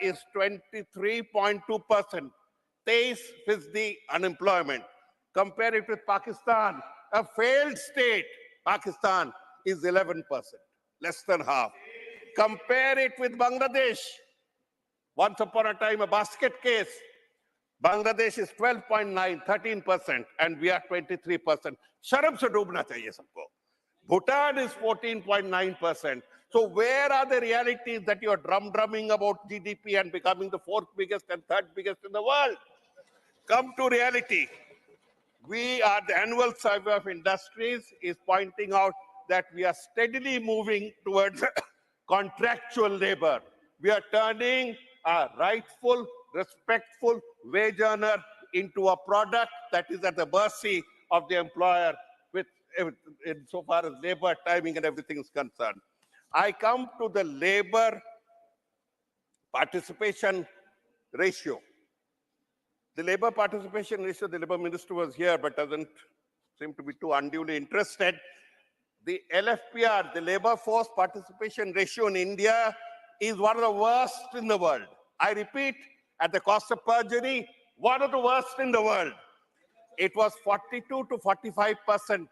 is 23.2%. 23% unemployment. Compare it with Pakistan, a failed state. Pakistan is 11%, less than half. Compare it with Bangladesh. Once upon a time, a basket case. Bangladesh is 12.9, 13%, and we are 23%. Sharab se doobna chahiye sabko. Bhutan is 14.9%. So where are the realities that you are drumming about GDP and becoming the fourth biggest and third biggest in the world? Come to reality. The annual survey of industries is pointing out that we are steadily moving towards contractual labor. We are turning a rightful, respectful wage earner into a product that is at the mercy of the employer insofar as labor, timing, and everything is concerned. I come to the labor participation ratio. The labor participation ratio, the labor minister was here but doesn't seem to be too unduly interested. The LFPR, the labor force participation ratio in India, is one of the worst in the world. I repeat, at the cost of perjury, one of the worst in the world. It was 42 to 45%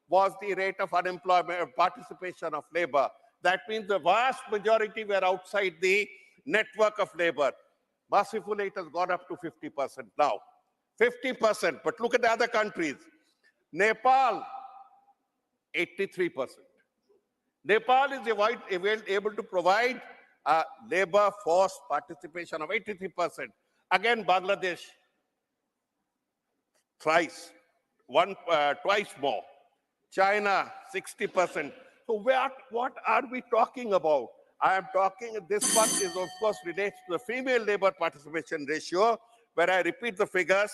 was the rate of unemployment, participation of labor. That means the vast majority were outside the network of labor. Mercifully, it has gone up to 50% now. 50%, but look at the other countries. Nepal, 83%. Nepal is able to provide a labor force participation of 83%. Again, Bangladesh, twice more. China, 60%. So what are we talking about? I am talking, this one is of course relates to the female labor participation ratio, where I repeat the figures.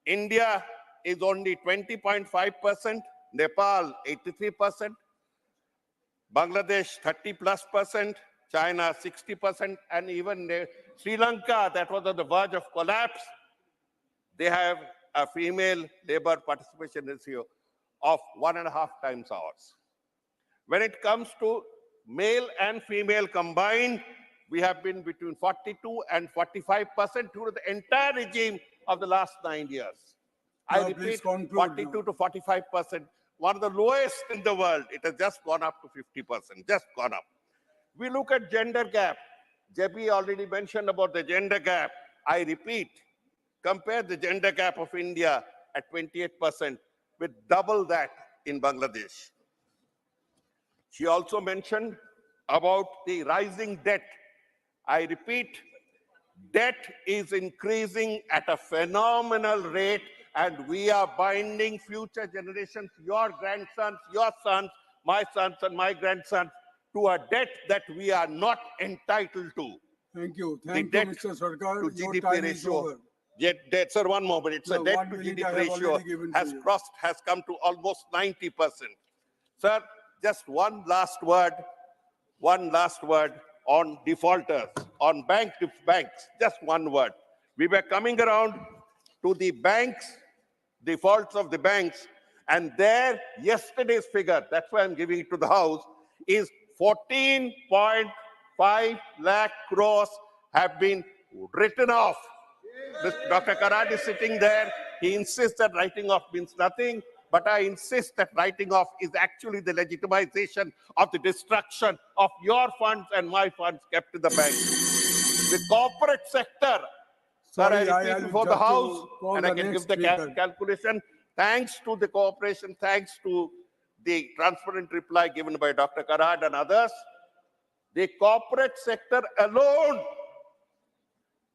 India is only 20.5%, Nepal 83%, Bangladesh 30+%, China 60%, and even Sri Lanka, that was on the verge of collapse, they have a female labor participation ratio of 1.5 times ours. When it comes to male and female combined, we have been between 42 and 45% through the entire regime of the last 9 years. I repeat, 42 to 45%, one of the lowest in the world. It has just gone up to 50%, just gone up. We look at gender gap. Jebi already mentioned about the gender gap. I repeat, compare the gender gap of India at 28% with double that in Bangladesh. She also mentioned about the rising debt. I repeat, debt is increasing at a phenomenal rate, and we are binding future generations, your grandsons, your sons, my sons and my grandsons, to a debt that we are not entitled to. Thank you. Thank you, Mr. Sarkar. To GDP ratio. Debt, sir, one moment. It's a debt to GDP ratio has come to almost 90%. Sir, just one last word on defaulters, on banks, just one word. We were coming around to the banks, defaults of the banks, and there, yesterday's figure, that's why I'm giving it to the House, is 14.5 lakh crores have been written off. Dr. Karad is sitting there. He insists that writing off means nothing. But I insist that writing off is actually the legitimization of the destruction of your funds and my funds kept in the bank. The corporate sector, sorry, sir, I repeat before the House, and I can give the calculation, thanks to the cooperation, thanks to the transparent reply given by Dr. Karad and others, the corporate sector alone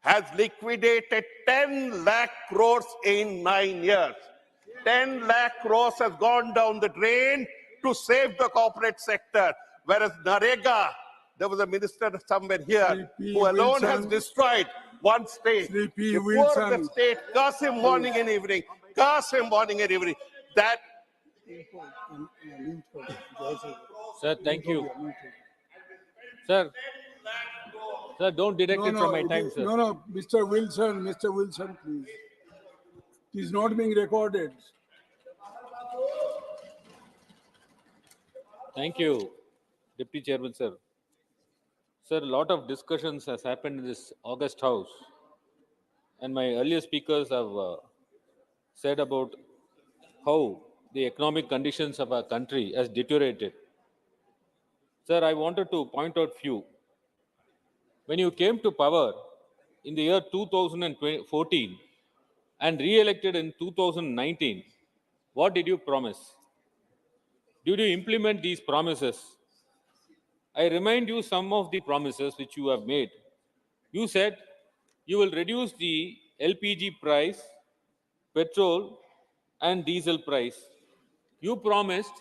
has liquidated 10 lakh crores in 9 years. 10 lakh crores has gone down the drain to save the corporate sector. Whereas Narega, there was a minister somewhere here who alone has destroyed one state. The poor of the state, curse him morning and evening. Curse him morning and evening. That. Sir, thank you. Sir, don't deduct it from my time, sir. No, Mr. Wilson, please. It is not being recorded. Thank you, Deputy Chairman, sir. Sir, a lot of discussions has happened in this August House, and my earlier speakers have said about how the economic conditions of our country has deteriorated. Sir, I wanted to point out few. When you came to power in the year 2014 and re-elected in 2019, what did you promise? Did you implement these promises? I remind you some of the promises which you have made. You said you will reduce the LPG price, petrol and diesel price. You promised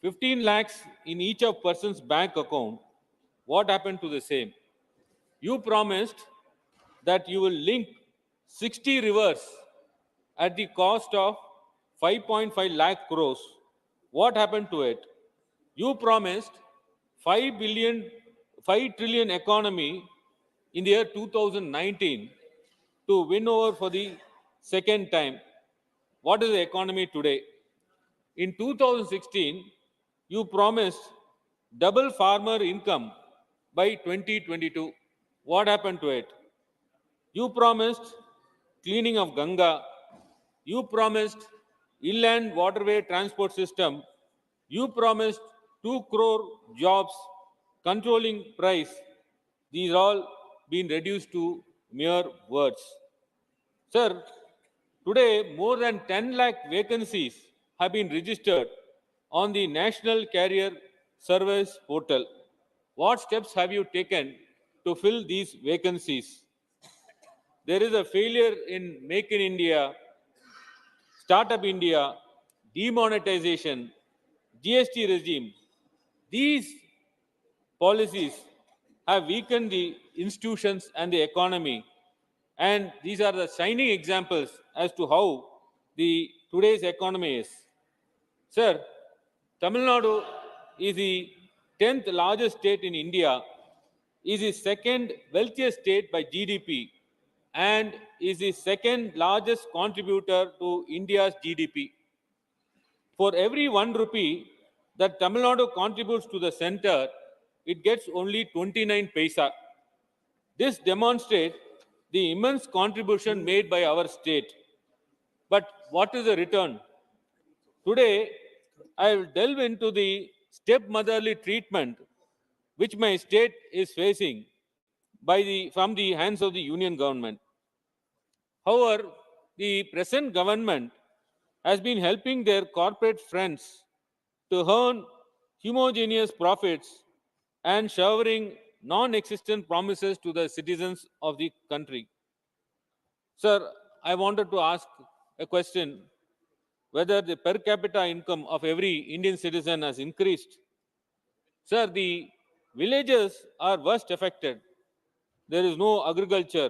15 lakhs in each of person's bank account. What happened to the same? You promised that you will link 60 rivers at the cost of 5.5 lakh crores. What happened to it? You promised 5 trillion economy in the year 2019 to win over for the second time. What is the economy today? In 2016, you promised double farmer income by 2022. What happened to it? You promised cleaning of Ganga. You promised inland waterway transport system. You promised 2 crore jobs, controlling price. These all been reduced to mere words. Sir, today more than 10 lakh vacancies have been registered on the National Career Service portal. What steps have you taken to fill these vacancies? There is a failure in Make in India, Startup India, demonetization, GST regime. These policies have weakened the institutions and the economy. And these are the shining examples as to how the today's economy is. Sir, Tamil Nadu is the 10th largest state in India, is the second wealthiest state by GDP, and is the second largest contributor to India's GDP. For every 1 rupee that Tamil Nadu contributes to the center, it gets only 29 paisa. This demonstrates the immense contribution made by our state. But what is the return? Today, I will delve into the stepmotherly treatment which my state is facing from the hands of the union government. However, the present government has been helping their corporate friends to earn homogeneous profits and showering non-existent promises to the citizens of the country. Sir, I wanted to ask a question whether the per capita income of every Indian citizen has increased. Sir, the villages are worst affected. There is no agriculture,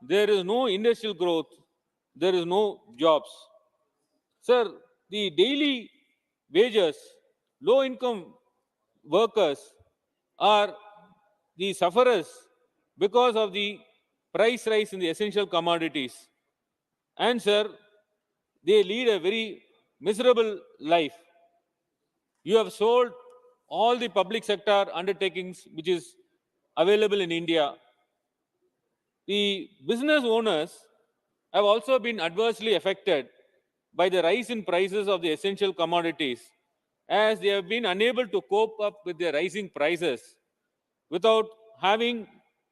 there is no industrial growth, there is no jobs. Sir, the daily wages, low income workers are the sufferers because of the price rise in the essential commodities. And sir, they lead a very miserable life. You have sold all the public sector undertakings which is available in India. The business owners have also been adversely affected by the rise in prices of the essential commodities, as they have been unable to cope up with the rising prices without having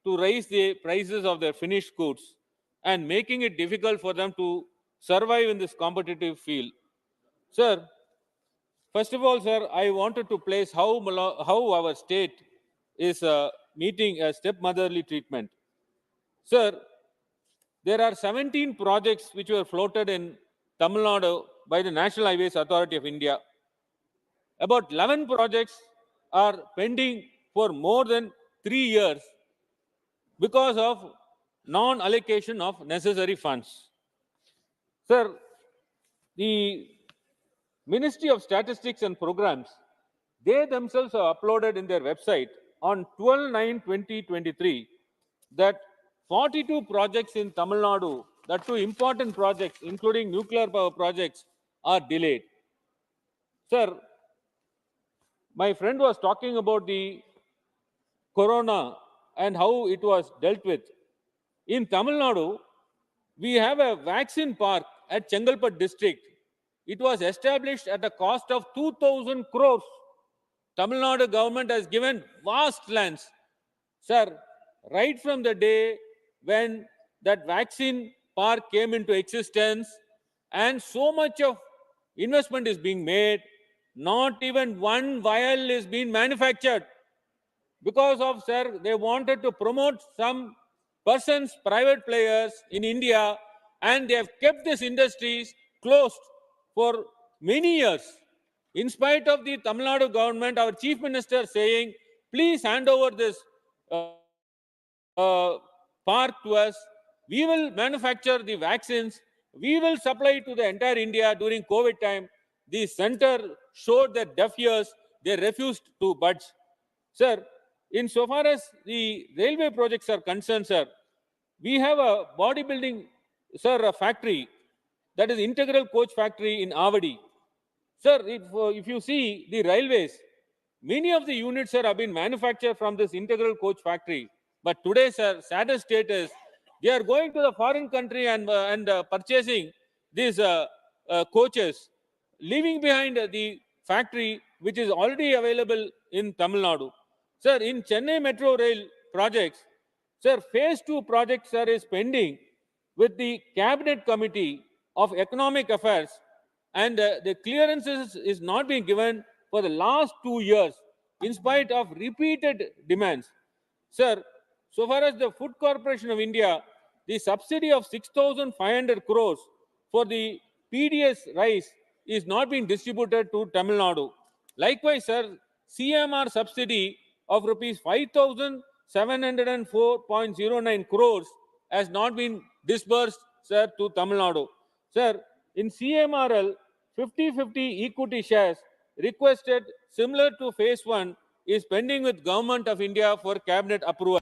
to raise the prices of their finished goods and making it difficult for them to survive in this competitive field. Sir, first of all, sir, I wanted to place how our state is meeting a stepmotherly treatment. Sir, there are 17 projects which were floated in Tamil Nadu by the National Highways Authority of India. About 11 projects are pending for more than 3 years because of non-allocation of necessary funds. Sir, the Ministry of Statistics and Programs, they themselves have uploaded in their website on 12/9/2023 that 42 projects in Tamil Nadu, that two important projects, including nuclear power projects, are delayed. Sir, my friend was talking about the corona and how it was dealt with. In Tamil Nadu, we have a vaccine park at Chengalpat district. It was established at a cost of 2,000 crores. Tamil Nadu government has given vast lands. Sir, right from the day when that vaccine park came into existence and so much of investment is being made, not even one vial is being manufactured. Because of, sir, they wanted to promote some persons, private players in India, and they have kept these industries closed for many years. In spite of the Tamil Nadu government, our chief minister saying, please hand over this park to us. We will manufacture the vaccines. We will supply to the entire India during COVID time. The center showed their deaf ears. They refused to budge. Sir, insofar as the railway projects are concerned, sir, we have a bodybuilding, sir, a factory, that is integral coach factory in Avadi. Sir, if you see the railways, many of the units, sir, have been manufactured from this integral coach factory. But today, sir, saddest state is they are going to the foreign country and purchasing these coaches, leaving behind the factory which is already available in Tamil Nadu. Sir, in Chennai Metro Rail projects, sir, phase 2 project, sir, is pending with the Cabinet Committee of Economic Affairs, and the clearances is not being given for the last 2 years in spite of repeated demands. Sir, so far as the Food Corporation of India, the subsidy of 6,500 crores for the PDS rice is not being distributed to Tamil Nadu. Likewise, sir, CMR subsidy of rupees 5,704.09 crores has not been disbursed, sir, to Tamil Nadu. Sir, in CMRL, 50-50 equity shares requested similar to phase 1 is pending with Government of India for cabinet approval.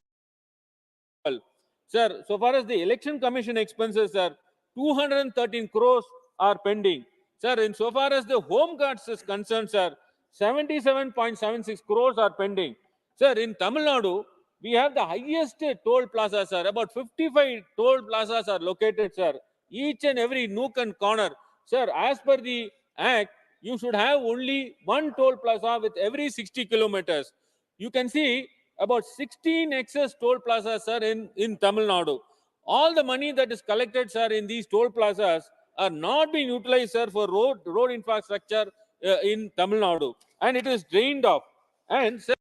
Sir, so far as the Election Commission expenses, sir, 213 crores are pending. Sir, in so far as the Home Guards is concerned, sir, 77.76 crores are pending. Sir, in Tamil Nadu, we have the highest toll plaza, sir. About 55 toll plazas are located, sir. Each and every nook and corner. Sir, as per the Act, you should have only one toll plaza with every 60 kilometers. You can see about 16 excess toll plazas, sir, in Tamil Nadu. All the money that is collected, sir, in these toll plazas are not being utilized, sir, for road infrastructure in Tamil Nadu. And it is drained off. And, sir,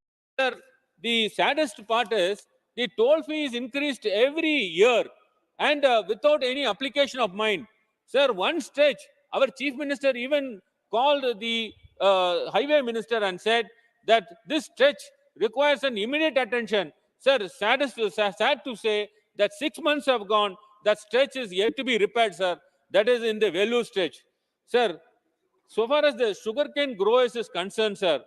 the saddest part is the toll fee is increased every year and without any application of mine. Sir, one stretch, our chief minister even called the highway minister and said that this stretch requires an immediate attention. Sir, sad to say that 6 months have gone. That stretch is yet to be repaired, sir. That is in the Vellore stretch. Sir, so far as the sugarcane growers is concerned, sir,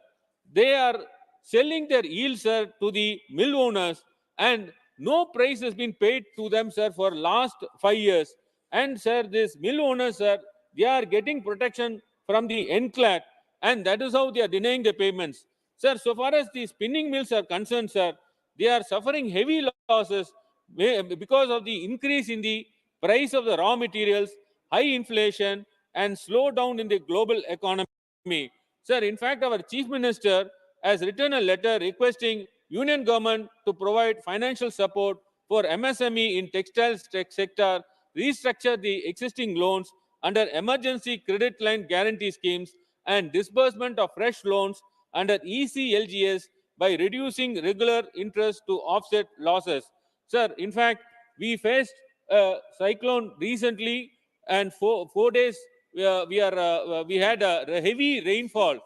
they are selling their yields, sir, to the mill owners, and no price has been paid to them, sir, for last 5 years. And, sir, these mill owners, sir, they are getting protection from the NCLAT, and that is how they are denying the payments. Sir, so far as the spinning mills are concerned, sir, they are suffering heavy losses because of the increase in the price of the raw materials, high inflation, and slowdown in the global economy. Sir, in fact, our chief minister has written a letter requesting union government to provide financial support for MSME in textiles sector, restructure the existing loans under emergency credit line guarantee schemes, and disbursement of fresh loans under ECLGS by reducing regular interest to offset losses. Sir, in fact, we faced a cyclone recently, and 4 days we had a heavy rainfall,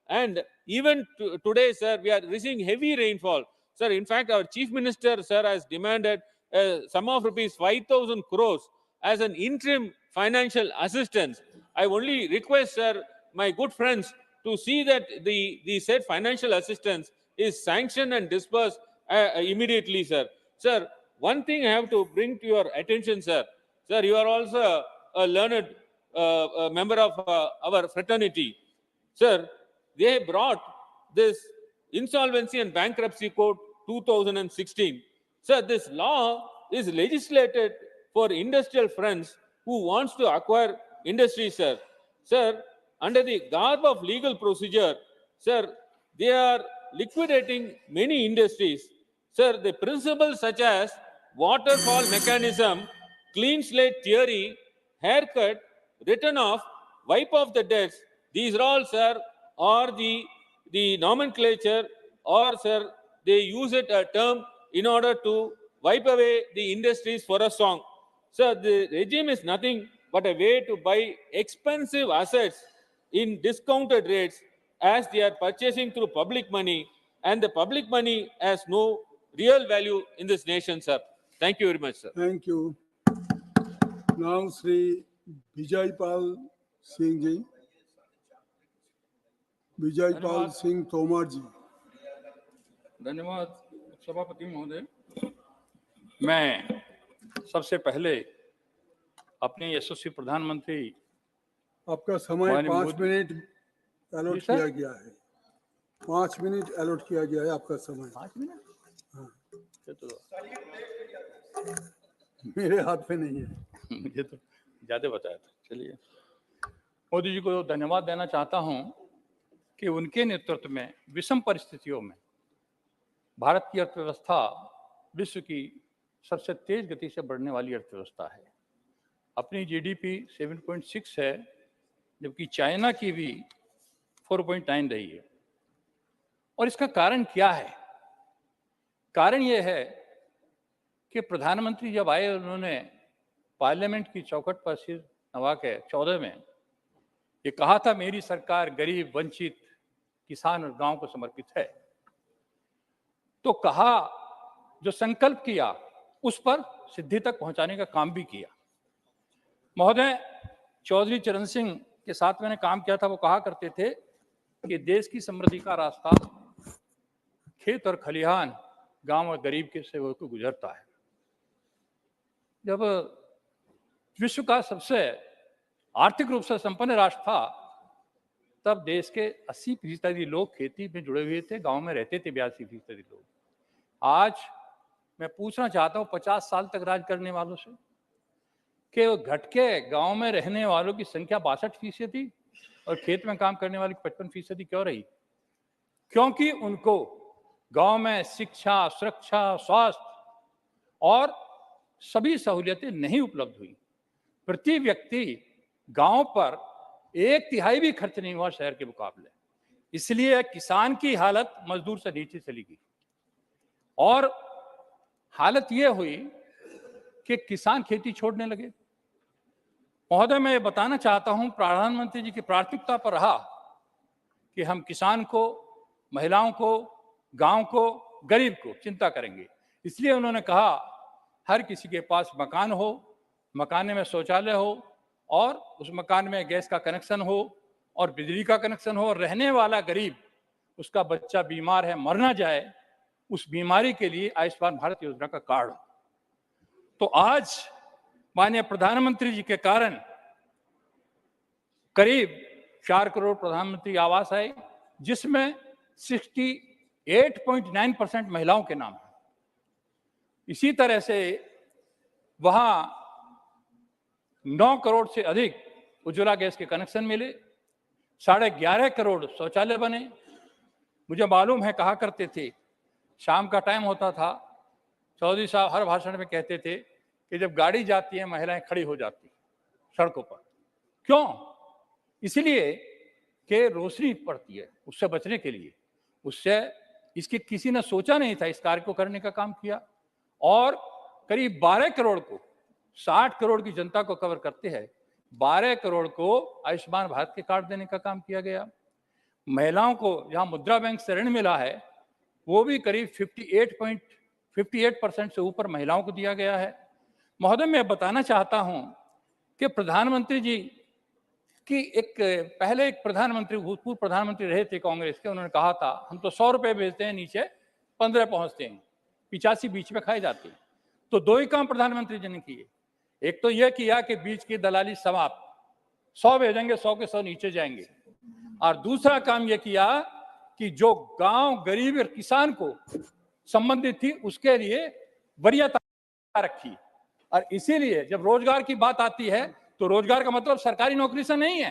and even today, sir, we are receiving heavy rainfall. Sir, in fact, our chief minister, sir, has demanded a sum of rupees 5,000 crores as an interim financial assistance. I only request, sir, my good friends, to see that the said financial assistance is sanctioned and disbursed immediately, sir. Sir, one thing I have to bring to your attention, sir. Sir, you are also a learned member of our fraternity. Sir, they brought this insolvency and bankruptcy code 2016. Sir, this law is legislated for industrial friends who wants to acquire industry, sir. Sir, under the garb of legal procedure, sir, they are liquidating many industries. Sir, the principles such as waterfall mechanism, clean slate theory, haircut, written off, wipe off the debts, these are all, sir, are the nomenclature, or, sir, they use it a term in order to wipe away the industries for a song. Sir, the regime is nothing but a way to buy expensive assets in discounted rates as they are purchasing through public money, and the public money has no real value in this nation, sir. Thank you very much, sir. Thank you. Now, Sri Vijaypal Singh ji. Vijaypal Singh Tomar ji. धन्यवाद सभापति महोदय। मैं सबसे पहले अपने यशस्वी प्रधानमंत्री आपका समय 5 मिनट अलॉट किया गया है। 5 मिनट अलॉट किया गया है आपका समय। 5 मिनट? हाँ, तो मेरे हाथ में नहीं है। मुझे तो ज्यादा बताया था। चलिए, मोदी जी को धन्यवाद देना चाहता हूं कि उनके नेतृत्व में विषम परिस्थितियों में भारत की अर्थव्यवस्था विश्व की सबसे तेज गति से बढ़ने वाली अर्थव्यवस्था है। अपनी जीडीपी 7.6 है, जबकि चाइना की भी 4.9 रही है। और इसका कारण क्या है? कारण यह है कि प्रधानमंत्री जब आए, उन्होंने पार्लियामेंट की चौखट पर सिर नवा के 14 में ये कहा था, मेरी सरकार गरीब, वंचित, किसान और गांव को समर्पित है। तो कहा, जो संकल्प किया उस पर सिद्धि तक पहुंचाने का काम भी किया। महोदय, चौधरी चरण सिंह के साथ मैंने काम किया था। वो कहा करते थे कि देश की समृद्धि का रास्ता खेत और खलिहान, गांव और गरीब के से होकर गुजरता है। जब विश्व का सबसे आर्थिक रूप से संपन्न राष्ट्र था, तब देश के 80% लोग खेती में जुड़े हुए थे, गांव में रहते थे 82% लोग। आज मैं पूछना चाहता हूं 50 साल तक राज करने वालों से कि वो घट के गांव में रहने वालों की संख्या 62% और खेत में काम करने वालों की 55% क्यों रही? क्योंकि उनको गांव में शिक्षा, सुरक्षा, स्वास्थ्य और सभी सहूलियतें नहीं उपलब्ध हुई। प्रति व्यक्ति गांव पर 1/3 भी खर्च नहीं हुआ शहर के मुकाबले। इसलिए किसान की हालत मजदूर से नीचे चली गई और हालत यह हुई कि किसान खेती छोड़ने लगे। महोदय, मैं ये बताना चाहता हूं, प्रधानमंत्री जी की प्राथमिकता पर रहा कि हम किसान को, महिलाओं को, गांव को, गरीब को चिंता करेंगे। इसलिए उन्होंने कहा, हर किसी के पास मकान हो, मकान में शौचालय हो और उस मकान में गैस का कनेक्शन हो और बिजली का कनेक्शन हो, और रहने वाला गरीब, उसका बच्चा बीमार है, मर ना जाए, उस बीमारी के लिए आयुष्मान भारत योजना का कार्ड हो। तो आज माननीय प्रधानमंत्री जी के कारण करीब 4 करोड़ प्रधानमंत्री आवास आए, जिसमें 68.9% महिलाओं के नाम है। इसी तरह से वहां 9 करोड़ से अधिक उज्ज्वला गैस के कनेक्शन मिले, 11.5 करोड़ शौचालय बने। मुझे मालूम है, कहा करते थे, शाम का टाइम होता था, चौधरी साहब हर भाषण में कहते थे कि जब गाड़ी जाती है महिलाएं खड़ी हो जाती सड़कों पर। क्यों? इसलिए कि रोशनी पड़ती है, उससे बचने के लिए। उससे इसकी किसी ने सोचा नहीं था, इस कार्य को करने का काम किया। और करीब 12 करोड़ को, 60 करोड़ की जनता को कवर करते हैं, 12 करोड़ को आयुष्मान भारत के कार्ड देने का काम किया गया। महिलाओं को जहां मुद्रा बैंक से ऋण मिला है, वो भी करीब 58% से ऊपर महिलाओं को दिया गया है। महोदय, मैं बताना चाहता हूं कि प्रधानमंत्री जी की पहले एक प्रधानमंत्री, भूतपूर्व प्रधानमंत्री रहे थे कांग्रेस के, उन्होंने कहा था, हम तो 100 रुपए भेजते हैं, नीचे 15 पहुंचते हैं, 85 बीच में खाए जाते हैं। तो 2 ही काम प्रधानमंत्री जी ने किए। एक तो यह किया कि बीच की दलाली समाप्त, 100 भेजेंगे, 100 के 100 नीचे जाएंगे। और दूसरा काम यह किया कि जो गांव, गरीब और किसान को संबंधित थी उसके लिए वरीयता रखी। और इसीलिए जब रोजगार की बात आती है तो रोजगार का मतलब सरकारी नौकरी से नहीं है,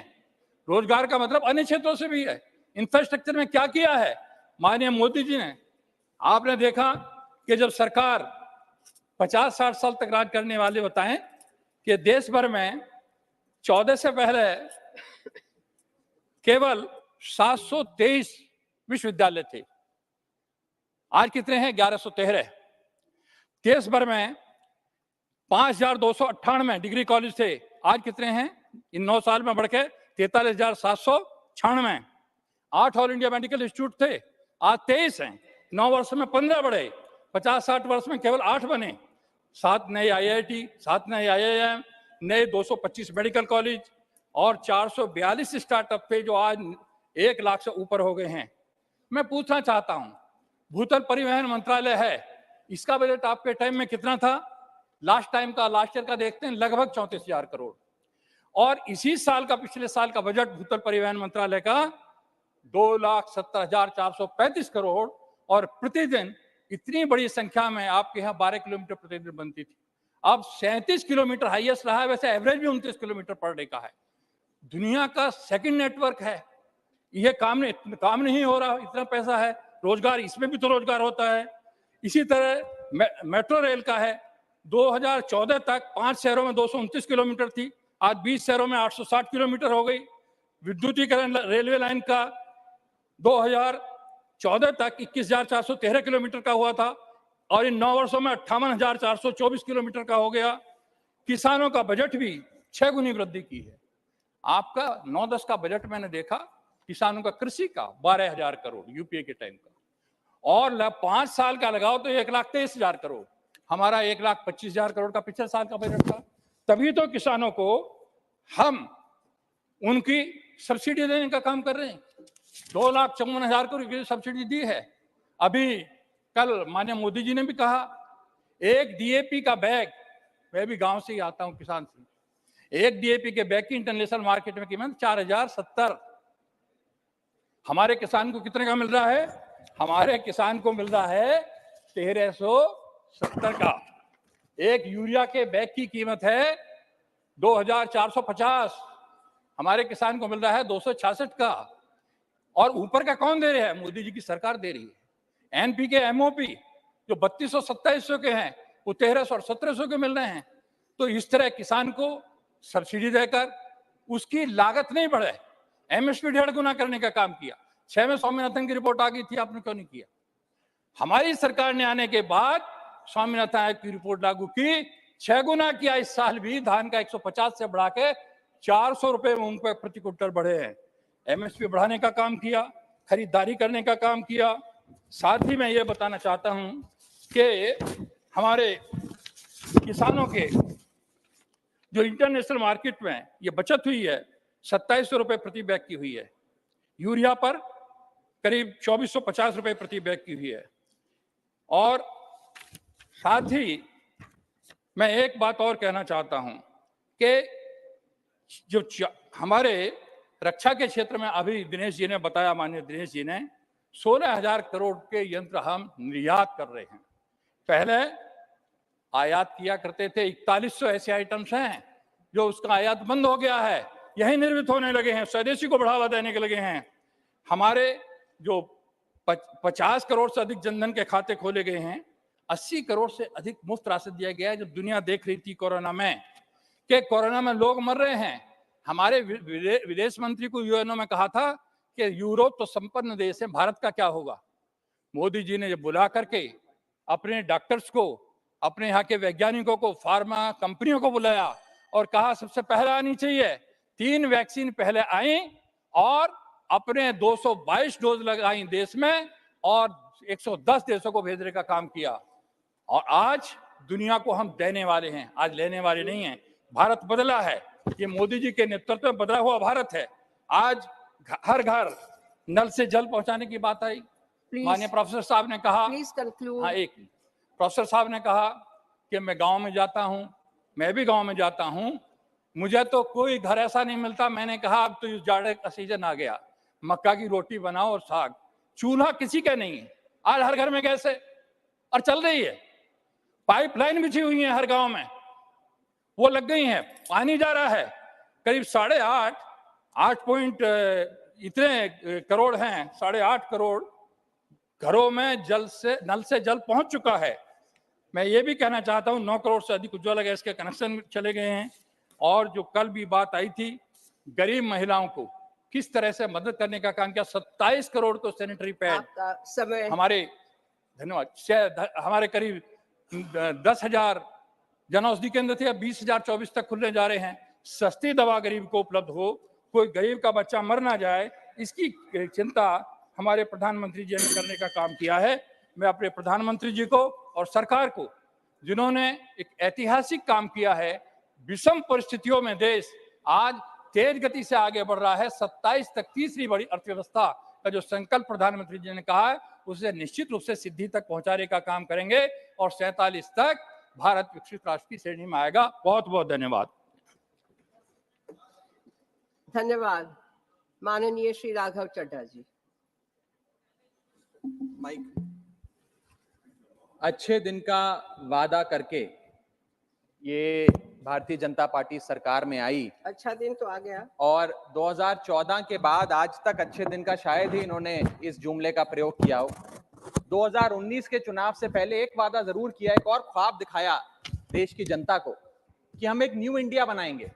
रोजगार का मतलब अन्य क्षेत्रों से भी है। इंफ्रास्ट्रक्चर में क्या किया है माननीय मोदी जी ने? आपने देखा कि जब सरकार 50-60 साल तक राज करने वाले बताएं कि देश भर में 14 से पहले केवल 723 विश्वविद्यालय थे, आज कितने हैं? 1113। देश भर में 5298 डिग्री कॉलेज थे, आज कितने हैं? इन 9 साल में बढ़ के 43,796। 8 ऑल इंडिया मेडिकल इंस्टीट्यूट थे, आज 23 हैं। 9 वर्ष में 15 बढ़े, 50-60 वर्ष में केवल 8 बने। 7 नए IIT, 7 नए IIM, नए 225 मेडिकल कॉलेज और 442 स्टार्टअप थे जो आज 1 लाख से ऊपर हो गए हैं। मैं पूछना चाहता हूं, भूतल परिवहन मंत्रालय है, इसका बजट आपके टाइम में कितना था? लास्ट ईयर का देखते हैं, लगभग 34,000 करोड़। और इसी साल का, पिछले साल का बजट भूतल परिवहन मंत्रालय का 2,70,435 करोड़। और प्रतिदिन इतनी बड़ी संख्या में आपके यहाँ 12 किलोमीटर प्रतिदिन बनती थी, अब 37 किलोमीटर हाईएस्ट रहा है। वैसे एवरेज भी 29 किलोमीटर पर डे का है। दुनिया का सेकंड नेटवर्क है, यह काम नहीं हो रहा, इतना पैसा है। रोजगार, इसमें भी तो रोजगार होता है। इसी तरह मेट्रो रेल का है, 2014 तक 5 शहरों में 229 किलोमीटर थी, आज 20 शहरों में 860 किलोमीटर हो गई। विद्युतीकरण रेलवे लाइन का 2014 तक 21,413 किलोमीटर का हुआ था और इन 9 वर्षों में 58,424 किलोमीटर का हो गया। किसानों का बजट भी 6 गुनी वृद्धि की है। आपका 9-10 का बजट मैंने देखा, किसानों का, कृषि का 12,000 करोड़ यूपीए के टाइम का, और 5 साल का लगाओ तो 1,23,000 करोड़। हमारा 1,25,000 करोड़ का पिछले साल का बजट था। तभी तो किसानों को हम उनकी सब्सिडी देने का काम कर रहे हैं। 2,54,000 करोड़ की सब्सिडी दी है। अभी कल माननीय मोदी जी ने भी कहा, एक DAP का बैग, मैं भी गांव से ही आता हूं, किसान से, एक DAP के बैग की इंटरनेशनल मार्केट में कीमत 4,070। हमारे किसान को कितने का मिल रहा है? हमारे किसान को मिल रहा है 1,370 का। एक यूरिया के बैग की कीमत है 2,450, हमारे किसान को मिल रहा है 266 का। और ऊपर का कौन दे रहा है? मोदी जी की सरकार दे रही है। NPK MOP जो 3,200-2,700 के हैं, वो 1,300 और 1,700 के मिल रहे हैं। तो इस तरह किसान को सब्सिडी देकर उसकी लागत नहीं बढ़े, MSP 1.5 गुना करने का काम किया। 6 में स्वामीनाथन की रिपोर्ट आ गई थी, आपने क्यों नहीं किया? हमारी सरकार ने आने के बाद स्वामीनाथन आयोग की रिपोर्ट लागू की, 6 गुना किया। इस साल भी धान का 150 से बढ़ा के 400 रुपए मूंग पे प्रति क्विंटल बढ़े हैं। MSP बढ़ाने का काम किया, खरीदारी करने का काम किया। साथ ही मैं ये बताना चाहता हूं कि हमारे किसानों के जो इंटरनेशनल मार्केट में ये बचत हुई है, 2700 रुपए प्रति बैग की हुई है। यूरिया पर करीब 2,450 रुपए प्रति बैग की हुई है। और साथ ही मैं एक बात और कहना चाहता हूं कि जो हमारे रक्षा के क्षेत्र में, अभी दिनेश जी ने बताया, माननीय दिनेश जी ने, 16,000 करोड़ के यंत्र हम निर्यात कर रहे हैं। पहले आयात किया करते थे, 4100 ऐसे आइटम्स हैं जो उसका आयात बंद हो गया है, यही निर्मित होने लगे हैं, स्वदेशी को बढ़ावा देने के लगे हैं। हमारे जो 50 करोड़ से अधिक जनधन के खाते खोले गए हैं, 80 करोड़ से अधिक मुफ्त राशन दिया गया है। जब दुनिया देख रही थी कोरोना में कि कोरोना में लोग मर रहे हैं, हमारे विदेश मंत्री को यूएनओ में कहा था कि यूरोप तो संपन्न देश है, भारत का क्या होगा? मोदी जी ने जब बुला करके अपने डॉक्टर्स को, अपने यहाँ के वैज्ञानिकों को, फार्मा कंपनियों को बुलाया और कहा सबसे पहले आनी चाहिए। 3 वैक्सीन पहले आई और अपने 222 डोज लगाई देश में और 110 देशों को भेजने का काम किया। और आज दुनिया को हम देने वाले हैं, आज लेने वाले नहीं हैं। भारत बदला है, ये मोदी जी के नेतृत्व में बदला हुआ भारत है। आज हर घर नल से जल पहुंचाने की बात आई। माननीय प्रोफेसर साहब ने कहा, हाँ एक प्रोफेसर साहब ने कहा कि मैं गांव में जाता हूं, मैं भी गांव में जाता हूं, मुझे तो कोई घर ऐसा नहीं मिलता। मैंने कहा अब तो जाड़े का सीजन आ गया, मक्का की रोटी बनाओ और साग, चूल्हा किसी का नहीं है। आज हर घर में गैस है, और चल रही है। पाइपलाइन बिछी हुई है हर गांव में, वो लग गई हैं, पानी जा रहा है। करीब 8.5 पॉइंट इतने करोड़ हैं, 8.5 करोड़ घरों में नल से जल पहुंच चुका है। मैं ये भी कहना चाहता हूं 9 करोड़ से अधिक उज्ज्वला गैस के कनेक्शन चले गए हैं। और जो कल भी बात आई थी, गरीब महिलाओं को किस तरह से मदद करने का काम किया। 27 करोड़ तो सैनिटरी पैड समय हमारे, धन्यवाद, हमारे करीब 10,000 जन औषधि केंद्र थे, अब 20,024 तक खुलने जा रहे हैं। सस्ती दवा गरीब को उपलब्ध हो, कोई गरीब का बच्चा मर ना जाए, इसकी चिंता हमारे प्रधानमंत्री जी ने करने का काम किया है। मैं अपने प्रधानमंत्री जी को और सरकार को, जिन्होंने एक ऐतिहासिक काम किया है, विषम परिस्थितियों में देश आज तेज गति से आगे बढ़ रहा है। 27 तक तीसरी बड़ी अर्थव्यवस्था का जो संकल्प प्रधानमंत्री जी ने कहा है, उसे निश्चित रूप से सिद्धि तक पहुंचाने का काम करेंगे और 47 तक भारत विकसित राष्ट्र की श्रेणी में आएगा। बहुत बहुत धन्यवाद। धन्यवाद। माननीय श्री राघव चड्ढा जी। माइक। अच्छे दिन का वादा करके ये भारतीय जनता पार्टी सरकार में आई। अच्छा दिन तो आ गया। और 2014 के बाद आज तक अच्छे दिन का शायद ही इन्होंने इस जुमले का प्रयोग किया हो। 2019 के चुनाव से पहले एक वादा जरूर किया, एक और ख्वाब दिखाया देश की जनता को कि हम एक न्यू इंडिया बनाएंगे।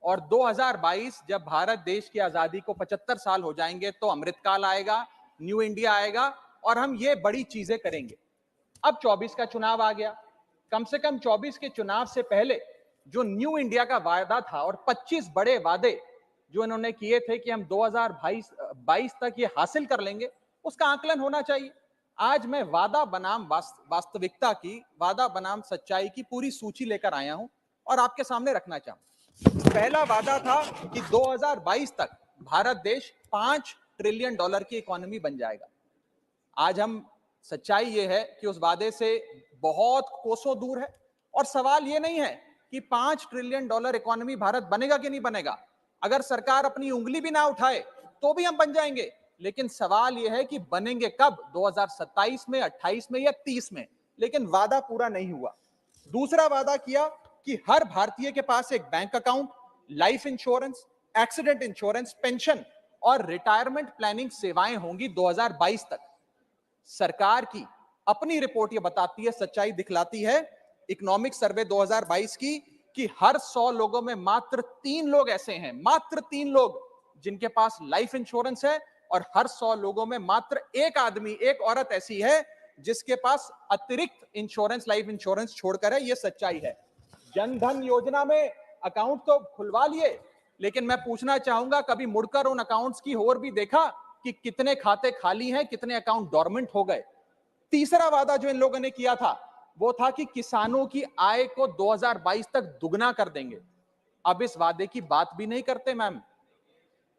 और 2022 जब भारत देश की आजादी को 75 साल हो जाएंगे तो अमृतकाल आएगा, न्यू इंडिया आएगा और हम ये बड़ी चीजें करेंगे। अब 24 का चुनाव आ गया। कम से कम 24 के चुनाव से पहले जो न्यू इंडिया का वादा था और 25 बड़े वादे जो इन्होंने किए थे कि हम 2022 तक ये हासिल कर लेंगे, उसका आकलन होना चाहिए। आज मैं वादा बनाम वास्तविकता की, वादा बनाम सच्चाई की पूरी सूची लेकर आया हूं और आपके सामने रखना चाहूं। पहला वादा था कि 2022 तक भारत देश $5 ट्रिलियन की इकोनॉमी बन जाएगा। आज हम, सच्चाई ये है कि उस वादे से बहुत कोसों दूर है। और सवाल ये नहीं है कि $5 ट्रिलियन इकोनॉमी भारत बनेगा कि नहीं बनेगा। अगर सरकार अपनी उंगली भी ना उठाए तो भी हम बन जाएंगे। लेकिन सवाल यह है कि बनेंगे कब, 2027 में, 28 में या 30 में। लेकिन वादा पूरा नहीं हुआ। दूसरा वादा किया कि हर भारतीय के पास एक bank account, life insurance, accident insurance, pension और रिटायरमेंट प्लानिंग सेवाएं होंगी 2022 तक। सरकार की अपनी रिपोर्ट ये बताती है, सच्चाई दिखलाती है, इकोनॉमिक सर्वे 2022 की, कि हर 100 लोगों में मात्र 3 लोग ऐसे हैं, मात्र 3 लोग जिनके पास लाइफ इंश्योरेंस है और हर 100 लोगों में मात्र एक आदमी, एक औरत ऐसी है जिसके पास अतिरिक्त इंश्योरेंस, लाइफ इंश्योरेंस छोड़कर है। ये सच्चाई है। जन धन योजना में अकाउंट तो खुलवा लिए, लेकिन मैं पूछना चाहूंगा, कभी मुड़कर उन अकाउंट्स की ओर भी देखा कि कितने खाते खाली हैं, कितने अकाउंट डोरमेंट हो गए। तीसरा वादा जो इन लोगों ने किया था वो था कि किसानों की आय को 2022 तक दुगना कर देंगे। अब इस वादे की बात भी नहीं करते मैम।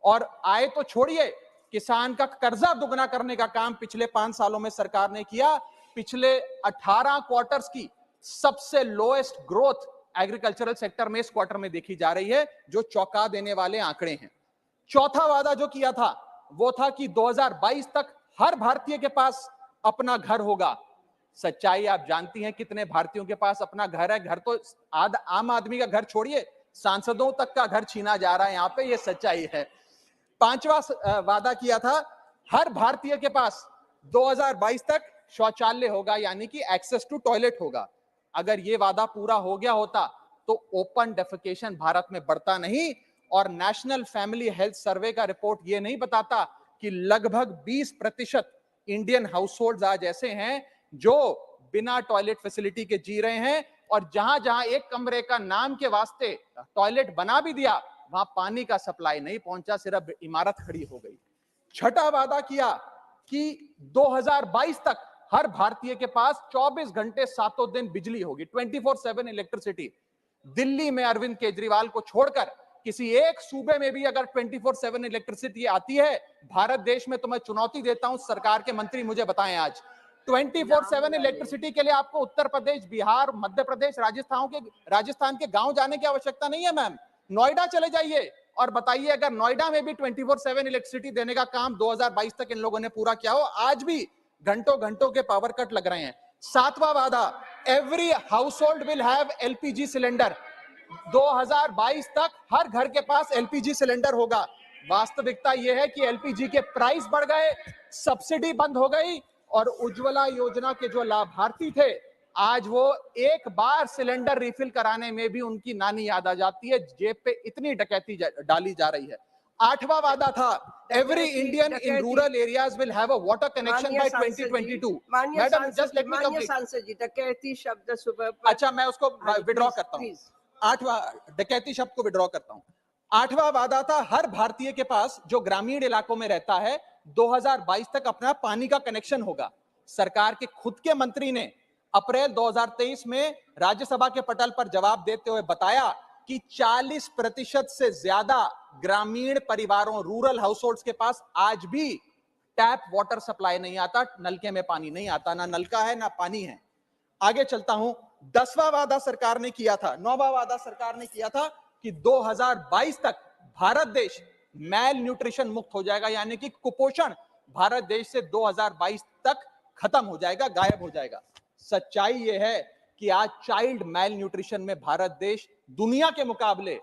और आय तो छोड़िए, किसान का कर्जा दुगना करने का काम पिछले 5 सालों में सरकार ने किया। पिछले 18 क्वार्टर्स की सबसे लोएस्ट ग्रोथ एग्रीकल्चरल सेक्टर में इस क्वार्टर में देखी जा रही है, जो चौंका देने वाले आंकड़े हैं। चौथा वादा जो किया था वो था कि 2022 तक हर भारतीय के पास अपना घर होगा। सच्चाई आप जानती हैं, कितने भारतीयों के पास अपना घर है। घर तो आम आदमी का घर छोड़िए, सांसदों तक का घर छीना जा रहा है यहां पे, ये सच्चाई है। पांचवा वादा किया था, हर भारतीय के पास 2022 तक शौचालय होगा, यानी कि एक्सेस टू टॉयलेट होगा। अगर ये वादा पूरा हो गया होता तो ओपन डेफिकेशन भारत में बढ़ता नहीं। और नेशनल फैमिली हेल्थ सर्वे का रिपोर्ट ये नहीं बताता कि लगभग 20% इंडियन हाउसहोल्ड्स आज ऐसे हैं जो बिना टॉयलेट फैसिलिटी के जी रहे हैं। और जहां जहां एक कमरे का नाम के वास्ते टॉयलेट बना भी दिया, वहां पानी का सप्लाई नहीं पहुंचा, सिर्फ इमारत खड़ी हो गई। छठा वादा किया कि 2022 तक हर भारतीय के पास 24 घंटे 7 दिन बिजली होगी, 24/7 इलेक्ट्रिसिटी। दिल्ली में अरविंद केजरीवाल को छोड़कर किसी एक सूबे में भी अगर 24/7 इलेक्ट्रिसिटी आती है भारत देश में, तो मैं चुनौती देता हूं सरकार के मंत्री मुझे बताएं आज 24/7 इलेक्ट्रिसिटी के लिए आपको उत्तर प्रदेश, बिहार, मध्य प्रदेश, राजस्थान के गांव जाने की आवश्यकता नहीं है मैम। नोएडा चले जाइए और बताइए, अगर नोएडा में भी 24/7 इलेक्ट्रिसिटी देने का काम 2022 तक इन लोगों ने पूरा किया हो, आज भी घंटों घंटों के पावर कट लग रहे हैं। 7वां वादा, every house hold will have LPG cylinder. 2022 तक हर घर के पास एलपीजी सिलेंडर होगा। वास्तविकता यह है कि एलपीजी के प्राइस बढ़ गए, सब्सिडी बंद हो गई और उज्ज्वला योजना के जो लाभार्थी थे, आज वो एक बार सिलेंडर रिफिल कराने में भी उनकी नानी याद आ जाती है। जेब पे इतनी डकैती डाली जा रही है। 8वां वादा था, every Indian in rural areas will have a water connection by 2022। Madam just let me complete. सांसद जी, डकैती शब्द सुबह अच्छा, मैं उसको विड्रॉ करता हूं। 8वां डकैती शब्द को विड्रॉ करता हूं। 8वां वादा था, हर भारतीय के पास जो ग्रामीण इलाकों में रहता है 2022 तक अपना पानी का कनेक्शन होगा। सरकार के खुद के मंत्री ने अप्रैल 2023 में राज्यसभा के पटल पर जवाब देते हुए बताया कि 40% से ज्यादा ग्रामीण परिवारों, रूरल हाउसहोल्ड्स के पास आज भी टैप वाटर सप्लाई नहीं आता, नलके में पानी नहीं आता, ना नलका है ना पानी है। आगे चलता हूं। 10वां वादा सरकार ने किया था, 9वां वादा सरकार ने किया था कि 2022 तक भारत देश मैल न्यूट्रिशन मुक्त हो जाएगा, यानी कि कुपोषण भारत देश से 2022 तक खत्म हो जाएगा, गायब हो जाएगा। सच्चाई यह है कि आज चाइल्ड मैल न्यूट्रिशन में भारत देश दुनिया के मुकाबले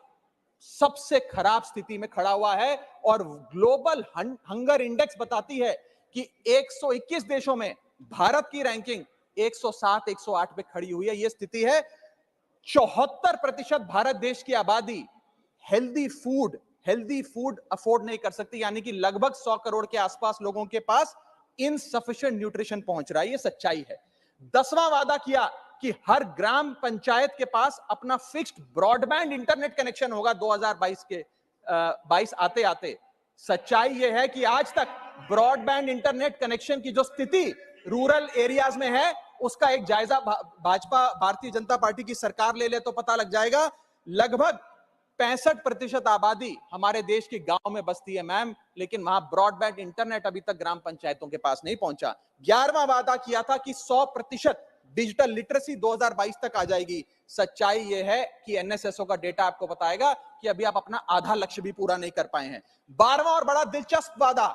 सबसे खराब स्थिति में खड़ा हुआ है और ग्लोबल हंगर इंडेक्स बताती है कि 121 देशों में भारत की रैंकिंग 107, 108 पे खड़ी हुई है। यह स्थिति है। 74% भारत देश की आबादी हेल्दी फूड अफोर्ड नहीं कर सकती, यानी कि लगभग 100 करोड़ के आसपास लोगों के पास इनसफिशिएंट न्यूट्रिशन पहुंच रहा है। यह सच्चाई है। 10वां वादा किया कि हर ग्राम पंचायत के पास अपना फिक्स्ड ब्रॉडबैंड इंटरनेट कनेक्शन होगा 2022 आते आते। सच्चाई यह है कि आज तक ब्रॉडबैंड इंटरनेट कनेक्शन की जो स्थिति रूरल एरियाज में है, उसका एक जायजा भाजपा भारतीय जनता पार्टी की सरकार ले ले तो पता लग जाएगा। लगभग 65% आबादी हमारे देश के गांव में बसती है मैम, लेकिन वहां ब्रॉडबैंड इंटरनेट अभी तक ग्राम पंचायतों के पास नहीं पहुंचा। 11वां वादा किया था कि 100% डिजिटल लिटरेसी 2022 तक आ जाएगी। सच्चाई यह है कि एनएसएसओ का डेटा आपको बताएगा कि अभी आप अपना आधा लक्ष्य भी पूरा नहीं कर पाए हैं। 12वां और बड़ा दिलचस्प वादा,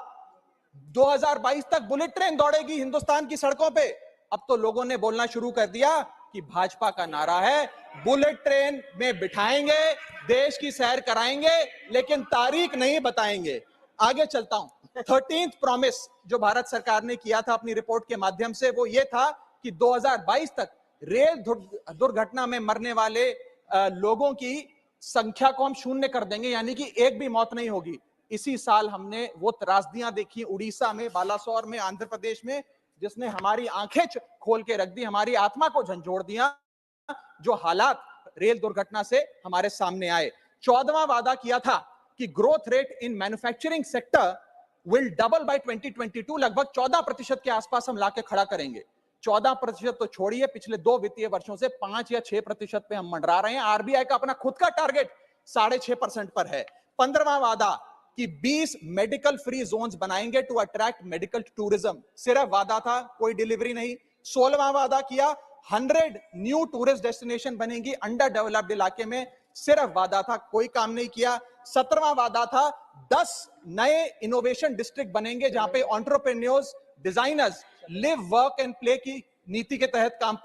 2022 तक बुलेट ट्रेन दौड़ेगी हिंदुस्तान की सड़कों पे। अब तो लोगों ने बोलना शुरू कर दिया कि भाजपा का नारा है बुलेट ट्रेन में बिठाएंगे, देश की सैर कराएंगे, लेकिन तारीख नहीं बताएंगे। आगे चलता हूं। 13th प्रॉमिस जो भारत सरकार ने किया था अपनी रिपोर्ट के माध्यम से, वो ये था कि 2022 तक रेल दुर्घटना में मरने वाले लोगों की संख्या को हम 0 कर देंगे, यानी कि एक भी मौत नहीं होगी। इसी साल हमने वो त्रासदियां देखी उड़ीसा में, बालासोर में, आंध्र प्रदेश में, जिसने हमारी आंखें खोल के रख दी, हमारी आत्मा को झंझोड़ दिया। जो हालात रेल दुर्घटना से हमारे सामने आए। 14वां वादा किया था कि growth rate in manufacturing sector will double by 2022। लगभग 14% के आसपास हम लाके खड़ा करेंगे। 14% तो छोड़िए, पिछले 2 वित्तीय वर्षों से 5 या 6% पे हम मंडरा रहे हैं। आरबीआई का अपना खुद का टारगेट 6.5% पर है। 15वां वादा कि 20 मेडिकल फ्री जोन्स बनाएंगे टू अट्रैक्ट मेडिकल टूरिज्म। सिर्फ वादा था, कोई डिलीवरी नहीं। 16वां वादा किया 100 न्यू टूरिस्ट डेस्टिनेशन बनेंगी अंडर डेवलप्ड इलाके में। सिर्फ वादा था, कोई काम नहीं किया। 17वां वादा था 10 नए इनोवेशन डिस्ट्रिक्ट बनेंगे जहां पे entrepreneurs, designers live work and play की नीति के तहत काम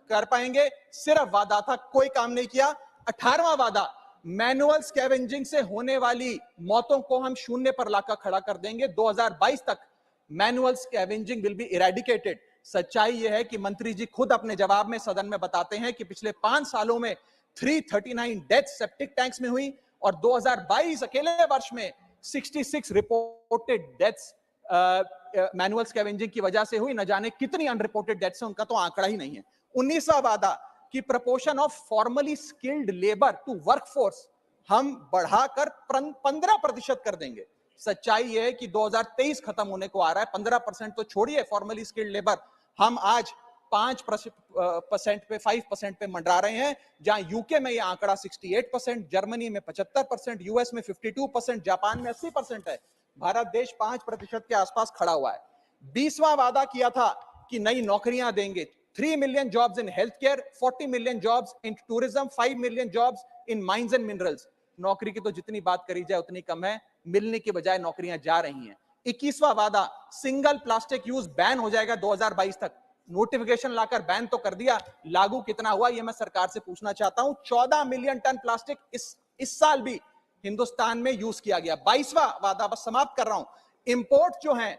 कर पाएंगे। सिर्फ वादा था, कोई काम नहीं किया। 18वां वादा, मैनुअल स्कैवेंजिंग से होने वाली मौतों को हम 0 पर लाकर खड़ा कर देंगे। 2022 तक manual scavenging will be eradicated. सच्चाई यह है कि मंत्री जी खुद अपने जवाब में सदन में बताते हैं कि पिछले 5 सालों में 339 डेथ सेप्टिक टैंक्स में हुई और 2022 अकेले वर्ष में 66 रिपोर्टेड डेथ्स मैनुअल स्कैवेंजिंग की वजह से हुई। न जाने कितनी अनरिपोर्टेड डेथ्स हैं, उनका तो आंकड़ा ही नहीं है। 19वां वादा कि proportion of formally skilled labour to workforce हम बढ़ाकर 15% कर देंगे। सच्चाई यह है कि 2023 खत्म होने को आ रहा है, 15% तो छोड़िए फॉर्मली स्किल्ड लेबर, हम आज 5% पे 5% पे मंडरा रहे हैं। जहां यूके में यह आंकड़ा 68%, जर्मनी में 75%, यूएस में 52%, जापान में 80% है। भारत देश 5% के आसपास खड़ा हुआ है। 20वां वादा किया था कि नई नौकरियां देंगे। 3 million jobs in health care, 40 million jobs in tourism, 5 million jobs in mines and minerals. नौकरी की तो जितनी बात करी जाए उतनी कम है, मिलने की बजाय नौकरियां जा रही हैं। 21वां वादा, सिंगल प्लास्टिक यूज बैन हो जाएगा 2022 तक। नोटिफिकेशन लाकर बैन तो कर दिया, लागू कितना हुआ ये मैं सरकार से पूछना चाहता हूं। 14 मिलियन टन प्लास्टिक इस साल भी हिंदुस्तान में यूज किया गया। 22वां वादा, बस समाप्त कर रहा हूं, इंपोर्ट जो है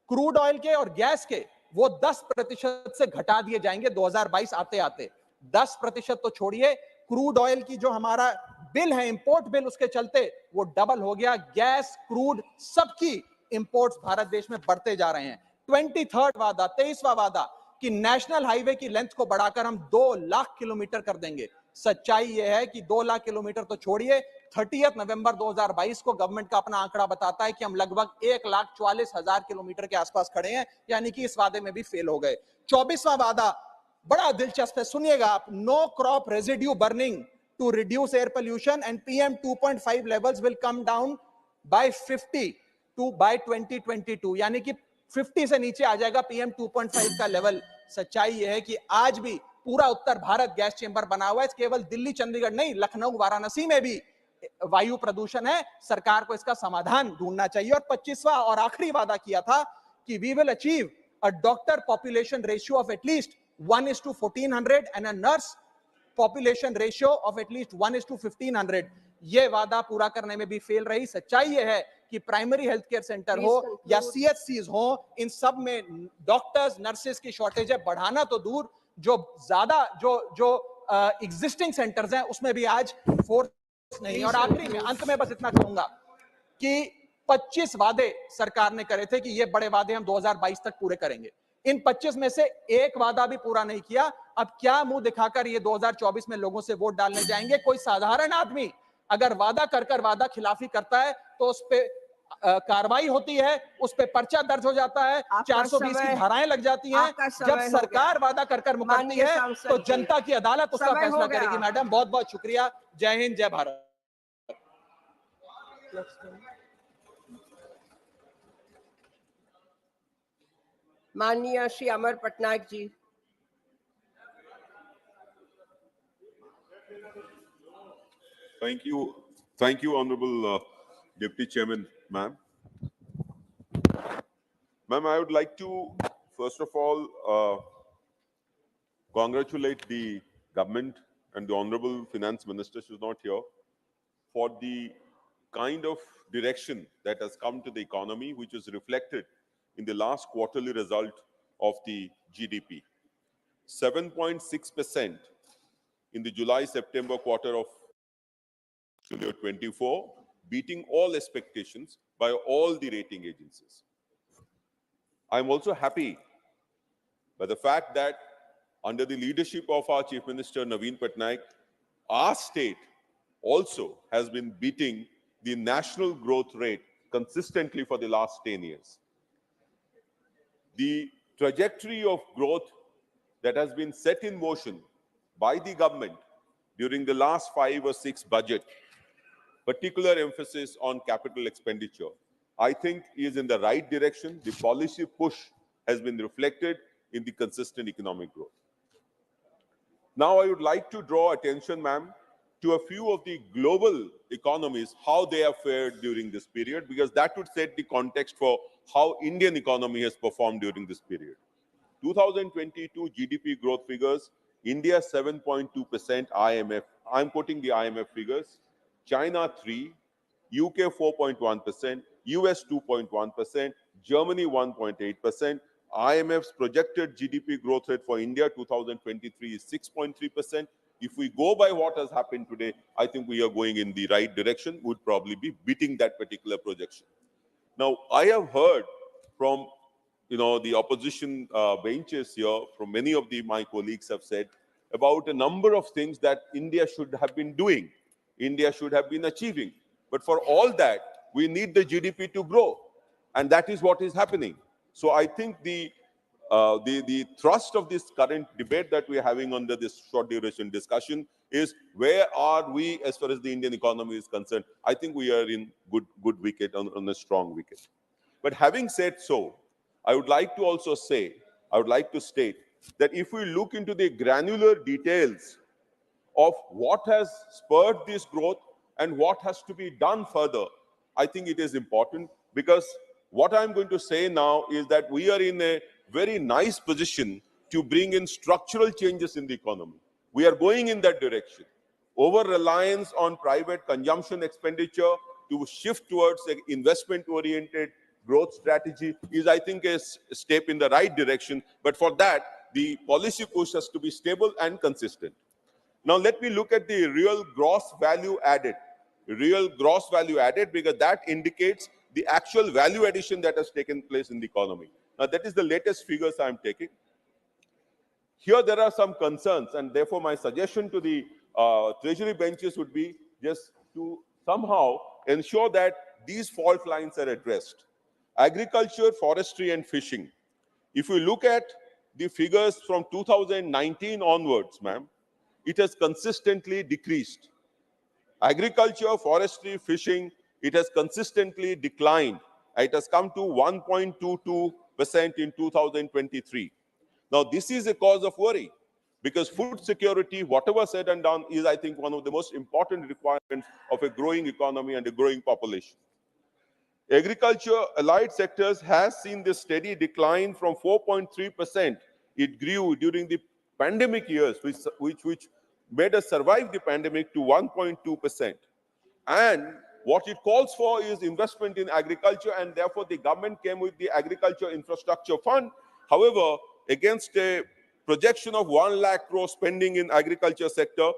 क्रूड ऑयल के और गैस के, वो 10% से घटा दिए जाएंगे 2022 आते आते। 10% तो छोड़िए, क्रूड ऑयल की जो हमारा बिल है, इंपोर्ट बिल, उसके चलते वो डबल हो गया। गैस, क्रूड, सबकी इंपोर्ट्स भारत देश में बढ़ते जा रहे हैं। 23वां वादा, 23वां वादा कि नेशनल हाईवे की लेंथ को बढ़ाकर हम 2 लाख किलोमीटर कर देंगे। सच्चाई यह है कि 2 लाख किलोमीटर तो छोड़िए, 30 नवंबर 2022 को गवर्नमेंट का अपना आंकड़ा बताता है कि हम लगभग 1,44,000 किलोमीटर के आसपास खड़े हैं, यानी कि इस वादे में भी फेल हो गए। 24वां वादा बड़ा दिलचस्प है, सुनिएगा आप। No crop residue burning to reduce air pollution and PM 2.5 levels will come down by 50 to by 2022, यानी कि 50 से नीचे आ जाएगा PM 2.5 का लेवल। सच्चाई यह है कि आज भी पूरा उत्तर भारत गैस चेंबर बना हुआ है। केवल दिल्ली, चंडीगढ़ नहीं, लखनऊ, वाराणसी में भी वायु प्रदूषण है। सरकार को इसका समाधान ढूंढना चाहिए। और 25वां और आखिरी वादा किया था कि we will achieve a doctor population ratio of at least 1:1400 and a nurse population ratio of at least 1:1500। ये वादा पूरा करने में भी फेल रही। सच्चाई ये है कि प्राइमरी हेल्थ केयर सेंटर हो या CHCs हो, इन सब में डॉक्टर्स, नर्सेस की शॉर्टेज है। बढ़ाना तो दूर, जो ज्यादा जो एग्जिस्टिंग सेंटर्स हैं उसमें भी आज फोर्स नहीं। और आखिरी में, अंत में बस इतना कहूंगा कि 25 वादे सरकार ने करे थे कि ये बड़े वादे हम 2022 तक पूरे करेंगे। इन 25 में से एक वादा भी पूरा नहीं किया। अब क्या मुंह दिखाकर ये 2024 में लोगों से वोट डालने जाएंगे? कोई साधारण आदमी अगर वादा कर वादा खिलाफी करता है तो उस पे कार्रवाई होती है, उस पे पर्चा दर्ज हो जाता है, 420 की धाराएं लग जाती हैं। जब सरकार वादा कर मुकरती है तो जनता की अदालत उसका फैसला करेगी। मैडम, बहुत बहुत शुक्रिया। जय हिंद, जय भारत। माननीय Shri Amar Patnaik ji. Thank you, Honorable Deputy Chairman, ma'am. Ma'am, I would like to, first of all, congratulate the government and the Honorable Finance Minister, who is not here, for the kind of direction that has come to the economy, which is reflected in the last quarterly result of the GDP. 7.6% in the July-September quarter of 2024, beating all expectations by all the rating agencies. I'm also happy by the fact that under the leadership of our Chief Minister Naveen Patnaik, our state also has been beating the national growth rate consistently for the last 10 years. The trajectory of growth that has been set in motion by the government during the last 5 or 6 budget, particular emphasis on capital expenditure, I think is in the right direction. The policy push has been reflected in the consistent economic growth. Now, I would like to draw attention, ma'am, to a few of the global economies, how they have fared during this period, because that would set the context for how Indian economy has performed during this period. 2022 GDP growth figures, India 7.2%, IMF, I'm quoting the IMF figures, China 3%, UK 4.1%, US 2.1%, Germany 1.8%. IMF's projected GDP growth rate for India 2023 is 6.3%. If we go by what has happened today, I think we are going in the right direction. Would probably be beating that particular projection. Now, I have heard from the opposition benches here, from many of my colleagues have said about a number of things that India should have been doing, India should have been achieving. But for all that, we need the GDP to grow, and that is what is happening. So I think the thrust of this current debate that we are having under this short duration discussion is, where are we as far as the Indian economy is concerned? I think we are in good wicket, on a strong wicket. But having said so, I would like to also say, I would like to state that if we look into the granular details of what has spurred this growth and what has to be done further, I think it is important, because what I'm going to say now is that we are in a very nice position to bring in structural changes in the economy. We are going in that direction. Over-reliance on private consumption expenditure to shift towards an investment-oriented growth strategy is, I think, a step in the right direction. But for that, the policy push has to be stable and consistent. Now, let me look at the real gross value added. Real gross value added, because that indicates the actual value addition that has taken place in the economy. Now, that is the latest figures I'm taking. Here, there are some concerns, and therefore, my suggestion to the treasury benches would be just to somehow ensure that these fault lines are addressed. Agriculture, forestry, and fishing. If you look at the figures from 2019 onwards, ma'am, it has consistently decreased. Agriculture, forestry, fishing, it has consistently declined. It has come to 1.22% in 2023. Now, this is a cause of worry, because food security, whatever said and done, is, I think, one of the most important requirements of a growing economy and a growing population. Agriculture, allied sectors has seen this steady decline from 4.3%. It grew during the pandemic years, which made us survive the pandemic, to 1.2%. And what it calls for is investment in agriculture, and therefore the government came with the Agriculture Infrastructure Fund. However, against a projection of 1 lakh crore spending in agriculture sector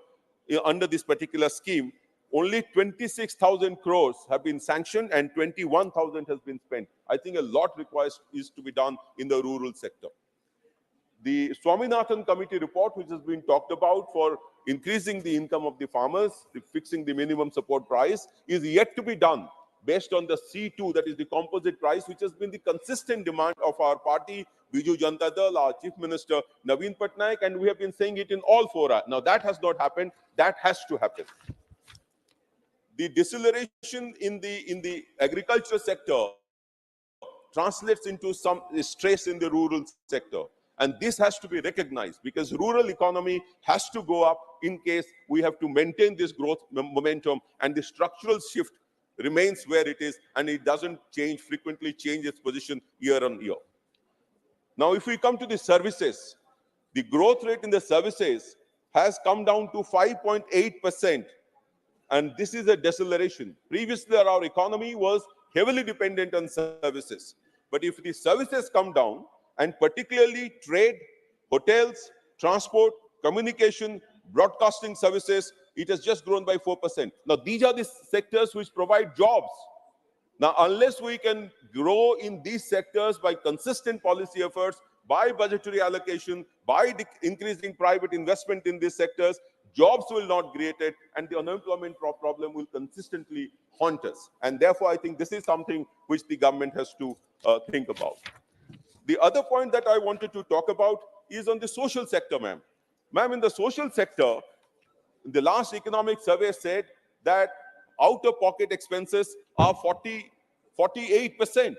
under this particular scheme, only 26,000 crores have been sanctioned and 21,000 has been spent. I think a lot is to be done in the rural sector. The Swaminathan Committee report, which has been talked about for increasing the income of the farmers, fixing the minimum support price, is yet to be done based on the C2, that is the composite price, which has been the consistent demand of our party, Biju Janata Dal, our Chief Minister Naveen Patnaik, and we have been saying it in all fora. Now, that has not happened. That has to happen. The deceleration in the agriculture sector translates into some stress in the rural sector. And this has to be recognized, because rural economy has to go up in case we have to maintain this growth momentum, and the structural shift remains where it is, and it doesn't frequently change its position year on year. Now, if we come to the services, the growth rate in the services has come down to 5.8%. And this is a deceleration. Previously, our economy was heavily dependent on services. But if the services come down, and particularly trade, hotels, transport, communication, broadcasting services, it has just grown by 4%. Now, these are the sectors which provide jobs. Now, unless we can grow in these sectors by consistent policy efforts, by budgetary allocation, by increasing private investment in these sectors, jobs will not be created, and the unemployment problem will consistently haunt us. And therefore, I think this is something which the government has to think about. The other point that I wanted to talk about is on the social sector, ma'am. Ma'am, in the social sector, the last economic survey said that out-of-pocket expenses are 48%.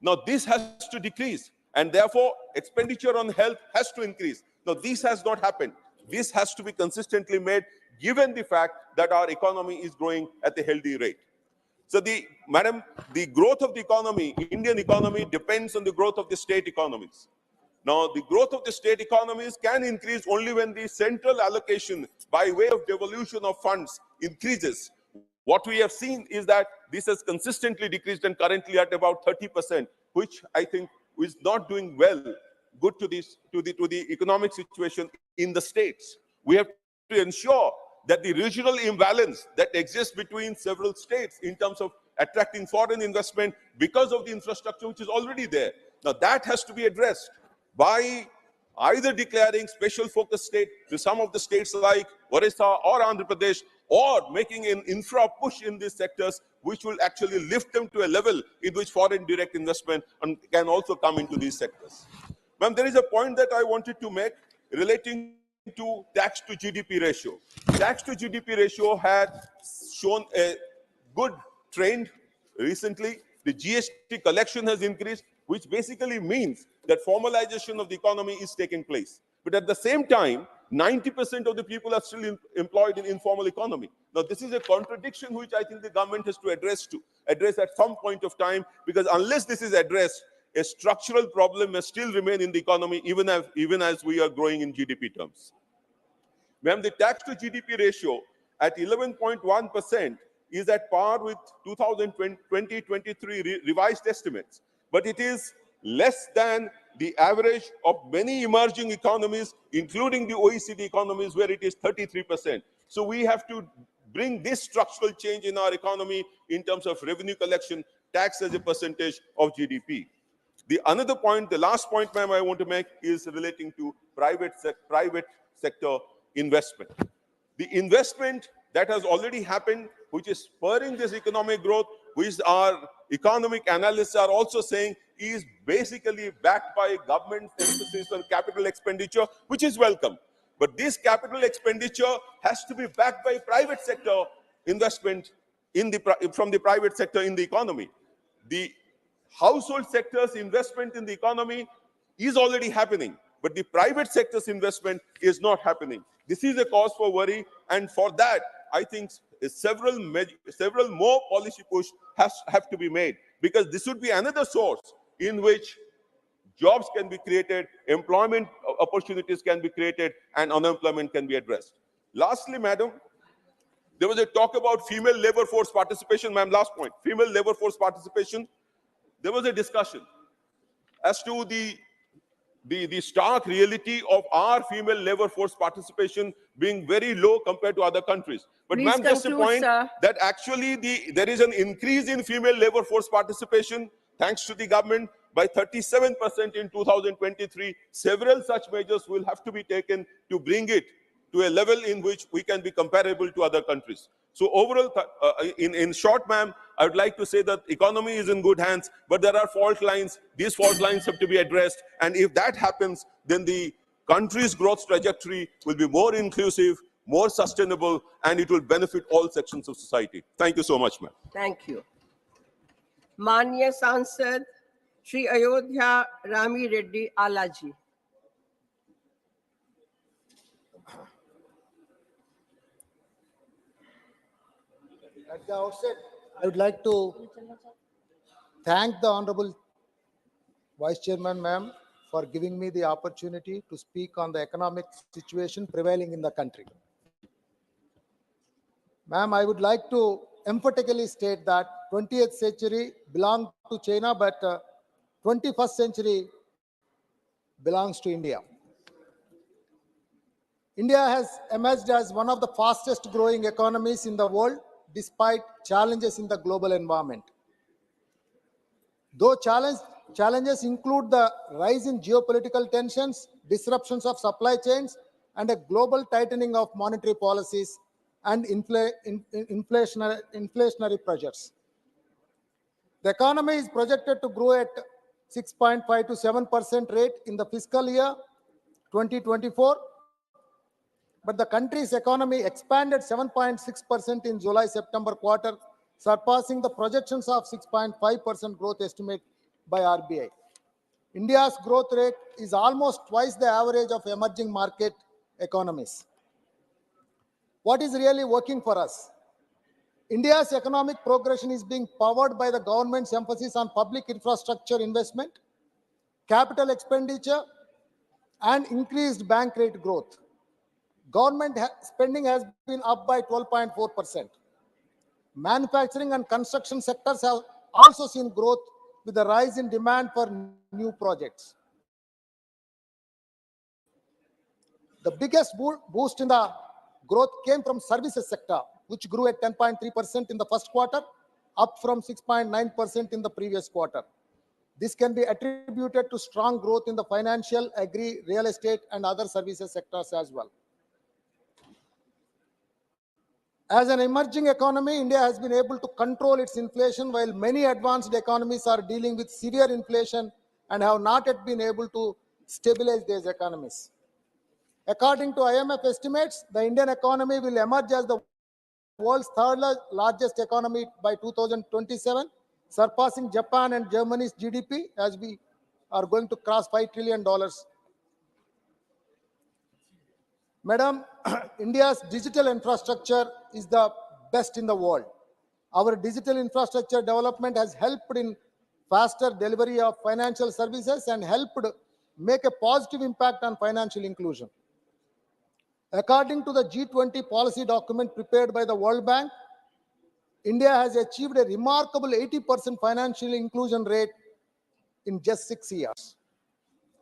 Now, this has to decrease, and therefore, expenditure on health has to increase. Now, this has not happened. This has to be consistently made, given the fact that our economy is growing at a healthy rate. So, madam, the growth of the economy, Indian economy, depends on the growth of the state economies. Now, the growth of the state economies can increase only when the central allocation by way of devolution of funds increases. What we have seen is that this has consistently decreased and currently at about 30%, which I think is not doing good to the economic situation in the states. We have to ensure that the regional imbalance that exists between several states in terms of attracting foreign investment because of the infrastructure which is already there. Now, that has to be addressed by either declaring special focus state to some of the states like Orissa or Andhra Pradesh, or making an infra push in these sectors, which will actually lift them to a level in which foreign direct investment can also come into these sectors. Ma'am, there is a point that I wanted to make relating to tax to GDP ratio. Tax to GDP ratio had shown a good trend recently. The GST collection has increased, which basically means that formalization of the economy is taking place. But at the same time, 90% of the people are still employed in informal economy. Now, this is a contradiction which I think the government has to address at some point of time, because unless this is addressed, a structural problem may still remain in the economy even as we are growing in GDP terms. Ma'am, the tax to GDP ratio at 11.1% is at par with 2020-23 revised estimates, but it is less than the average of many emerging economies, including the OECD economies, where it is 33%. So we have to bring this structural change in our economy in terms of revenue collection, tax as a percentage of GDP. The last point, ma'am, I want to make is relating to private sector investment. The investment that has already happened, which is spurring this economic growth, which our economic analysts are also saying is basically backed by government emphasis on capital expenditure, which is welcome. But this capital expenditure has to be backed by private sector investment from the private sector in the economy. The household sector's investment in the economy is already happening, but the private sector's investment is not happening. This is a cause for worry, and for that, I think several more policy push have to be made, because this would be another source in which jobs can be created, employment opportunities can be created, and unemployment can be addressed. Lastly, madam, there was a talk about female labor force participation. Ma'am, last point, female labor force participation. There was a discussion as to the stark reality of our female labor force participation being very low compared to other countries. But Please ma'am, just a conclude, point sir. that actually there is an increase in female labor force participation thanks to the government by 37% in 2023. Several such measures will have to be taken to bring it to a level in which we can be comparable to other countries. So overall, in short, ma'am, I would like to say that economy is in good hands, but there are fault lines. These fault lines have to be addressed. And if that happens, then the country's growth trajectory will be more inclusive, more sustainable, and it will benefit all sections of society. Thank you so much, ma'am. Thank you. माननीय सांसद श्री अयोध्या रामी रेड्डी आला जी। At the outset, I would like to thank the Honorable Vice Chairman, ma'am, for giving me the opportunity to speak on the economic situation prevailing in the country. Ma'am, I would like to emphatically state that 20th century belonged to China, but 21st century belongs to India. India has emerged as one of the fastest growing economies in the world, despite challenges in the global environment. Though challenges include the rise in geopolitical tensions, disruptions of supply chains, and a global tightening of monetary policies and inflationary pressures. The economy is projected to grow at 6.5 to 7% rate in the fiscal year 2024, but the country's economy expanded 7.6% in July-September quarter, surpassing the projections of 6.5% growth estimate by RBI. India's growth rate is almost twice the average of emerging market economies. What is really working for us? India's economic progression is being powered by the government's emphasis on public infrastructure investment, capital expenditure, and increased bank rate growth. Government spending has been up by 12.4%. Manufacturing and construction sectors have also seen growth with the rise in demand for new projects. The biggest boost in the growth came from services sector, which grew at 10.3% in the first quarter, up from 6.9% in the previous quarter. This can be attributed to strong growth in the financial, agri, real estate, and other services sectors as well. As an emerging economy, India has been able to control its inflation, while many advanced economies are dealing with severe inflation and have not yet been able to stabilize these economies. According to IMF estimates, the Indian economy will emerge as the world's third largest economy by 2027, surpassing Japan and Germany's GDP, as we are going to cross $5 trillion. Madam, India's digital infrastructure is the best in the world. Our digital infrastructure development has helped in faster delivery of financial services, and helped make a positive impact on financial inclusion. According to the G20 policy document prepared by the World Bank, India has achieved a remarkable 80% financial inclusion rate in just 6 years,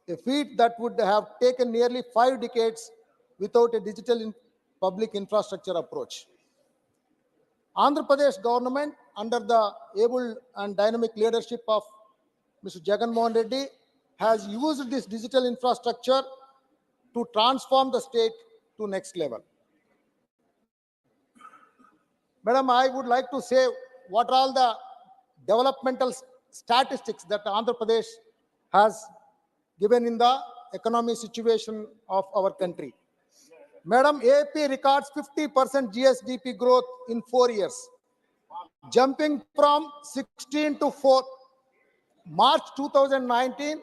a feat that would have taken nearly 5 decades without a digital public infrastructure approach. Andhra Pradesh government, under the able and dynamic leadership of Mr. Jagan Mohan Reddy, has used this digital infrastructure to transform the state to next level. Madam, I would like to say what are all the developmental statistics that Andhra Pradesh has given in the economic situation of our country. Madam, AP records 50% GSDP growth in 4 years, jumping from 16 to 4. March 2019,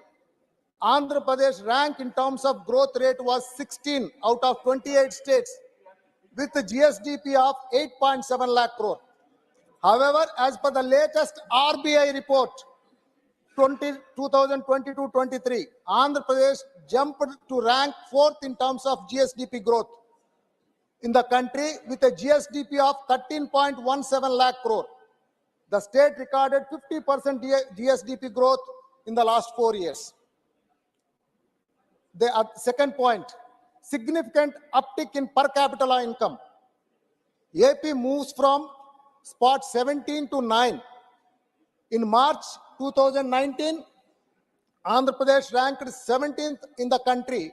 Andhra Pradesh rank in terms of growth rate was 16 out of 28 states with a GSDP of 8.7 lakh crore. However, as per the latest RBI report, 2022-23, Andhra Pradesh jumped to rank 4th in terms of GSDP growth in the country with a GSDP of 13.17 lakh crore. The state recorded 50% GSDP growth in the last 4 years. The second point, significant uptick in per capita income. AP moves from spot 17 to 9. In March 2019, Andhra Pradesh ranked 17th in the country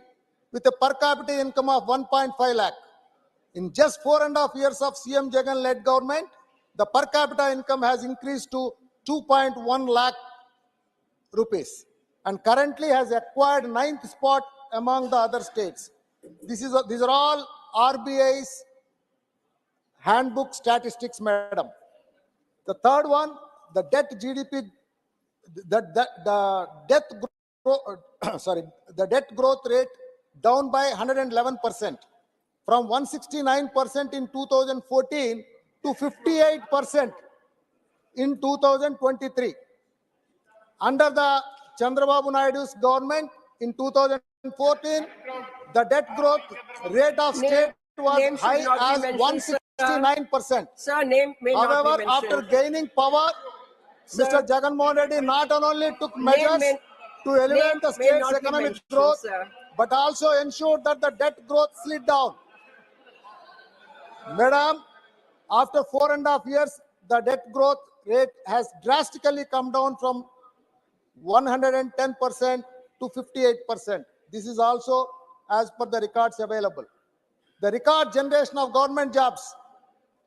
with a per capita income of 1.5 lakh. In just 4.5 years of CM Jagan-led government, the per capita income has increased to 2.1 lakh rupees and currently has acquired 9th spot among the other states. These are all RBI's handbook statistics, madam. The third one, the debt GDP, the debt growth rate down by 111%, from 169% in 2014 to 58% in 2023. Under the Chandrababu Naidu's government in 2014, the debt growth rate of state was high as 169%. Sir, name may not be However, mentioned. after gaining power, Sir, Mr. Jagan Mohan Reddy not only took measures to elevate the may state's not be economic mentioned, growth, sir. but also ensured that the debt growth slid down. Madam, after 4.5 years, the debt growth rate has drastically come down from 110% to 58%. This is also as per the records available. The record generation of government jobs,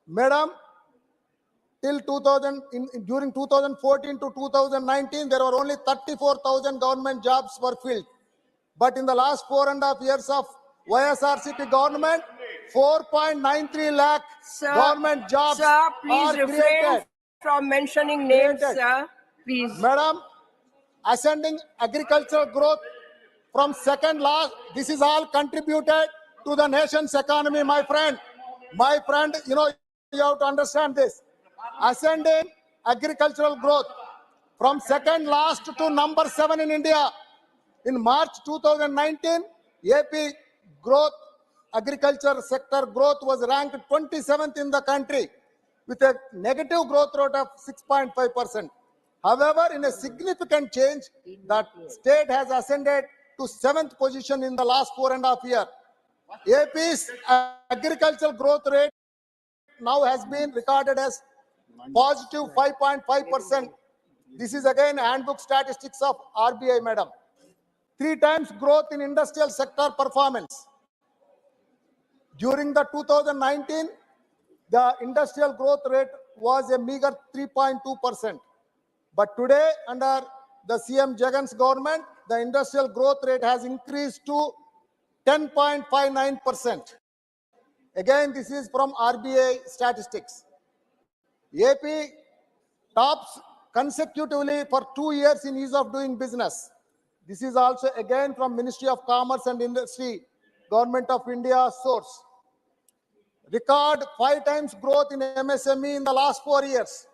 madam, till during 2014 to 2019, there were only 34,000 government jobs were filled. But in the last 4.5 years of YSRCP government, 4.93 lakh government jobs sir, please are refrain created. from mentioning names, Created. sir. Please. Madam, ascending agricultural growth from second last, this is all contributed to the nation's economy, my friend. My friend, you have to understand this. Ascending agricultural growth from second last to number 7 in India. In March 2019, AP growth, agriculture sector growth was ranked 27th in the country with a negative growth rate of 6.5%. However, in a significant change, that state has ascended to 7th position in the last 4.5 years. AP's agricultural growth rate now has been recorded as positive 5.5%. This is again handbook statistics of RBI, madam. 3 times growth in industrial sector performance. During the 2019, the industrial growth rate was a meager 3.2%. But today, under the CM Jagan's government, the industrial growth rate has increased to 10.59%. Again, this is from RBI statistics. AP tops consecutively for 2 years in ease of doing business. This is also again from Ministry of Commerce and Industry, Government of India source. Record 5 times growth in MSME in the last 4 years.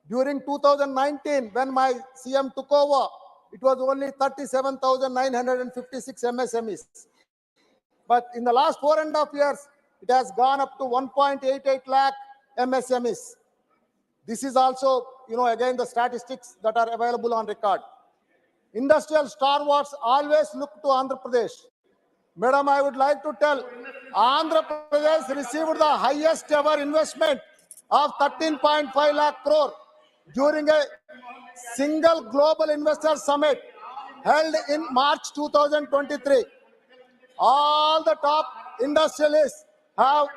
During 2019, when my CM took over, it was only 37,956 MSMEs. But in the last 4.5 years, it has gone up to 1.88 lakh MSMEs. This is also, again, the statistics that are available on record. Industrial stalwarts always look to Andhra Pradesh. Madam, I would like to tell, Andhra Pradesh received the highest ever investment of 13.5 lakh crore during a single global investor summit held in March 2023. All the top industrialists have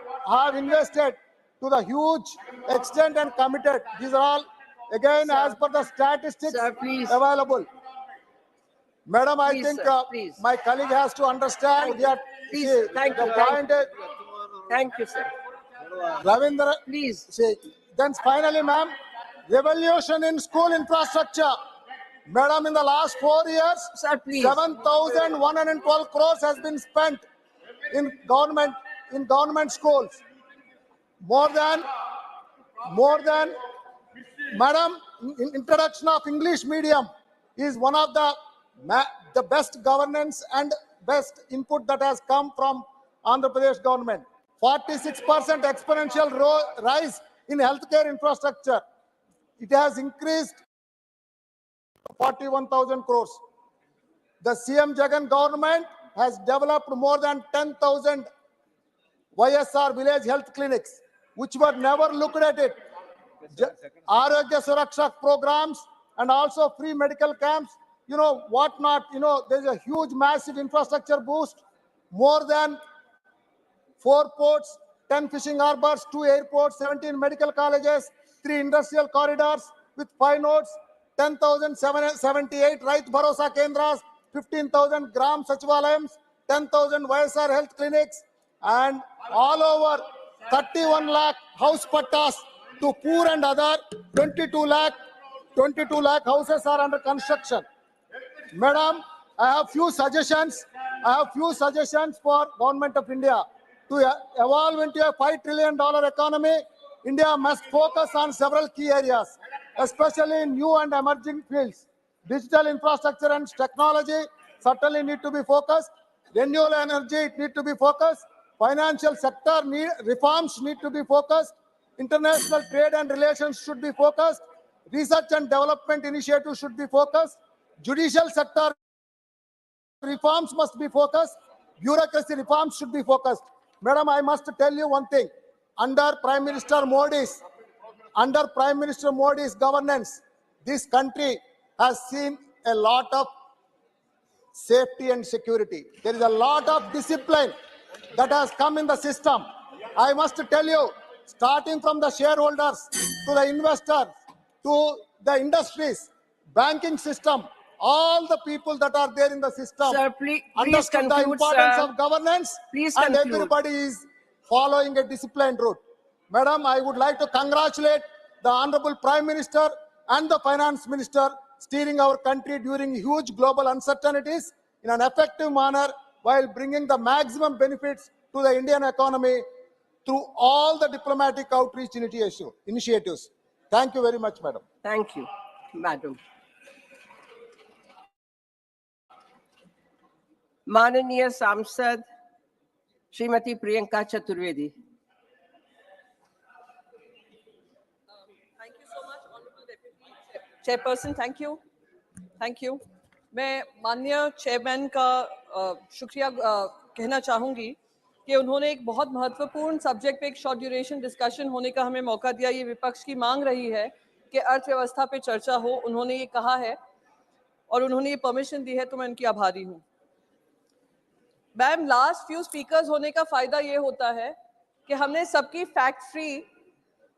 invested to the huge extent and committed. These are all, again, Sir, as per the statistics sir, please. available. Madam, I Please, think sir, please. my colleague has to understand. Thank you. Please, See, thank the you, thank point is, Thank you, sir. Ravindra, Please. see, then finally, ma'am, revolution in school infrastructure. Madam, in the last 4 years, Sir, please. 7,112 crores has been spent in government schools. More than, madam, introduction of English medium is one of the best governance and best input that has come from Andhra Pradesh government. 46% exponential rise in healthcare infrastructure. It has increased 41,000 crores. The CM Jagan government has developed more than 10,000 YSR village health clinics, which were never looked at it. Arogya Suraksha programs and also free medical camps, whatnot. There's a huge, massive infrastructure boost. More than 4 ports, 10 fishing harbors, 2 airports, 17 medical colleges, 3 industrial corridors with 5 nodes, 10,778 Rait Bharosa Kendras, 15,000 Gram Sachivalayams, 10,000 YSR health clinics, and all over 31 lakh house pattas to poor and other. 22 lakh houses are under construction. Madam, I have few suggestions for Government of India. To evolve into a $5 trillion economy, India must focus on several key areas, especially in new and emerging fields. Digital infrastructure and technology certainly need to be focused. Renewable energy, it need to be focused. Financial sector reforms need to be focused. International trade and relations should be focused. Research and development initiatives should be focused. Judicial sector reforms must be focused. Bureaucracy reforms should be focused. Madam, I must tell you one thing. Under Prime Minister Modi's governance, this country has seen a lot of safety and security. There is a lot of discipline that has come in the system. I must tell you, starting from the shareholders to the investors to the industries, banking system, all the people that are there in the system Sir, please understood the conclude, importance sir. of governance, Please and conclude. everybody is following a disciplined route. Madam, I would like to congratulate the Honorable Prime Minister and the Finance Minister steering our country during huge global uncertainties in an effective manner while bringing the maximum benefits to the Indian economy through all the diplomatic outreach initiatives. Thank you very much, madam. Thank you, madam. माननीय सांसद Shrimati Priyanka Chaturvedi. Thank you so much, Honorable Deputy Chairperson. Thank you. मैं माननीय chairman का शुक्रिया कहना चाहूँगी कि उन्होंने एक बहुत महत्वपूर्ण सब्जेक्ट पे एक शॉर्ट ड्यूरेशन डिस्कशन होने का हमें मौका दिया. ये विपक्ष की मांग रही है कि अर्थव्यवस्था पे चर्चा हो. उन्होंने ये कहा है और उन्होंने ये परमिशन दी है, तो मैं उनकी आभारी हूँ. मैम, लास्ट फ्यू स्पीकर्स होने का फायदा ये होता है कि हमने सबकी फैक्ट फ्री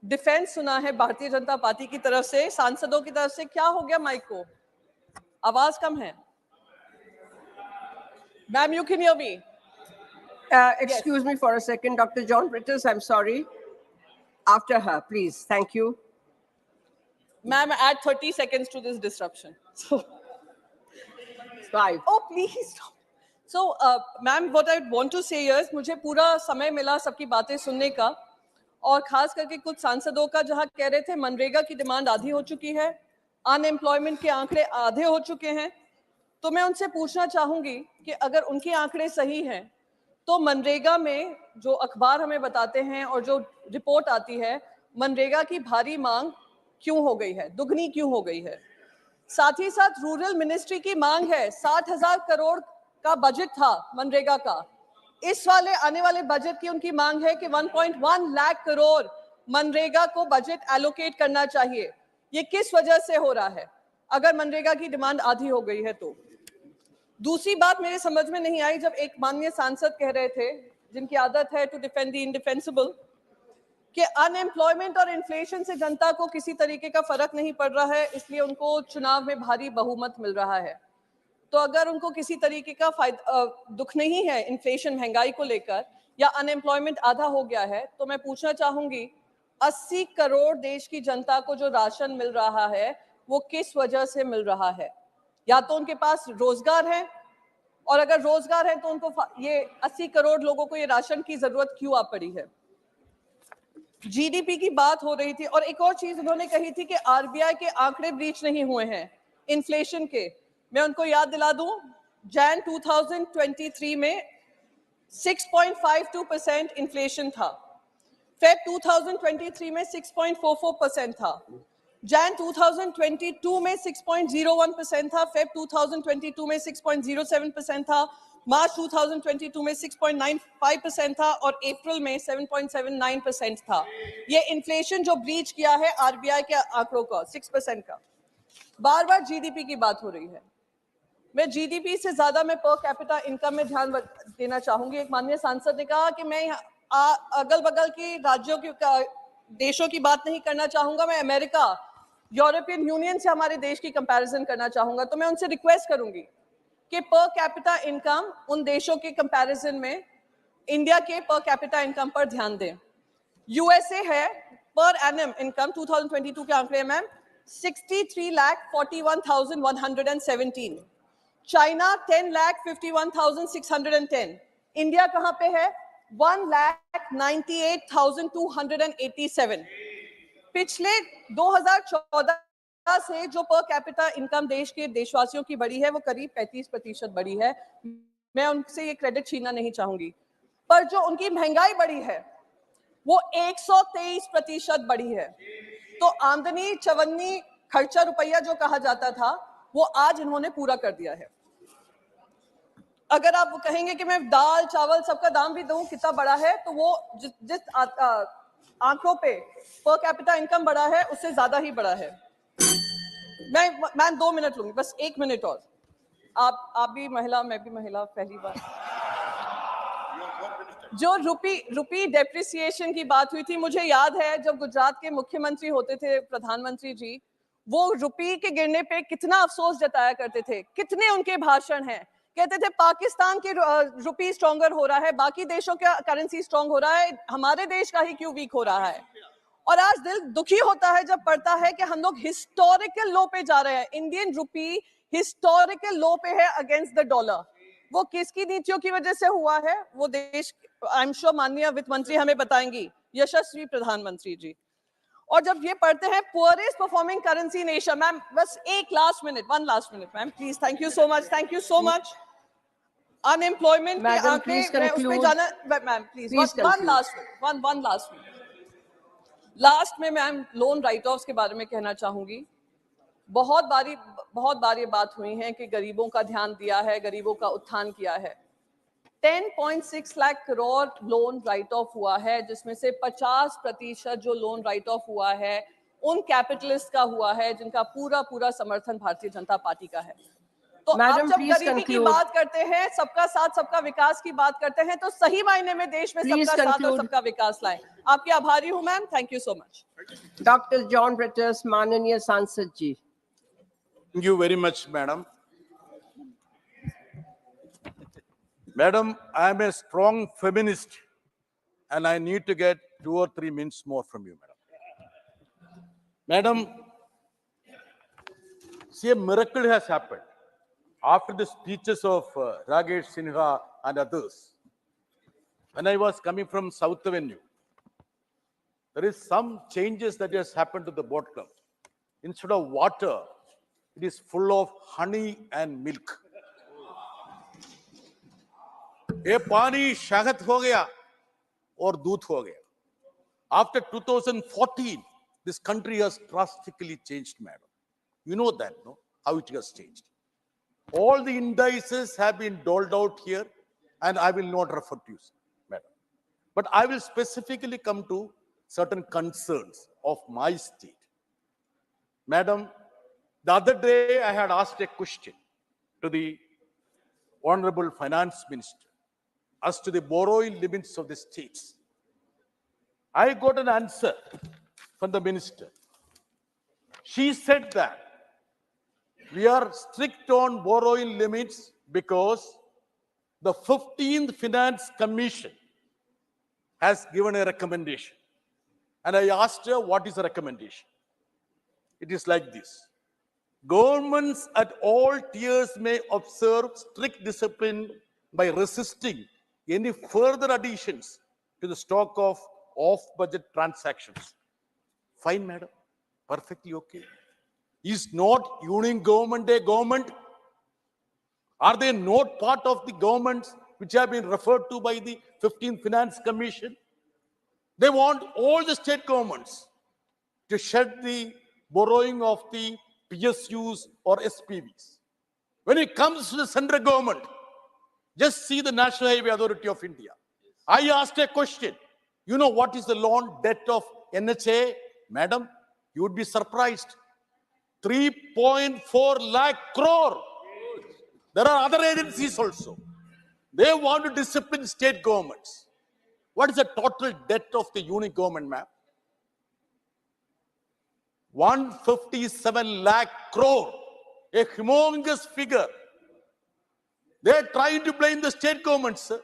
डिफेंस सुना है भारतीय जनता पार्टी की तरफ से, सांसदों की तरफ से. क्या हो गया माइक को? आवाज कम है. Ma'am, you can hear me. Excuse me for a second, Dr. John Britters, I'm sorry. After her, please. Thank you. Ma'am, add 30 seconds to this disruption. So, 5. Oh, please stop. So, ma'am, what I want to say is, मुझे पूरा समय मिला सबकी बातें सुनने का, और खास करके कुछ सांसदों का, जहां कह रहे थे मनरेगा की डिमांड आधी हो चुकी है, अनएम्प्लॉयमेंट के आंकड़े आधे हो चुके हैं। तो मैं उनसे पूछना चाहूंगी कि अगर उनके आंकड़े सही हैं तो मनरेगा में जो अखबार हमें बताते हैं और जो रिपोर्ट आती है, मनरेगा की भारी मांग क्यों हो गई है, दुगनी क्यों हो गई है। साथ ही साथ रूरल मिनिस्ट्री की मांग है, 60,000 करोड़ का बजट था मनरेगा का, इस वाले आने वाले बजट की उनकी मांग है कि 1.1 लाख करोड़ मनरेगा को बजट एलोकेट करना चाहिए। ये किस वजह से हो रहा है अगर मनरेगा की डिमांड आधी हो गई है तो? दूसरी बात मेरे समझ में नहीं आई, जब एक माननीय सांसद कह रहे थे, जिनकी आदत है टू डिफेंड द इंडिफेंसिबल, कि अनएम्प्लॉयमेंट और इन्फ्लेशन से जनता को किसी तरीके का फर्क नहीं पड़ रहा है, इसलिए उनको चुनाव में भारी बहुमत मिल रहा है। तो अगर उनको किसी तरीके का दुख नहीं है इन्फ्लेशन, महंगाई को लेकर, या अनएम्प्लॉयमेंट आधा हो गया है, तो मैं पूछना चाहूंगी 80 करोड़ देश की जनता को जो राशन मिल रहा है वो किस वजह से मिल रहा है? या तो उनके पास रोजगार है, और अगर रोजगार है तो उनको ये 80 करोड़ लोगों को ये राशन की जरूरत क्यों आ पड़ी है? जीडीपी की बात हो रही थी, और एक और चीज उन्होंने कही थी कि आरबीआई के आंकड़े ब्रीच नहीं हुए हैं इन्फ्लेशन के। मैं उनको याद दिला दूं, जैन 2023 में 6.52% इन्फ्लेशन था, फेब 2023 में 6.44% था, जैन 2022 में 6.01% था, फेब 2022 में 6.07% था, मार्च 2022 में 6.95% था, और अप्रैल में 7.79% था। ये इन्फ्लेशन जो ब्रीच किया है आरबीआई के आंकड़ों का 6% का। बार बार जीडीपी की बात हो रही है, मैं जीडीपी से ज्यादा मैं पर कैपिटा इनकम में ध्यान देना चाहूंगी। एक माननीय सांसद ने कहा कि मैं अगल बगल की राज्यों की देशों की बात नहीं करना चाहूंगा, मैं अमेरिका, यूरोपियन यूनियन से हमारे देश की कंपैरिजन करना चाहूंगा। तो मैं उनसे रिक्वेस्ट करूंगी कि पर कैपिटा इनकम उन देशों के कंपैरिजन में इंडिया के पर कैपिटा इनकम पर ध्यान दें। यूएसए है पर एनम इनकम 2022 के आंकड़े मैम 63,41,117, चाइना 10,51,610, इंडिया कहां पे है 1,98,287। पिछले 2014 से जो पर कैपिटा इनकम देश के देशवासियों की बढ़ी है वो करीब 35% बढ़ी है। मैं उनसे ये क्रेडिट छीनना नहीं चाहूंगी, पर जो उनकी महंगाई बढ़ी है वो 123% बढ़ी है। तो आमदनी चवन्नी खर्चा रुपया जो कहा जाता था वो आज इन्होंने पूरा कर दिया है। अगर आप कहेंगे कि मैं दाल चावल सबका दाम भी दूं कितना बड़ा है, तो वो जिस आंकड़ों पे पर कैपिटा इनकम बढ़ा है उससे ज्यादा ही बढ़ा है। मैं 2 मिनट लूंगी, बस 1 मिनट और। आप भी महिला, मैं भी महिला, पहली बार। जो रुपी डेप्रिसिएशन की बात हुई थी, मुझे याद है जब गुजरात के मुख्यमंत्री होते थे प्रधानमंत्री जी, वो रुपी के गिरने पे कितना अफसोस जताया करते थे। कितने उनके भाषण हैं, कहते थे पाकिस्तान के रुपी स्ट्रॉन्गर हो रहा है, बाकी देशों का करेंसी स्ट्रॉन्ग हो रहा है, हमारे देश का ही क्यों वीक हो रहा है। और आज दिल दुखी होता है जब पढ़ता है कि हम लोग हिस्टोरिकल लो पे जा रहे हैं। इंडियन रुपी हिस्टोरिकल लो पे है अगेंस्ट द डॉलर। वो किसकी नीतियों की वजह से हुआ है वो देश, आई एम श्योर माननीय वित्त मंत्री हमें बताएंगी, यशस्वी प्रधानमंत्री जी। और जब ये पढ़ते हैं poorest performing currency in Asia, ma'am बस एक last minute, 1 last minute ma'am please, thank you so much, thank you so much. Unemployment के आंकड़े, मैं उस पे जाना, ma'am please one last minute. Last में मैम लोन राइट ऑफ्स के बारे में कहना चाहूंगी। बहुत बार ये बात हुई है कि गरीबों का ध्यान दिया है, गरीबों का उत्थान किया है। 10.6 lakh crore loan right of हुआ है, जिसमें से 50% जो लोन राइट ऑफ हुआ है उन कैपिटलिस्ट का हुआ है जिनका पूरा समर्थन भारतीय जनता पार्टी का है। तो आप जब गरीबी की बात करते हैं, सबका साथ सबका विकास की बात करते हैं, तो सही मायने में देश में सबका साथ और सबका विकास लाएं। आपकी आभारी हूं ma'am, thank you so much. Doctor John Brittas, माननीय सांसद जी। Thank you very much, madam. Madam, I am a strong feminist and I need to get 2 or 3 minutes more from you, madam. Madam, see, a miracle has happened after the speeches of Rajesh Sinha and others. When I was coming from South Avenue, there is some changes that has happened to the bottom. Instead of water, it is full of honey and milk. ये पानी शहद हो गया और दूध हो गया. After 2014, this country has drastically changed, madam. You know that, no? How it has changed. All the indices have been doled out here, and I will not refer to you, madam. But I will specifically come to certain concerns of my state. Madam, the other day I had asked a question to the Honorable Finance Minister as to the borrowing limits of the states. I got an answer from the minister. She said that we are strict on borrowing limits because the 15th Finance Commission has given a recommendation. And I asked her, what is the recommendation? It is like this. Governments at all tiers may observe strict discipline by resisting any further additions to the stock of off-budget transactions. Fine, madam. Perfectly okay. Is not union government a government? Are they not part of the governments which have been referred to by the 15th Finance Commission? They want all the state governments to shed the borrowing of the PSUs or SPVs. When it comes to the central government, just see the National Highway Authority of India. I asked a question. You know what is the loan debt of NHA? Madam, you would be surprised. 3.4 lakh crore. There are other agencies also. They want to discipline state governments. What is the total debt of the union government, ma'am? 157 lakh crore. A humongous figure. They are trying to blame the state government, sir.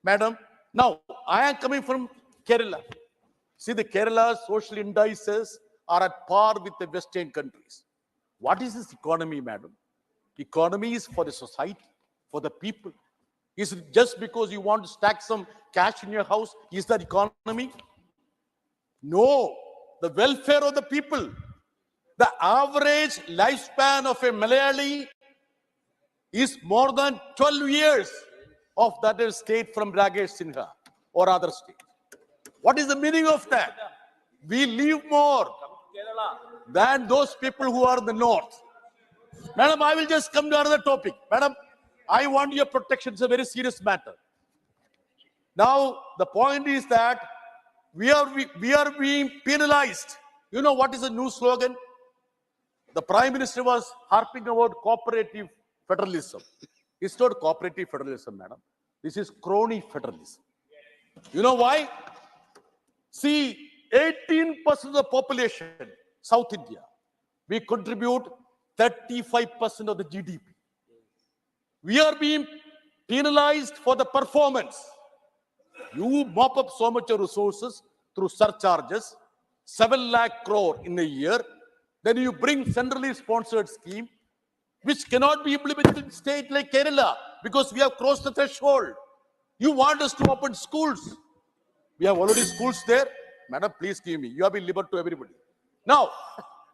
Madam, now I am coming from Kerala. See, the Kerala social indices are at par with the Western countries. What is this economy, madam? Economy is for the society, for the people. Is it just because you want to stack some cash in your house? Is that economy? No, the welfare of the people. The average lifespan of a Malayali is more than 12 years of that state from Rajesh Sinha or other state. What is the meaning of that? We live more than those people who are in the north. Madam, I will just come to another topic. Madam, I want your protection. It's a very serious matter. Now, the point is that we are being penalized. You know what is the new slogan? The Prime Minister was harping about cooperative federalism. It's not cooperative federalism, madam. This is crony federalism. You know why? See, 18% of the population, South India, we contribute 35% of the GDP. We are being penalized for the performance. You mop up so much of resources through surcharges, 7 lakh crore in a year. Then you bring centrally sponsored scheme, which cannot be implemented in state like Kerala because we have crossed the threshold. You want us to open schools. We have already schools there. Madam, please give me. You have been liberal to everybody. Now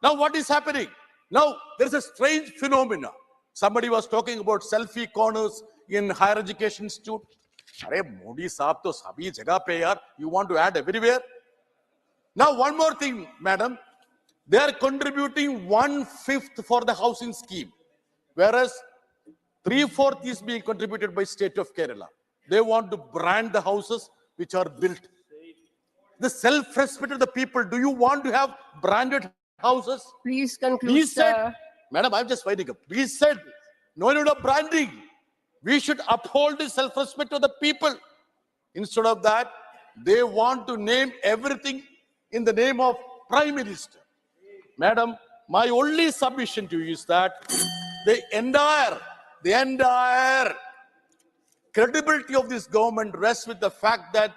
what is happening? Now, there is a strange phenomena. Somebody was talking about selfie corners in higher education institute. Arey, Modi saab to sabhi jagah pe yaar. You want to add everywhere? Now, one more thing, madam. They are contributing 1/5 for the housing scheme, whereas 3/4 is being contributed by state of Kerala. They want to brand the houses which are built. The self-respect of the people. Do you want to have branded houses? Please conclude, We said, sir. madam, I'm just winding up. We said, no need of branding. We should uphold the self-respect of the people. Instead of that, they want to name everything in the name of Prime Minister. Madam, my only submission to you is that the entire credibility of this government rests with the fact that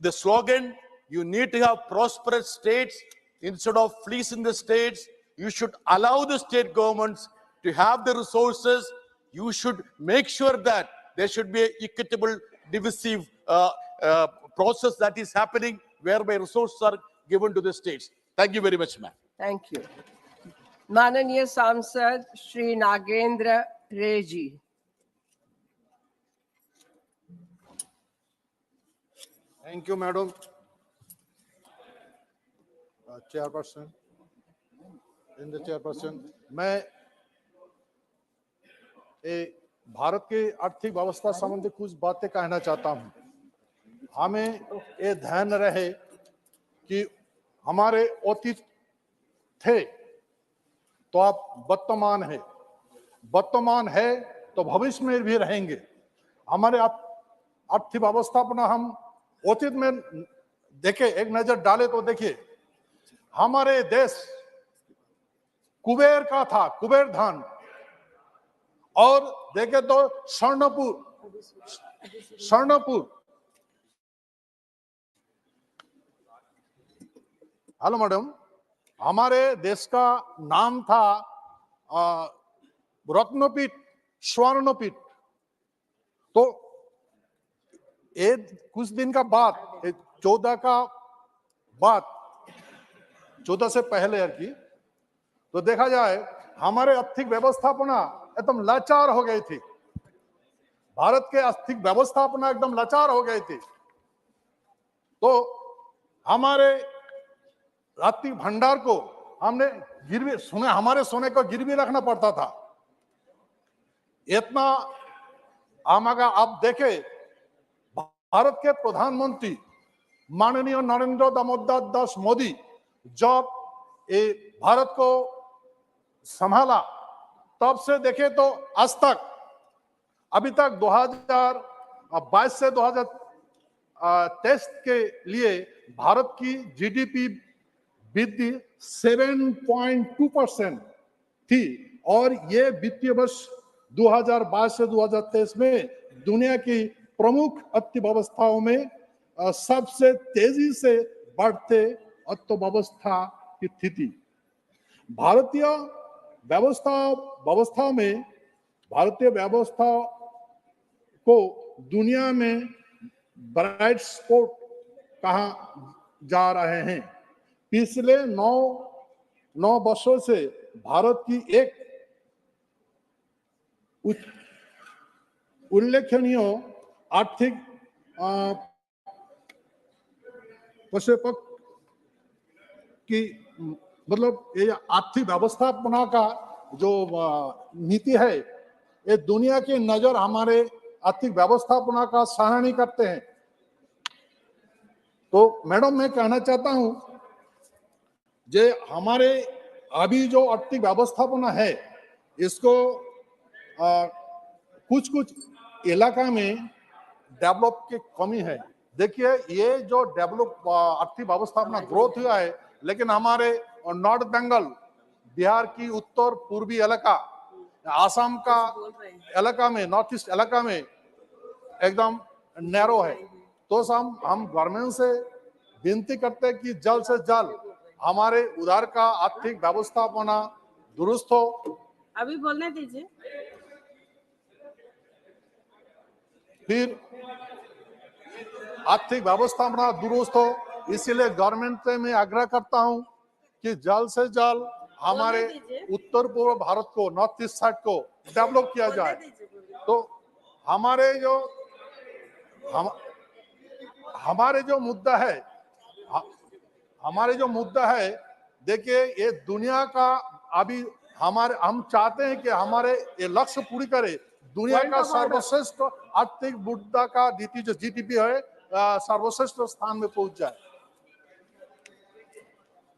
the slogan, you need to have prosperous states instead of fleecing the states. You should allow the state governments to have the resources. You should make sure that there should be an equitable, divisive process that is happening whereby resources are given to the states. Thank you very much, ma'am. Thank you. माननीय सांसद Shri Nagendra Ray ji. Thank you madam chairperson. In the chairperson, मैं भारत के आर्थिक व्यवस्था संबंधी कुछ बातें कहना चाहता हूं। हमें ये ध्यान रहे कि हमारे अतीत थे तो आप वर्तमान है तो भविष्य में भी रहेंगे। हमारे आर्थिक व्यवस्थापना हम अतीत में देखे, एक नजर डाले तो देखिए हमारे देश कुबेर का था, कुबेर धन, और देखे तो स्वर्णपुर। हेलो मैडम, हमारे देश का नाम था रत्नपीठ, स्वर्णपीठ। तो कुछ दिन का बाद 14 से पहले की तो देखा जाए हमारे आर्थिक व्यवस्थापना एकदम लाचार हो गई थी। भारत के आर्थिक व्यवस्थापना एकदम लाचार हो गई थी। तो हमारे आर्थिक भंडार को हमने हमारे सोने को गिरवी रखना पड़ता था। इतना आप देखे भारत के प्रधानमंत्री माननीय नरेंद्र दामोदर दास मोदी जब ये भारत को संभाला तब से देखे तो आज तक, अभी तक 2022 से 2023 के लिए भारत की जीडीपी वृद्धि 7.2% थी, और ये वित्तीय वर्ष 2022 से 2023 में दुनिया की प्रमुख अर्थव्यवस्थाओं में सबसे तेजी से बढ़ते अर्थव्यवस्था की स्थिति। भारतीय व्यवस्था को दुनिया में ब्राइट स्पॉट कहा जा रहे हैं। पिछले 9 वर्षों से भारत की एक उल्लेखनीय आर्थिक प्रक्षेपक की मतलब ये आर्थिक व्यवस्थापना का जो नीति है, ये दुनिया की नजर हमारे आर्थिक व्यवस्थापना का सराहनीय करते हैं। तो मैडम मैं कहना चाहता हूं जे हमारे अभी जो आर्थिक व्यवस्थापना है इसको कुछ इलाका में डेवलप की कमी है। देखिए ये जो डेवलप आर्थिक व्यवस्थापना ग्रोथ हुआ है, लेकिन हमारे नॉर्थ बंगाल, बिहार की उत्तर पूर्वी इलाका, आसाम का इलाका में, नॉर्थ ईस्ट इलाका में एकदम नैरो है। तो हम गवर्नमेंट से विनती करते हैं कि जल्द से जल्द हमारे उधर का आर्थिक व्यवस्थापना दुरुस्त हो। अभी बोलने दीजिए। फिर आर्थिक व्यवस्थापना दुरुस्त हो, इसीलिए गवर्नमेंट से मैं आग्रह करता हूं कि जल्द से जल्द हमारे उत्तर पूर्व भारत को, नॉर्थ ईस्ट साइड को डेवलप किया जाए। तो हमारे जो मुद्दा है देखिए ये दुनिया का अभी हम चाहते हैं कि हमारे ये लक्ष्य पूरी करे, दुनिया का सर्वश्रेष्ठ आर्थिक मुद्दा का जो जीडीपी है सर्वश्रेष्ठ स्थान में पहुंच जाए।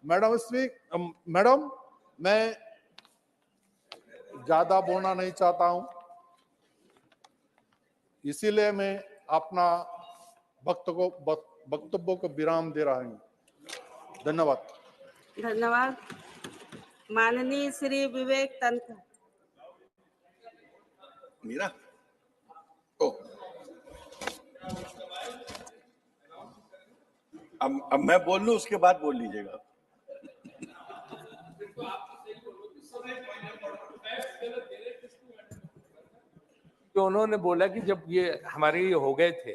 मैडम मैं ज्यादा बोलना नहीं चाहता हूं, इसीलिए मैं अपना वक्तव्य को विराम दे रहा हूं। धन्यवाद। धन्यवाद। माननीय श्री विवेक तनखा। मीरा अब मैं बोल लूं, उसके बाद बोल लीजिएगा। तो उन्होंने बोला कि जब ये हमारे ये हो गए थे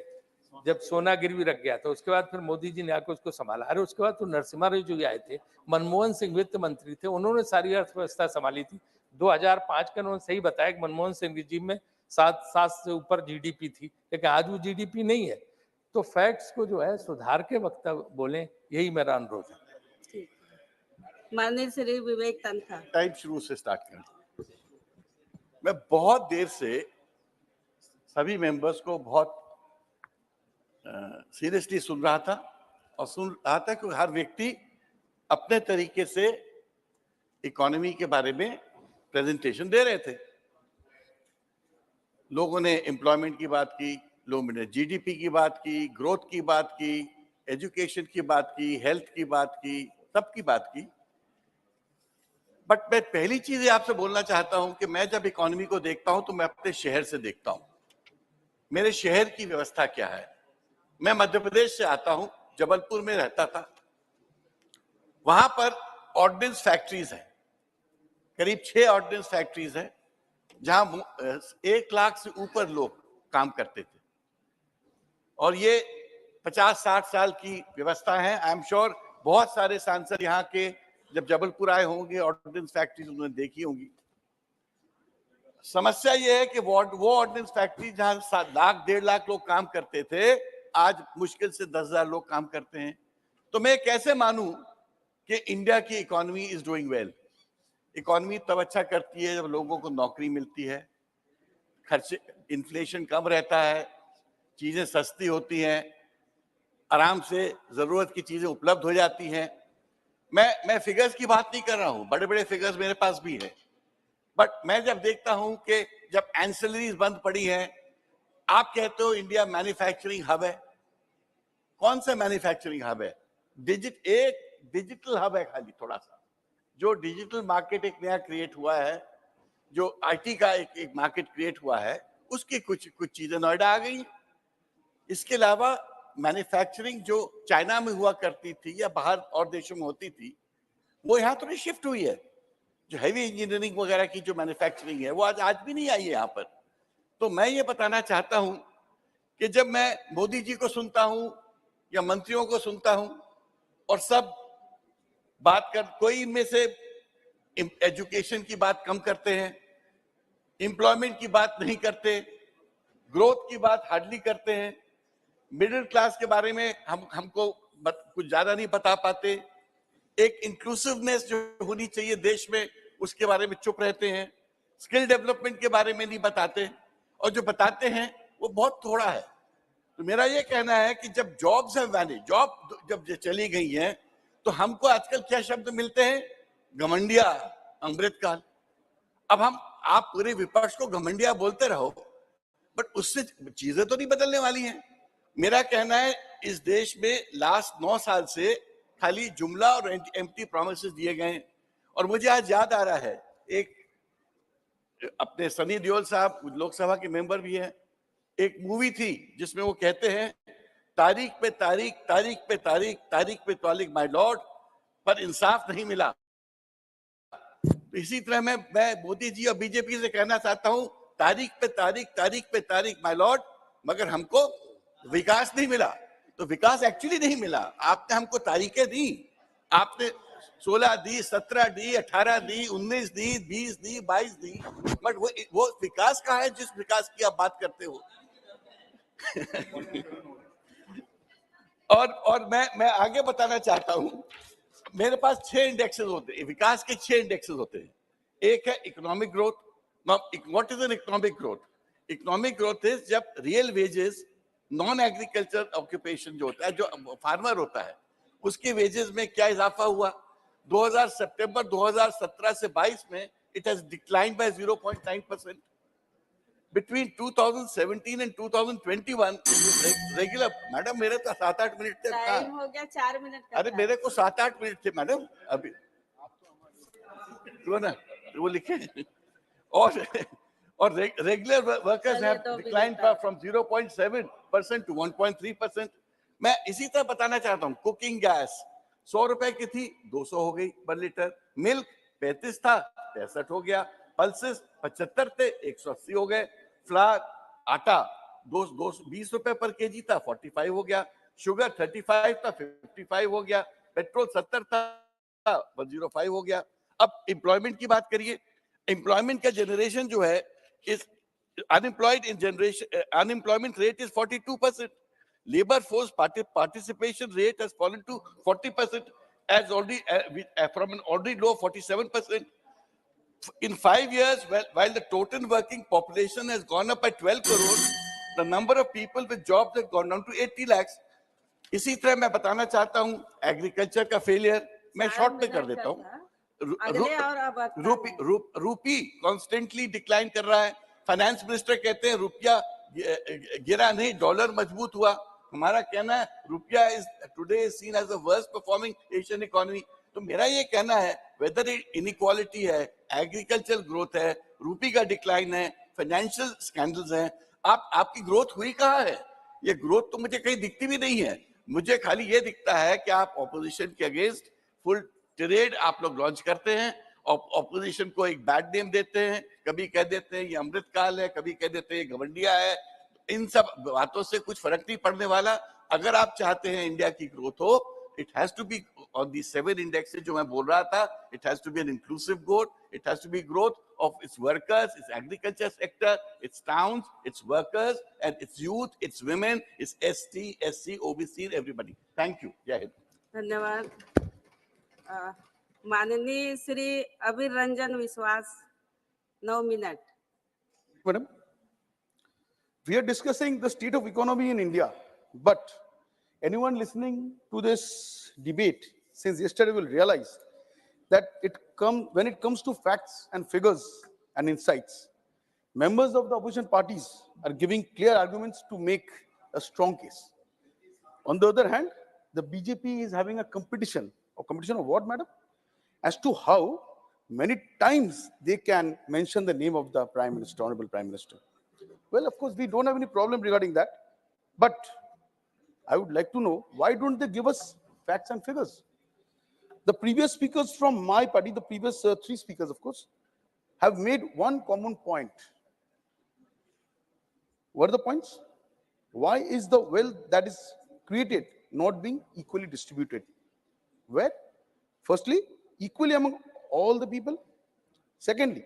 जब सोना गिरवी रख गया था, उसके बाद फिर मोदी जी ने आकर उसको संभाला। अरे उसके बाद तो नरसिम्हा राव जो आए थे, मनमोहन सिंह वित्त मंत्री थे, उन्होंने सारी अर्थव्यवस्था संभाली थी। 2005 का उन्होंने सही बताया कि मनमोहन सिंह रिजीम में 7 से ऊपर जीडीपी थी, लेकिन आज वो जीडीपी नहीं है। तो फैक्ट्स को जो है सुधार के वक्त बोलें, यही मेरा अनुरोध है। माननीय श्री विवेक तनखा। टाइम शुरू से स्टार्ट करें। मैं बहुत देर से सभी मेंबर्स को बहुत सीरियसली सुन रहा था और सुन रहा था कि हर व्यक्ति अपने तरीके से इकोनॉमी के बारे में प्रेजेंटेशन दे रहे थे। लोगों ने एम्प्लॉयमेंट की बात की, लोगों ने जीडीपी की बात की, ग्रोथ की बात की, एजुकेशन की बात की, हेल्थ की बात की, सबकी बात की। बट मैं पहली चीज आपसे बोलना चाहता हूं कि मैं जब इकोनॉमी को देखता हूं तो मैं अपने शहर से देखता हूं। मेरे शहर की व्यवस्था क्या है। मैं मध्य प्रदेश से आता हूं, जबलपुर में रहता था। वहां पर ऑर्डिनेंस फैक्ट्रीज हैं, करीब 6 ऑर्डिनेंस फैक्ट्रीज हैं, जहां 1 लाख से ऊपर लोग काम करते थे। और ये 50-60 साल की व्यवस्था है। आई एम श्योर बहुत सारे सांसद यहाँ के जब जबलपुर आए होंगे, ऑर्डिनेंस फैक्ट्रीज उन्होंने देखी होंगी। समस्या ये है कि वो ऑर्डिनेंस फैक्ट्री जहां 1.5 लाख लोग काम करते थे, आज मुश्किल से 10,000 लोग काम करते हैं। तो मैं कैसे मानूं कि इंडिया की economy is doing well. Economy तब अच्छा करती है जब लोगों को नौकरी मिलती है, खर्चे, इन्फ्लेशन कम रहता है, चीजें सस्ती होती हैं, आराम से जरूरत की चीजें उपलब्ध हो जाती हैं। मैं फिगर्स की बात नहीं कर रहा हूं, बड़े बड़े फिगर्स मेरे पास भी है। बट मैं जब देखता हूं कि जब एंसिलरीज बंद पड़ी हैं, आप कहते हो इंडिया मैन्युफैक्चरिंग हब है। कौन सा मैन्युफैक्चरिंग हब है? एक डिजिटल हब है खाली, थोड़ा सा जो डिजिटल मार्केट एक नया क्रिएट हुआ है, जो आईटी का एक मार्केट क्रिएट हुआ है, उसकी कुछ चीजें नोएडा आ गई। इसके अलावा मैन्युफैक्चरिंग जो चाइना में हुआ करती थी या बाहर और देशों में होती थी, वो यहाँ थोड़ी शिफ्ट हुई है। जो हैवी इंजीनियरिंग वगैरह की जो मैन्युफैक्चरिंग है, वो आज भी नहीं आई है यहाँ पर। तो मैं ये बताना चाहता हूं कि जब मैं मोदी जी को सुनता हूं या मंत्रियों को सुनता हूं और सब बात कर, कोई इनमें से एजुकेशन की बात कम करते हैं, एम्प्लॉयमेंट की बात नहीं करते, ग्रोथ की बात हार्डली करते हैं, मिडिल क्लास के बारे में हमको कुछ ज्यादा नहीं बता पाते, एक इंक्लूसिवनेस जो होनी चाहिए देश में उसके बारे में चुप रहते हैं, स्किल डेवलपमेंट के बारे में नहीं बताते, और जो बताते हैं वो बहुत थोड़ा है। तो मेरा ये कहना है कि जब जॉब्स हैं वैनिश, जॉब जब चली गई हैं, तो हमको आजकल क्या शब्द मिलते हैं? घमंडिया, अमृतकाल। अब आप पूरे विपक्ष को घमंडिया बोलते रहो, बट उससे चीजें तो नहीं बदलने वाली हैं। मेरा कहना है इस देश में लास्ट 9 साल से खाली जुमला और एम्प्टी प्रोमिसेस दिए गए हैं। और मुझे आज याद आ रहा है, एक अपने सनी देओल साहब लोकसभा के मेंबर भी हैं, एक मूवी थी जिसमें वो कहते हैं तारीख पे तारीख, तारीख पे तारीख, तारीख पे तारीख माय लॉर्ड, पर इंसाफ नहीं मिला। तो इसी तरह मैं मोदी जी और बीजेपी से कहना चाहता हूं, तारीख पे तारीख, तारीख पे तारीख माय लॉर्ड, मगर हमको विकास नहीं मिला। तो विकास एक्चुअली नहीं मिला, आपने हमको तारीखें दी, आपने 16 दी, 17 दी, 18 दी, 19 दी, 20 दी, 22 दी, बट वो विकास कहाँ है जिस विकास की आप बात करते हो? और मैं आगे बताना चाहता हूं, मेरे पास 6 इंडेक्सेस होते हैं, विकास के 6 इंडेक्सेस होते हैं। एक है economic growth. What is an economic growth? Economic growth is जब real wages, non agriculture occupation जो होता है, जो फार्मर होता है, उसके वेजेस में क्या इजाफा हुआ। सितंबर 2017 से 22 में it has declined bye 0.9%। Between 2017 and 2021 regular, madam मेरे तो 7-8 मिनट थे। टाइम हो गया, 4 मिनट का। अरे मेरे को 7-8 मिनट थे मैडम, अभी तो ना वो लिखे। और regular workers have declined from 0.7% to 1.3%। मैं इसी तरह बताना चाहता हूँ, कुकिंग गैस 100 रुपए की थी, 200 हो गई पर लीटर। मिल्क 35 था, 65 हो गया। पल्सेस 75 थे, 180 हो गए। फ्लावर, आटा ₹20 पर केजी था, 45 हो गया। शुगर 35 था, 55 हो गया। पेट्रोल 70 था, 105 हो गया। अब एम्प्लॉयमेंट की बात करिए। एम्प्लॉयमेंट का जनरेशन जो है इस unemployment rate is 42%. Labor force participation rate has fallen to 40%, as already from an already low 47%. In 5 years, while the total working population has gone up by 12 crores, the number of people with jobs has gone down to 80 lakhs. इसी तरह मैं बताना चाहता हूं agriculture का failure, मैं short में कर देता हूं। रूपी कॉन्स्टेंटली डिक्लाइन कर रहा है। फाइनेंस मिनिस्टर कहते हैं रुपया गिरा नहीं, डॉलर मजबूत हुआ। हमारा कहना है रुपया is today seen as the worst performing Asian economy. तो मेरा ये कहना है वेदर इनइक्वालिटी है, एग्रीकल्चर ग्रोथ है, रूपी का डिक्लाइन है, फाइनेंशियल स्कैंडल्स हैं, आपकी ग्रोथ हुई कहाँ है? ये ग्रोथ तो मुझे कहीं दिखती भी नहीं है। मुझे खाली ये दिखता है कि आप ऑपोजिशन के अगेंस्ट फुल टिरेड आप लोग लॉन्च करते हैं, ऑपोजिशन को एक बैड नेम देते हैं, कभी कह देते हैं ये अमृतकाल है, कभी कह देते हैं ये घमंडिया है। इन सब बातों से कुछ फर्क नहीं पड़ने वाला। अगर आप चाहते हैं इंडिया की ग्रोथ हो, it has to be on the 7 indexes जो मैं बोल रहा था, it has to be an inclusive growth, it has to be growth of its workers, its agriculture sector, its towns, its workers, and its youth, its women, its ST, SC, OBC, everybody. Thank you. Jai Hind. धन्यवाद। माननीय श्री अबीर रंजन विश्वास, 9 minute. Madam, we are discussing the state of economy in India, but anyone listening to this debate since yesterday will realize that when it comes to facts and figures and insights, members of the opposition parties are giving clear arguments to make a strong case. On the other hand, the BJP is having a competition of what, madam? As to how many times they can mention the name of the Prime Minister, Honorable Prime Minister. Well, of course, we don't have any problem regarding that, but I would like to know, why don't they give us facts and figures? The previous speakers from my party, the previous 3 speakers, of course, have made one common point. What are the points? Why is the wealth that is created not being equally distributed? Where? Firstly, equally among all the people. Secondly,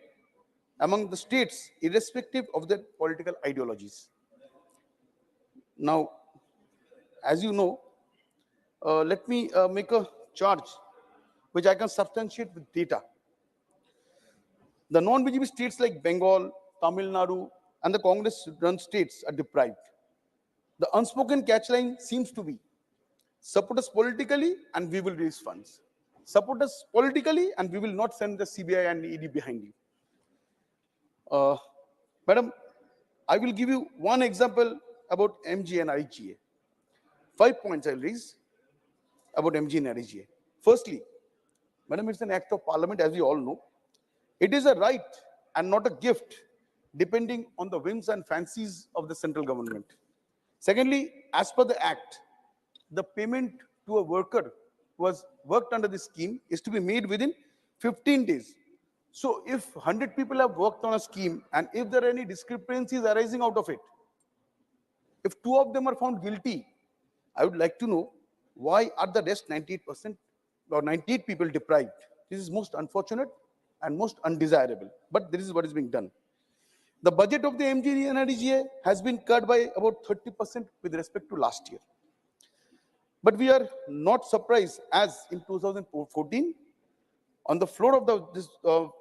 among the states, irrespective of their political ideologies. Now, as you know, let me make a charge which I can substantiate with data. The non-BJP states like Bengal, Tamil Nadu, and the Congress-run states are deprived. The unspoken catchline seems to be, support us politically and we will raise funds. Support us politically and we will not send the CBI and ED behind you. Madam, I will give you one example about MG and RGA. 5 points I'll raise about MG and RGA. Firstly, madam, it's an act of parliament, as we all know. It is a right and not a gift, depending on the whims and fancies of the central government. Secondly, as per the act, the payment to a worker who was worked under this scheme is to be made within 15 days. So if 100 people have worked on a scheme and if there are any discrepancies arising out of it, if 2 of them are found guilty, I would like to know, why are the rest 98% or 98 people deprived? This is most unfortunate and most undesirable, but this is what is being done. The budget of the MG and RGA has been cut by about 30% with respect to last year. But we are not surprised, as in 2014, on the floor of this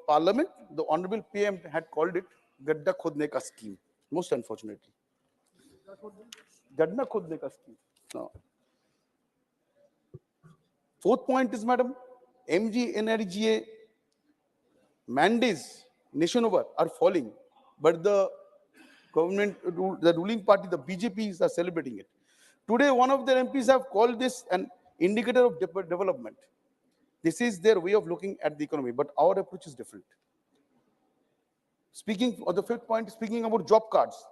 parliament, the Honorable PM had called it Gadda Khodne Ka scheme, most unfortunately. Gadda Khodne Ka scheme. Now, 4th point is, madam, MG and RGA mandates nation over are falling, but the government, the ruling party, the BJPs are celebrating it. Today, one of their MPs have called this an indicator of development. This is their way of looking at the economy, but our approach is different. Speaking of the 5th point, speaking about job cards,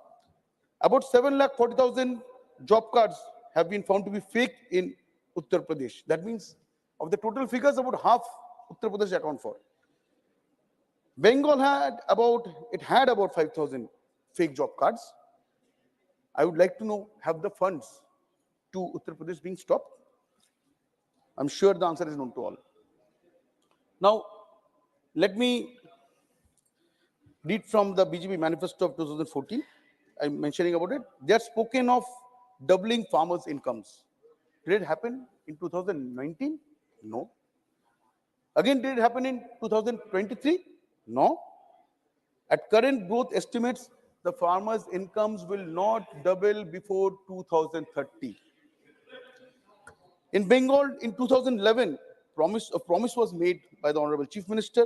about 7,40,000 job cards have been found to be fake in Uttar Pradesh. That means of the total figures, about half Uttar Pradesh account for. Bengal had about 5,000 fake job cards. I would like to know, have the funds to Uttar Pradesh being stopped? I'm sure the answer is known to all. Now, let me read from the BJP manifesto of 2014. I'm mentioning about it. They are spoken of doubling farmers' incomes. Did it happen in 2019? No. Again, did it happen in 2023? No. At current growth estimates, the farmers' incomes will not double before 2030. In Bengal, in 2011, a promise was made by the Honorable Chief Minister.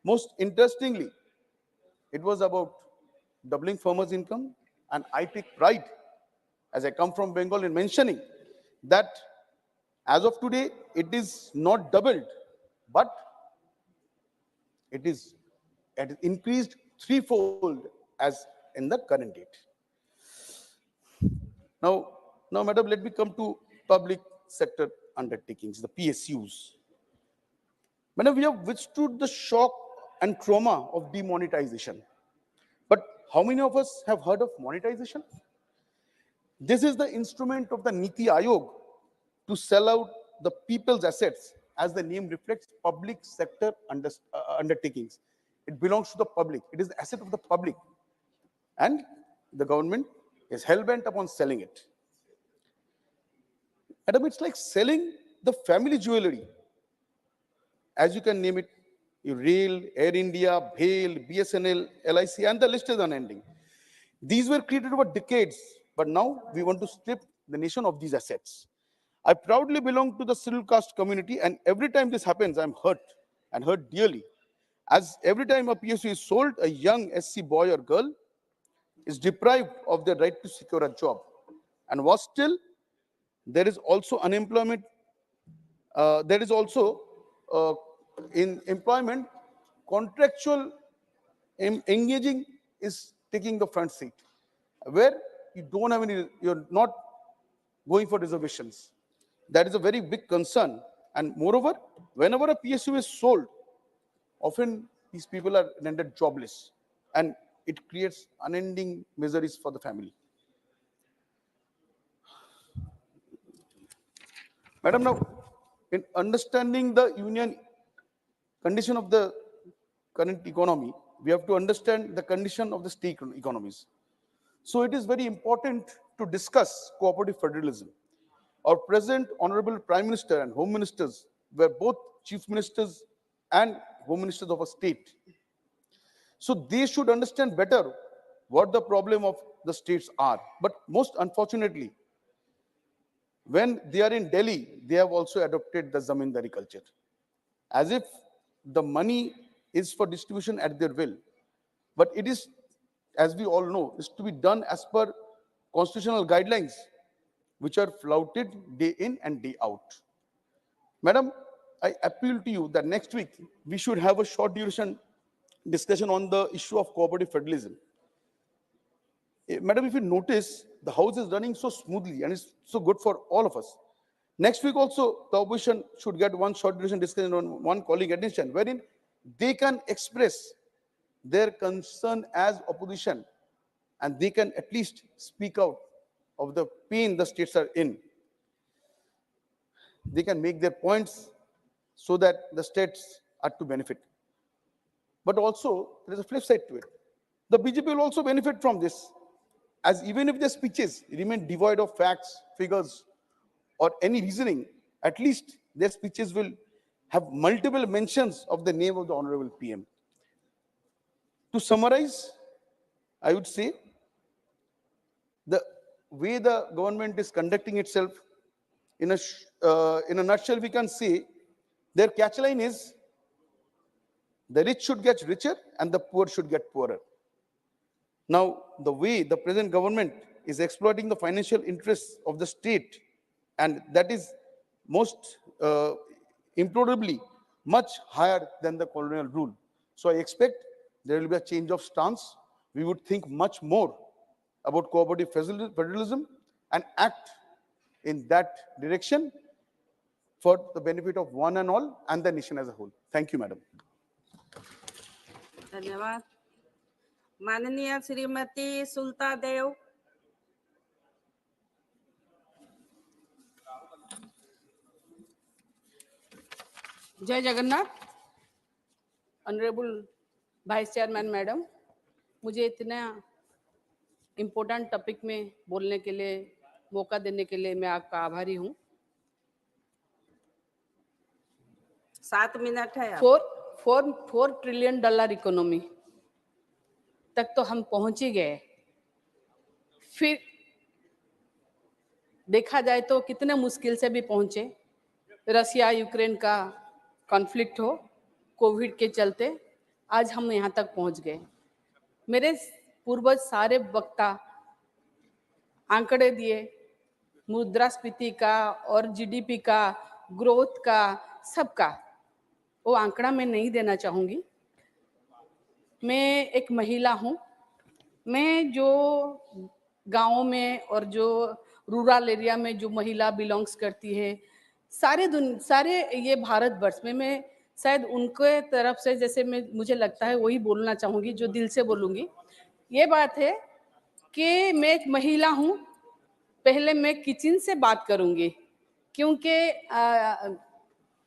Most interestingly, it was about doubling farmers' income, and I take pride, as I come from Bengal, in mentioning that as of today, it is not doubled, but it is increased threefold as in the current date. Now, madam, let me come to public sector undertakings, the PSUs. Madam, we have withstood the shock and trauma of demonetization. But how many of us have heard of monetization? This is the instrument of the Niti Aayog to sell out the people's assets, as the name reflects, public sector undertakings. It belongs to the public. It is the asset of the public. And the government is hell-bent upon selling it. Madam, it's like selling the family jewelry. As you can name it, Rail, Air India, BHEL, BSNL, LIC, and the list is unending. These were created over decades, but now we want to strip the nation of these assets. I proudly belong to the scheduled caste community, and every time this happens, I'm hurt, and hurt dearly. As every time a PSU is sold, a young SC boy or girl is deprived of their right to secure a job. And worse still, there is also unemployment. There is also in employment, contractual engaging is taking the front seat, where you don't have any, you're not going for reservations. That is a very big concern. And moreover, whenever a PSU is sold, often these people are rendered jobless, and it creates unending miseries for the family. Madam, now, in understanding the union condition of the current economy, we have to understand the condition of the state economies. So it is very important to discuss cooperative federalism. Our present Honorable Prime Minister and Home Ministers were both Chief Ministers and Home Ministers of a state. So they should understand better what the problem of the states are. But most unfortunately, when they are in Delhi, they have also adopted the zamindari culture, as if the money is for distribution at their will. But it is, as we all know, is to be done as per constitutional guidelines, which are flouted day in and day out. Madam, I appeal to you that next week we should have a short duration discussion on the issue of cooperative federalism. Madam, if you notice, the House is running so smoothly and it's so good for all of us. Next week also, the opposition should get one short duration discussion on one calling attention, wherein they can express their concern as opposition, and they can at least speak out of the pain the states are in. They can make their points so that the states are to benefit. But also, there is a flip side to it. The BJP will also benefit from this, as even if their speeches remain devoid of facts, figures, or any reasoning, at least their speeches will have multiple mentions of the name of the Honorable PM. To summarize, I would say the way the government is conducting itself, in a nutshell, we can say their catchline is the rich should get richer and the poor should get poorer. Now, the way the present government is exploiting the financial interests of the state, and that is most improbably much higher than the colonial rule. So I expect there will be a change of stance. We would think much more about cooperative federalism and act in that direction for the benefit of one and all and the nation as a whole. Thank you, madam. धन्यवाद. माननीय श्रीमती सुलता देव. जय Jagannath. Honourable vice chairman madam, मुझे इतना important topic में बोलने के लिए मौका देने के लिए मैं आपका आभारी हूँ। 7 मिनट है। 4 ट्रिलियन डॉलर इकोनॉमी तक तो हम पहुंच ही गए। फिर देखा जाए तो कितने मुश्किल से भी पहुंचे। रसिया यूक्रेन का कॉन्फ्लिक्ट हो, कोविड के चलते आज हम यहाँ तक पहुंच गए। मेरे पूर्वज सारे वक्ता आंकड़े दिए, मुद्रास्फीति का और जीडीपी का, ग्रोथ का, सबका। वो आंकड़ा मैं नहीं देना चाहूँगी। मैं एक महिला हूँ। मैं जो गाँव में और जो रूरल एरिया में जो महिला बिलोंग्स करती है, सारे ये भारतवर्ष में मैं शायद उनके तरफ से जैसे मुझे लगता है वही बोलना चाहूँगी जो दिल से बोलूँगी। ये बात है कि मैं एक महिला हूँ। पहले मैं किचन से बात करूँगी, क्योंकि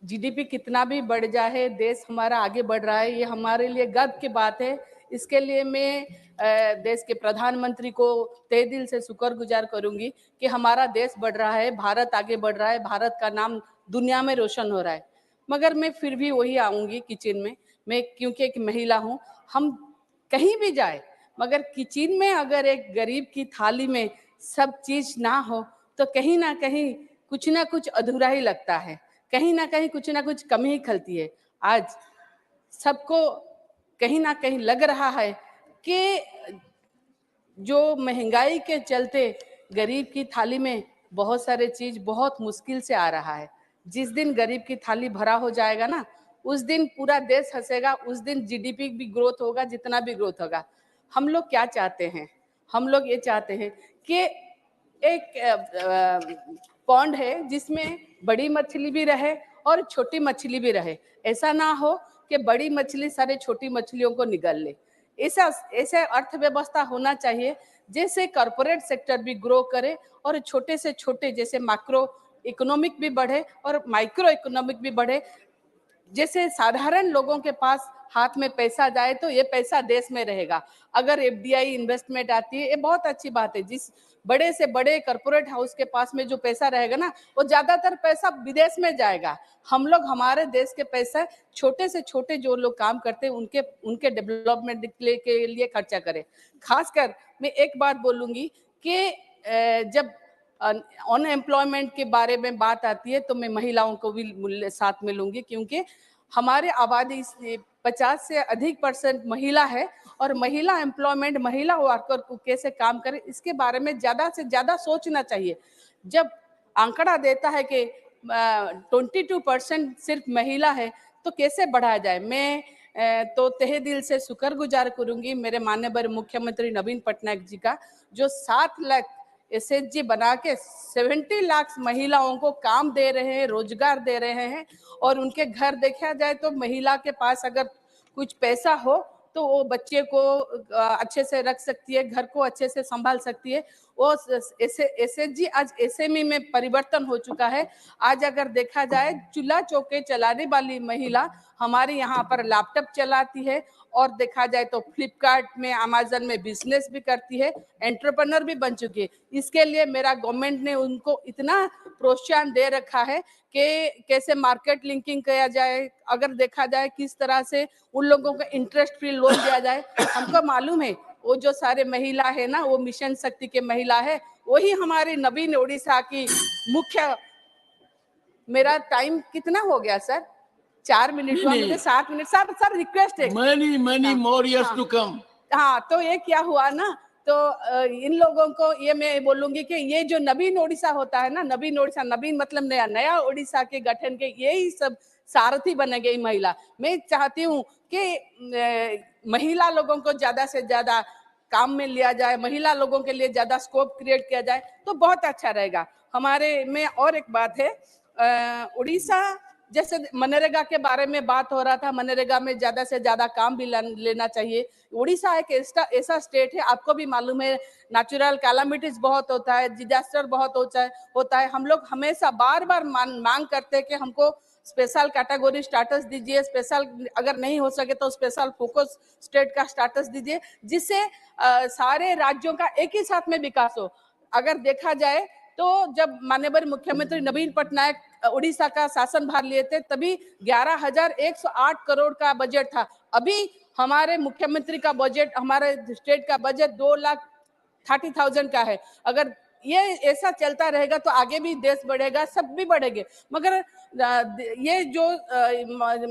जीडीपी कितना भी बढ़ जाए, देश हमारा आगे बढ़ रहा है, ये हमारे लिए गर्व की बात है। इसके लिए मैं देश के प्रधानमंत्री को तहे दिल से शुक्रगुजार करूंगी कि हमारा देश बढ़ रहा है, भारत आगे बढ़ रहा है, भारत का नाम दुनिया में रोशन हो रहा है। मगर मैं फिर भी वही आऊँगी किचन में। मैं क्योंकि एक महिला हूँ, हम कहीं भी जाए मगर किचन में अगर एक गरीब की थाली में सब चीज ना हो तो कहीं ना कहीं कुछ ना कुछ अधूरा ही लगता है, कहीं ना कहीं कुछ ना कुछ कमी ही खलती है। आज सबको कहीं ना कहीं लग रहा है कि जो महंगाई के चलते गरीब की थाली में बहुत सारे चीज बहुत मुश्किल से आ रहा है। जिस दिन गरीब की थाली भरा हो जाएगा ना, उस दिन पूरा देश हंसेगा, उस दिन जीडीपी भी ग्रोथ होगा, जितना भी ग्रोथ होगा। हम लोग क्या चाहते हैं? हम लोग ये चाहते हैं कि एक पॉन्ड है जिसमें बड़ी मछली भी रहे और छोटी मछली भी रहे। ऐसा ना हो कि बड़ी मछली सारे छोटी मछलियों को निगल ले। ऐसे अर्थव्यवस्था होना चाहिए जैसे कॉर्पोरेट सेक्टर भी ग्रो करे और छोटे से छोटे जैसे मैक्रो इकोनॉमिक भी बढ़े और माइक्रो इकोनॉमिक भी बढ़े। जैसे साधारण लोगों के पास हाथ में पैसा जाए तो ये पैसा देश में रहेगा। अगर एफडीआई इन्वेस्टमेंट आती है, ये बहुत अच्छी बात है। जिस बड़े से बड़े कॉर्पोरेट हाउस के पास में जो पैसा रहेगा ना, वो ज्यादातर पैसा विदेश में जाएगा। हम लोग हमारे देश के पैसा छोटे से छोटे जो लोग काम करते हैं उनके डेवलपमेंट के लिए खर्चा करें। खासकर मैं एक बात बोलूंगी कि जब अनएम्प्लॉयमेंट के बारे में बात आती है तो मैं महिलाओं को भी साथ में लूंगी, क्योंकि हमारे आबादी 50 से अधिक % महिला है और महिला एम्प्लॉयमेंट, महिला वर्कर को कैसे काम करे इसके बारे में ज्यादा से ज्यादा सोचना चाहिए। जब आंकड़ा देता है कि 22% सिर्फ महिला है तो कैसे बढ़ाया जाए। मैं तो तहे दिल से शुक्रगुजार करूंगी मेरे माननीय मुख्यमंत्री नवीन पटनायक जी का, जो 7 लाख एसएचजी बना के 70 लाख महिलाओं को काम दे रहे हैं, रोजगार दे रहे हैं। और उनके घर देखा जाए तो महिला के पास अगर कुछ पैसा हो तो वो बच्चे को अच्छे से रख सकती है, घर को अच्छे से संभाल सकती है। वो एसएचजी आज एसएमई में परिवर्तन हो चुका है। आज अगर देखा जाए चूल्हा चौके चलाने वाली महिला हमारे यहाँ पर लैपटॉप चलाती है और देखा जाए तो फ्लिपकार्ट में, अमेजन में बिजनेस भी करती है, एंटरप्रेन्योर भी बन चुकी है। इसके लिए मेरा गवर्नमेंट ने उनको इतना प्रोत्साहन दे रखा है कि कैसे मार्केट लिंकिंग किया जाए, अगर देखा जाए किस तरह से उन लोगों को इंटरेस्ट फ्री लोन दिया जाए। हमको मालूम है वो जो सारे महिला है ना, वो मिशन शक्ति के महिला है, वही हमारे नवीन ओडिशा की मुख्य। मेरा टाइम कितना हो गया सर? 4 मिनट हुआ, मुझे 7 मिनट। सर रिक्वेस्ट है, many more years to come. हाँ, तो ये क्या हुआ ना, तो इन लोगों को ये मैं बोलूंगी कि ये जो नवीन ओडिशा होता है ना, नवीन ओडिशा, नवीन मतलब नया ओडिशा के गठन के यही सब सारथी बनेगी महिला। मैं चाहती हूँ कि महिला लोगों को ज्यादा से ज्यादा काम में लिया जाए, महिला लोगों के लिए ज्यादा स्कोप क्रिएट किया जाए तो बहुत अच्छा रहेगा हमारे में। और एक बात है, उड़ीसा जैसे मनरेगा के बारे में बात हो रहा था, मनरेगा में ज्यादा से ज्यादा काम भी लेना चाहिए। उड़ीसा एक ऐसा स्टेट है, आपको भी मालूम है, नेचुरल कैलामिटीज बहुत होता है, डिजास्टर बहुत होता है। हम लोग हमेशा बार बार मांग करते हैं कि हमको स्पेशल कैटेगरी स्टेटस दीजिए, स्पेशल अगर नहीं हो सके तो स्पेशल फोकस स्टेट का स्टेटस दीजिए, जिससे सारे राज्यों का एक ही साथ में विकास हो। अगर देखा जाए तो जब माननीय मुख्यमंत्री नवीन पटनायक उड़ीसा का शासन भार लिए थे तभी 11,108 करोड़ का बजट था। अभी हमारे मुख्यमंत्री का बजट, हमारे स्टेट का बजट 2,30,000 का है। अगर ये ऐसा चलता रहेगा तो आगे भी देश बढ़ेगा, सब भी बढ़ेंगे। मगर ये जो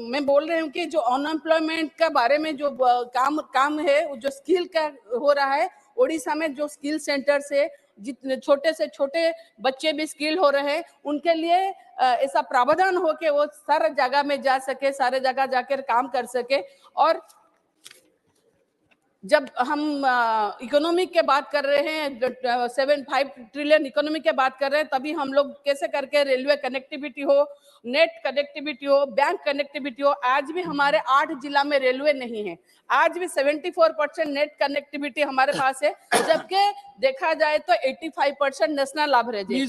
मैं बोल रही हूँ कि जो अनएम्प्लॉयमेंट का बारे में जो काम है, जो स्किल का हो रहा है, ओडिशा में जो स्किल सेंटर से जितने छोटे से छोटे बच्चे भी स्किल हो रहे हैं, उनके लिए ऐसा प्रावधान हो कि वो सारे जगह में जा सके, सारे जगह जाकर काम कर सके। और जब हम इकोनॉमी के बात कर रहे हैं, 7-5 ट्रिलियन इकोनॉमी के बात कर रहे हैं, तभी हम लोग कैसे करके रेलवे कनेक्टिविटी हो, नेट कनेक्टिविटी हो, बैंक कनेक्टिविटी हो। आज भी हमारे 8 जिला में रेलवे नहीं है, आज भी 74% नेट कनेक्टिविटी हमारे पास है, जबकि देखा जाए तो 85% नेशनल एवरेज है।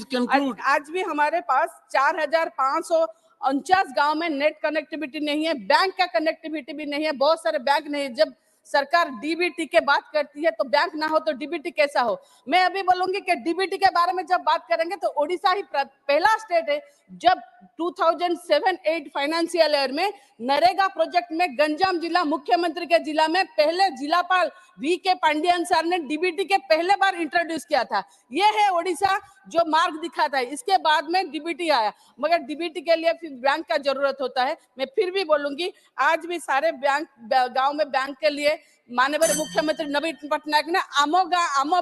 आज भी हमारे पास 4,549 गांव में नेट कनेक्टिविटी नहीं है, बैंक का कनेक्टिविटी भी नहीं है, बहुत सारे बैंक नहीं है। जब सरकार डीबीटी के बात करती है तो बैंक ना हो तो डीबीटी कैसा हो। मैं अभी बोलूंगी कि डीबीटी के बारे में जब बात करेंगे तो ओडिशा ही पहला स्टेट है जब 2007-8 फाइनेंशियल ईयर में नरेगा प्रोजेक्ट में गंजाम जिला, मुख्यमंत्री के जिला में पहले जिलापाल वी.के. पांडियन सर ने डीबीटी के पहले बार इंट्रोड्यूस किया था। ये है ओडिशा जो मार्ग दिखाता है। इसके बाद में डीबीटी आया, मगर डीबीटी के लिए फिर बैंक का जरूरत होता है। मैं फिर भी बोलूंगी, आज भी सारे बैंक गांव में बैंक के लिए माननीय मुख्यमंत्री नवीन पटनायक ने आमो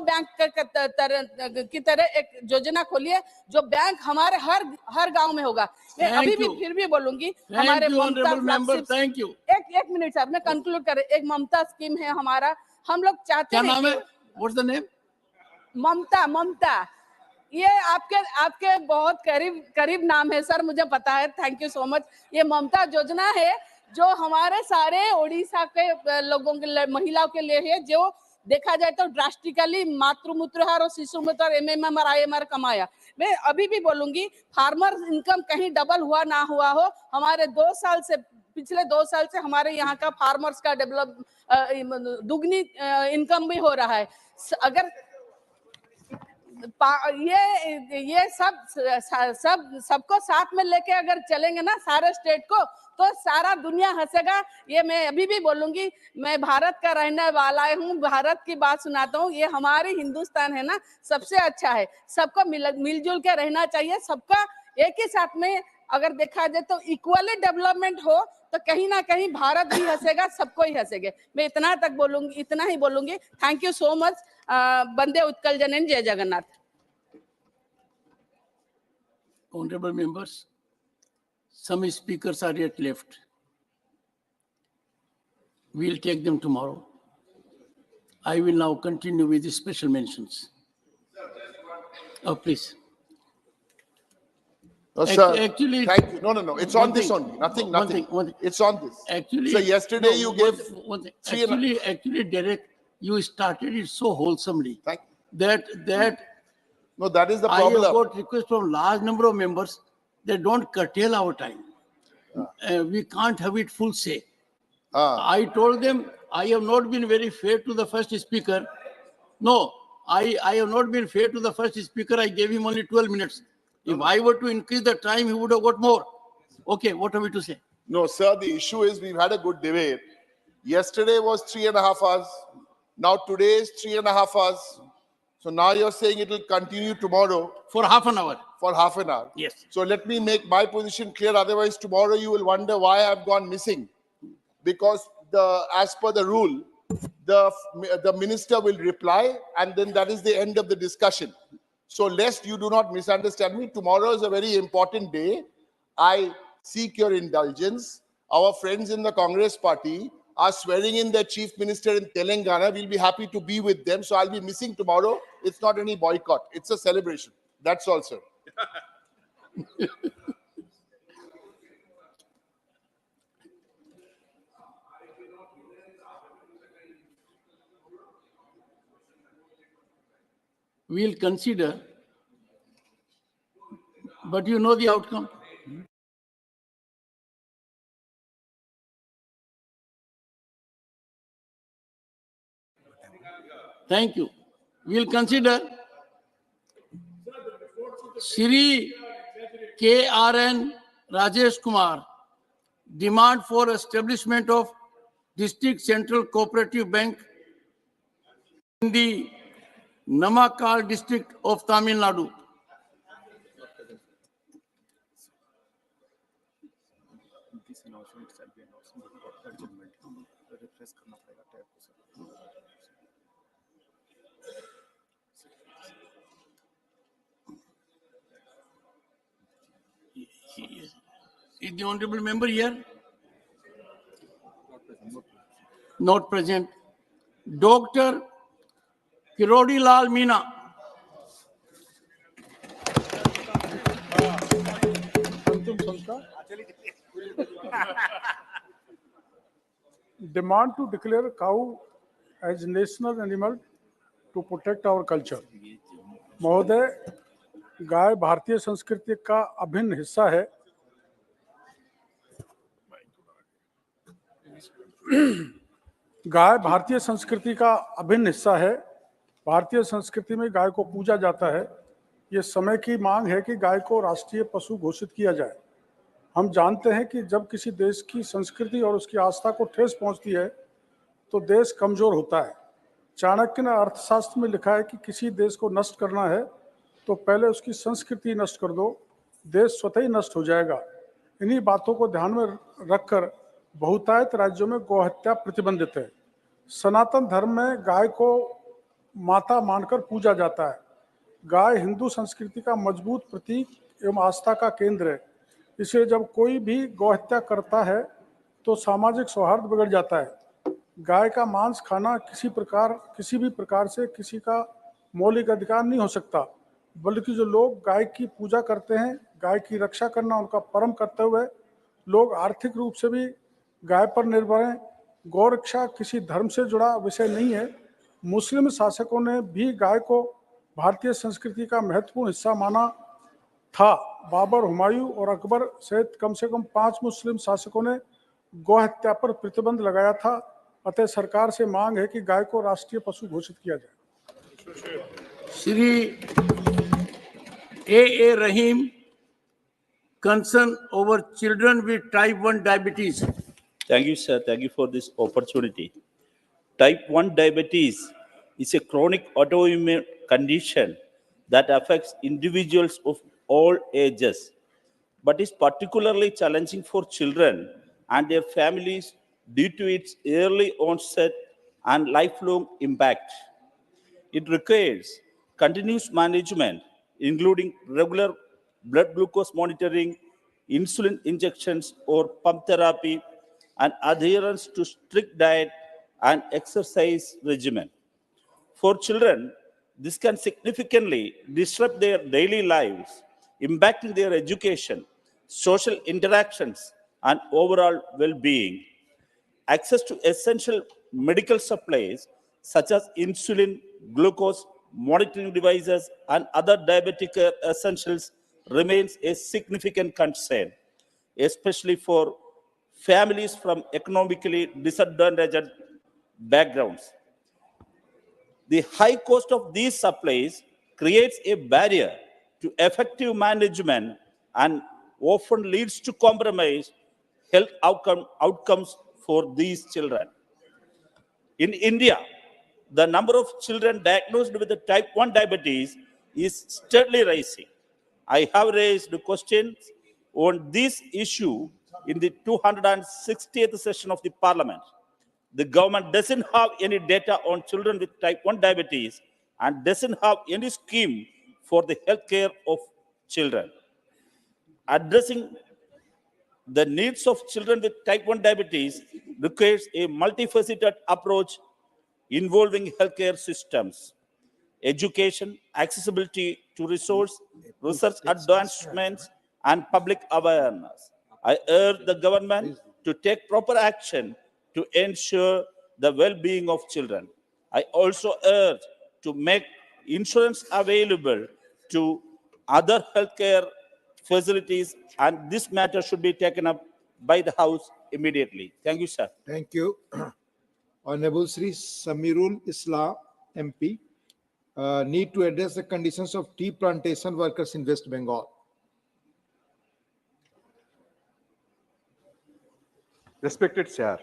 बैंक की तरह एक योजना खोली है, जो बैंक हमारे हर गांव में होगा। मैं अभी भी फिर भी बोलूंगी, हमारे थैंक यू। एक मिनट साहब, मैं कंक्लूड करें। एक ममता स्कीम है हमारा, हम लोग चाहते हैं। क्या नाम है? What's the name? ममता। ये आपके बहुत करीब नाम है सर, मुझे पता है, थैंक यू सो मच। ये ममता योजना है जो हमारे सारे ओडिशा के लोगों के, महिलाओं के लिए है, जो देखा जाए तो ड्रास्टिकली मातृमूत्रहार और शिशु मूत्र और एमएमआर IMR कमाया। मैं अभी भी बोलूंगी, फार्मर इनकम कहीं डबल हुआ ना हुआ हो, हमारे पिछले 2 साल से हमारे यहाँ का फार्मर्स का दुगनी इनकम भी हो रहा है। अगर ये सबको साथ में लेके अगर चलेंगे ना सारे स्टेट को, तो सारा दुनिया हंसेगा। ये मैं अभी भी बोलूंगी, मैं भारत का रहने वाला हूँ, भारत की बात सुनाता हूँ। ये हमारी हिंदुस्तान है ना, सबसे अच्छा है, सबको मिलजुल के रहना चाहिए। सबका एक ही साथ में अगर देखा जाए तो इक्वली डेवलपमेंट हो तो कहीं ना कहीं भारत भी हंसेगा, सबको ही हंसेंगे। मैं इतना ही बोलूंगी। Thank you so much. वंदे उत्कल जननी, जय Jagannath. Honorable members, some speakers are yet left. We'll take them tomorrow. I will now continue with the special mentions. Oh, please. No, sir. Actually, thank you. No. It's on this only. Nothing. One thing. It's on this. Actually, so yesterday you gave one thing. Actually, Derek, you started it so wholesomely that no, that is the I problem. have got requests from large number of members. They don't curtail our time. We can't have it full say. I told them I have not been very fair to the first speaker. No, I have not been fair to the first speaker. I gave him only 12 minutes. If I were to increase the time, he would have got more. Okay, what have we to say? No, sir, the issue is we've had a good debate. Yesterday was 3.5 hours. Now today is 3.5 hours. So now you're saying it will continue tomorrow. For half an hour. For half an hour. Yes. So let me make my position clear. Otherwise, tomorrow you will wonder why I've gone missing. Because as per the rule, the minister will reply and then that is the end of the discussion. So lest you do not misunderstand me, tomorrow is a very important day. I seek your indulgence. Our friends in the Congress party are swearing in their chief minister in Telangana. We'll be happy to be with them. So I'll be missing tomorrow. It's not any boycott. It's a celebration. That's all, sir. We'll consider, but you know the outcome. Thank you. We'll consider Shri KRN Rajesh Kumar, demand for establishment of District Central Cooperative Bank in the Namakkal district of Tamil Nadu. Is the honorable member here? Not present. Dr. Kirodi Lal Meena. Demand to declare cow as national animal to protect our culture. महोदय, गाय भारतीय संस्कृति का अभिन्न हिस्सा है। गाय भारतीय संस्कृति का अभिन्न हिस्सा है। भारतीय संस्कृति में गाय को पूजा जाता है। ये समय की मांग है कि गाय को राष्ट्रीय पशु घोषित किया जाए। हम जानते हैं कि जब किसी देश की संस्कृति और उसकी आस्था को ठेस पहुंचती है तो देश कमजोर होता है। चाणक्य ने अर्थशास्त्र में लिखा है कि किसी देश को नष्ट करना है तो पहले उसकी संस्कृति नष्ट कर दो, देश स्वतः ही नष्ट हो जाएगा। इन्हीं बातों को ध्यान में रखकर बहुतायत राज्यों में गौहत्या प्रतिबंधित है। सनातन धर्म में गाय को माता मानकर पूजा जाता है। गाय हिंदू संस्कृति का मजबूत प्रतीक एवं आस्था का केंद्र है। इसलिए जब कोई भी गौहत्या करता है तो सामाजिक सौहार्द बिगड़ जाता है। गाय का मांस खाना किसी भी प्रकार से किसी का मौलिक अधिकार नहीं हो सकता, बल्कि जो लोग गाय की पूजा करते हैं, गाय की रक्षा करना उनका परम कर्तव्य है। लोग आर्थिक रूप से भी गाय पर निर्भर हैं। गौ रक्षा किसी धर्म से जुड़ा विषय नहीं है। मुस्लिम शासकों ने भी गाय को भारतीय संस्कृति का महत्वपूर्ण हिस्सा माना था। बाबर, हुमायूं और अकबर सहित कम से कम 5 मुस्लिम शासकों ने गौहत्या पर प्रतिबंध लगाया था। अतः सरकार से मांग है कि गाय को राष्ट्रीय पशु घोषित किया जाए। Shri A. Rahim, concern over children with type 1 diabetes. Thank you, sir. Thank you for this opportunity. Type 1 diabetes is a chronic autoimmune condition that affects individuals of all ages, but is particularly challenging for children and their families due to its early onset and lifelong impact. It requires continuous management, including regular blood glucose monitoring, insulin injections or pump therapy, and adherence to strict diet and exercise regimen. For children, this can significantly disrupt their daily lives, impacting their education, social interactions, and overall well-being. Access to essential medical supplies such as insulin, glucose monitoring devices, and other diabetic essentials remains a significant concern, especially for families from economically disadvantaged backgrounds. The high cost of these supplies creates a barrier to effective management and often leads to compromised health outcomes for these children. In India, the number of children diagnosed with type 1 diabetes is steadily rising. I have raised questions on this issue in the 260th session of the Parliament. The government doesn't have any data on children with type 1 diabetes and doesn't have any scheme for the health care of children. Addressing the needs of children with type 1 diabetes requires a multifaceted approach involving healthcare systems, education, accessibility to resource, research advancements, and public awareness. I urge the government to take proper action to ensure the well-being of children. I also urge to make insurance available to other healthcare facilities, and this matter should be taken up by the House immediately. Thank you, sir. Thank you. Honorable Sri Samirul Islam, MP, need to address the conditions of tea plantation workers in West Bengal. Respected Sir,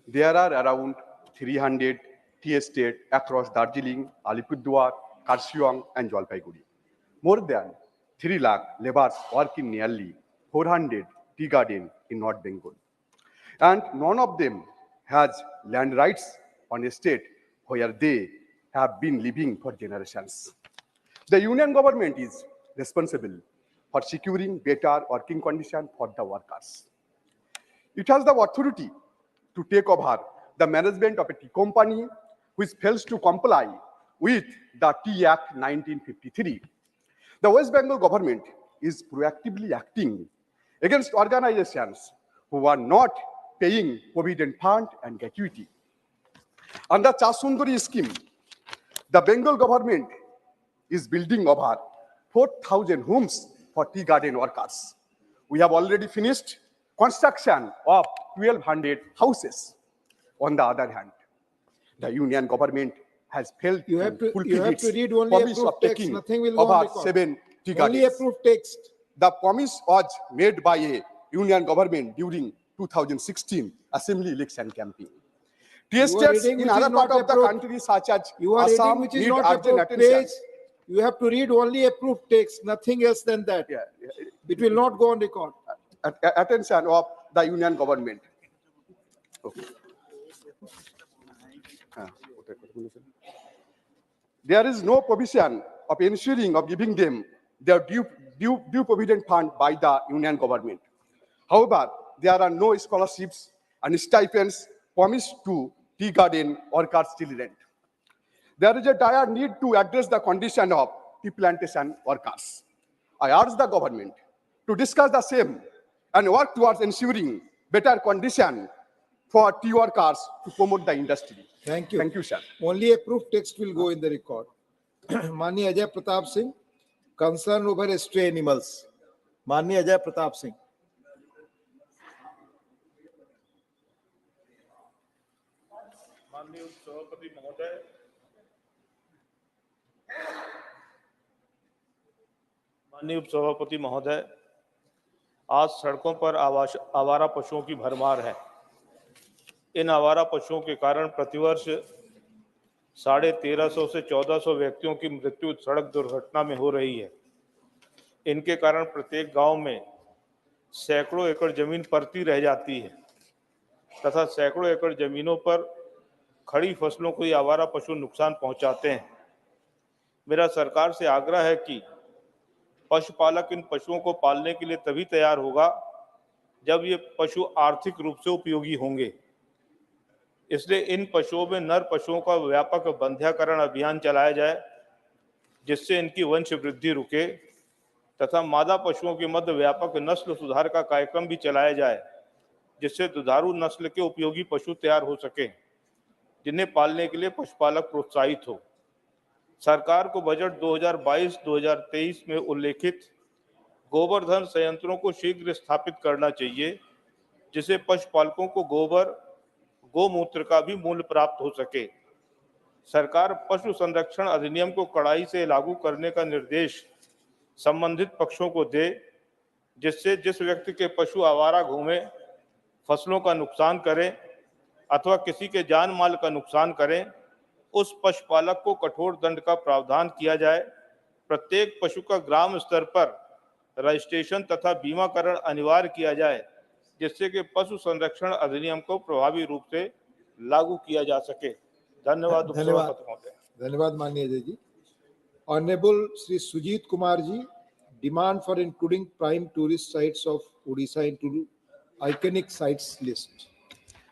there are around 300 tea estates across Darjeeling, Alipurduar, Karsiong, and Jalpaiguri. More than 3 lakh laborers work in nearly 400 tea gardens in North Bengal. And none of them has land rights on a state where they have been living for generations. The union government is responsible for securing better working conditions for the workers. It has the authority to take over the management of a tea company which fails to comply with the Tea Act 1953. The West Bengal government is proactively acting against organizations who are not paying provident fund and gratuity. Under Chasundari scheme, the Bengal government is building over 4,000 homes for tea garden workers. We have already finished construction of 1,200 houses. On the other hand, the union government has failed to fulfill its read only promise of approved text. taking Nothing will go on over record. 7 tea Only gardens. approved text. The promise was made by a union government during 2016 assembly election campaign. Tea You are estates reading in which is other parts not of the approved. country, such as You are reading Assam, which is need not urgent approved attention. page. You have to read only approved text, nothing else than that. It will not go on record. Attention of the union government. Okay. There is no provision of ensuring of giving them their due provident fund by the union government. However, there are no scholarships and stipends promised to tea garden workers' children. There is a dire need to address the condition of tea plantation workers. I urge the government to discuss the same and work towards ensuring better condition for tea workers to promote the industry. Thank you. Thank you, sir. Only approved text will go in the record. Mani Ajay Pratap Singh, concern over stray animals. Mani Ajay Pratap Singh. माननीय सभापति महोदय, माननीय उपसभापति महोदय, आज सड़कों पर आवारा पशुओं की भरमार है। इन आवारा पशुओं के कारण प्रतिवर्ष 1350 से 1400 व्यक्तियों की मृत्यु सड़क दुर्घटना में हो रही है। इनके कारण प्रत्येक गांव में सैकड़ों एकड़ जमीन परती रह जाती है तथा सैकड़ों एकड़ जमीनों पर खड़ी फसलों को ये आवारा पशु नुकसान पहुंचाते हैं। मेरा सरकार से आग्रह है कि पशुपालक इन पशुओं को पालने के लिए तभी तैयार होगा जब ये पशु आर्थिक रूप से उपयोगी होंगे। इसलिए इन पशुओं में नर पशुओं का व्यापक बंध्याकरण अभियान चलाया जाए जिससे इनकी वंश वृद्धि रुके तथा मादा पशुओं के मध्य व्यापक नस्ल सुधार का कार्यक्रम भी चलाया जाए जिससे दुधारू नस्ल के उपयोगी पशु तैयार हो सके जिन्हें पालने के लिए पशुपालक प्रोत्साहित हो। सरकार को बजट 2022-2023 में उल्लेखित गोवर्धन संयंत्रों को शीघ्र स्थापित करना चाहिए जिससे पशुपालकों को गोबर गोमूत्र का भी मूल्य प्राप्त हो सके। सरकार पशु संरक्षण अधिनियम को कड़ाई से लागू करने का निर्देश संबंधित पक्षों को दे जिससे जिस व्यक्ति के पशु आवारा घूमे, फसलों का नुकसान करें अथवा किसी के जान माल का नुकसान करें, उस पशुपालक को कठोर दंड का प्रावधान किया जाए। प्रत्येक पशु का ग्राम स्तर पर रजिस्ट्रेशन तथा बीमाकरण अनिवार्य किया जाए जिससे कि पशु संरक्षण अधिनियम को प्रभावी रूप से लागू किया जा सके। धन्यवाद उपसभापति महोदय। धन्यवाद माननीय Ajay ji. Honourable Shri Sujeet Kumar ji, demand for including prime tourist sites of Orissa into iconic sites list.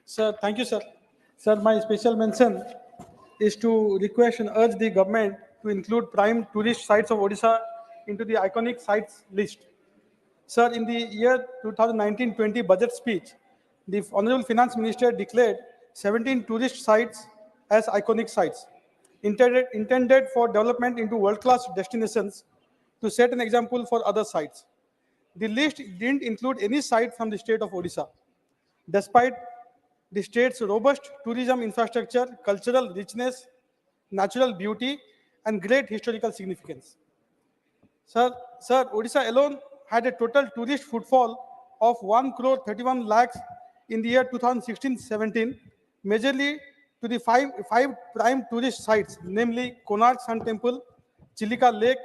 Sir, thank you, sir. Sir, my special mention is to request and urge the government to include prime tourist sites of Odisha into the iconic sites list. Sir, in the year 2019-20 budget speech, the Honorable Finance Minister declared 17 tourist sites as iconic sites, intended for development into world-class destinations to set an example for other sites. The list didn't include any site from the state of Odisha. Despite the state's robust tourism infrastructure, cultural richness, natural beauty, and great historical significance. Sir, Odisha alone had a total tourist footfall of 1 crore 31 lakhs in the year 2016-17, majorly to the five prime tourist sites, namely Konark Sun Temple, Chilika Lake,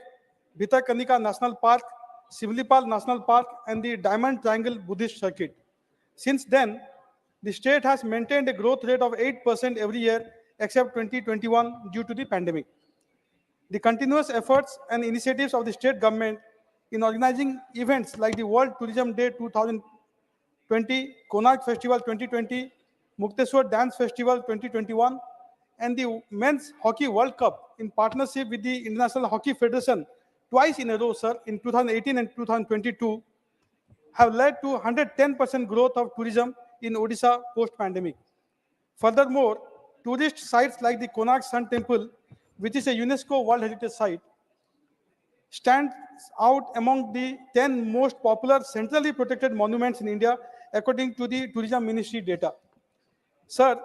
Bhitarkanika National Park, Sivalipal National Park, and the Diamond Triangle Buddhist Circuit. Since then, the state has maintained a growth rate of 8% every year except 2021 due to the pandemic. The continuous efforts and initiatives of the state government in organizing events like the World Tourism Day 2020, Konark Festival 2020, Mukteswar Dance Festival 2021, and the Men's Hockey World Cup in partnership with the International Hockey Federation twice in a row, sir, in 2018 and 2022, have led to 110% growth of tourism in Odisha post-pandemic. Furthermore, tourist sites like the Konark Sun Temple, which is a UNESCO World Heritage Site, stands out among the 10 most popular centrally protected monuments in India, according to the Tourism Ministry data. Sir,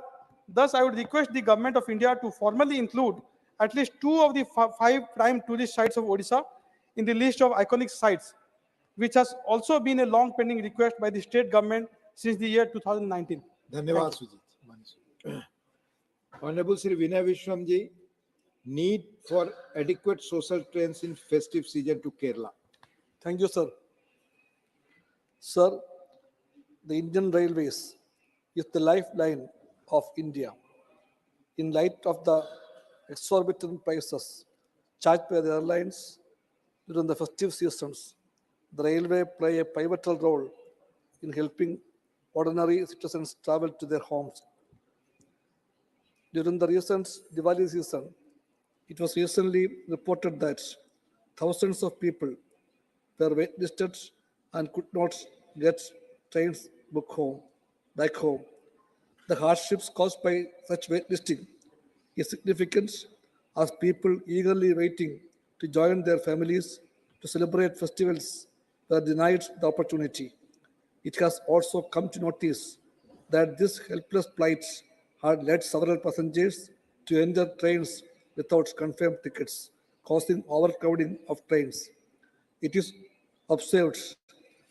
thus I would request the Government of India to formally include at least 2 of the 5 prime tourist sites of Odisha in the list of iconic sites, which has also been a long pending request by the state government since the year 2019. धन्यवाद Sujit. Honorable Sri Vinay Vishwam ji, need for adequate social trains in festive season to Kerala. Thank you, sir. Sir, the Indian Railways is the lifeline of India. In light of the exorbitant prices charged by the airlines during the festive seasons, the railway play a pivotal role in helping ordinary citizens travel to their homes. During the recent Diwali season, it was recently reported that thousands of people were waitlisted and could not get trains back home. The hardships caused by such waitlisting is significant as people eagerly waiting to join their families to celebrate festivals were denied the opportunity. It has also come to notice that this helpless plight had led several passengers to enter trains without confirmed tickets, causing overcrowding of trains. It is observed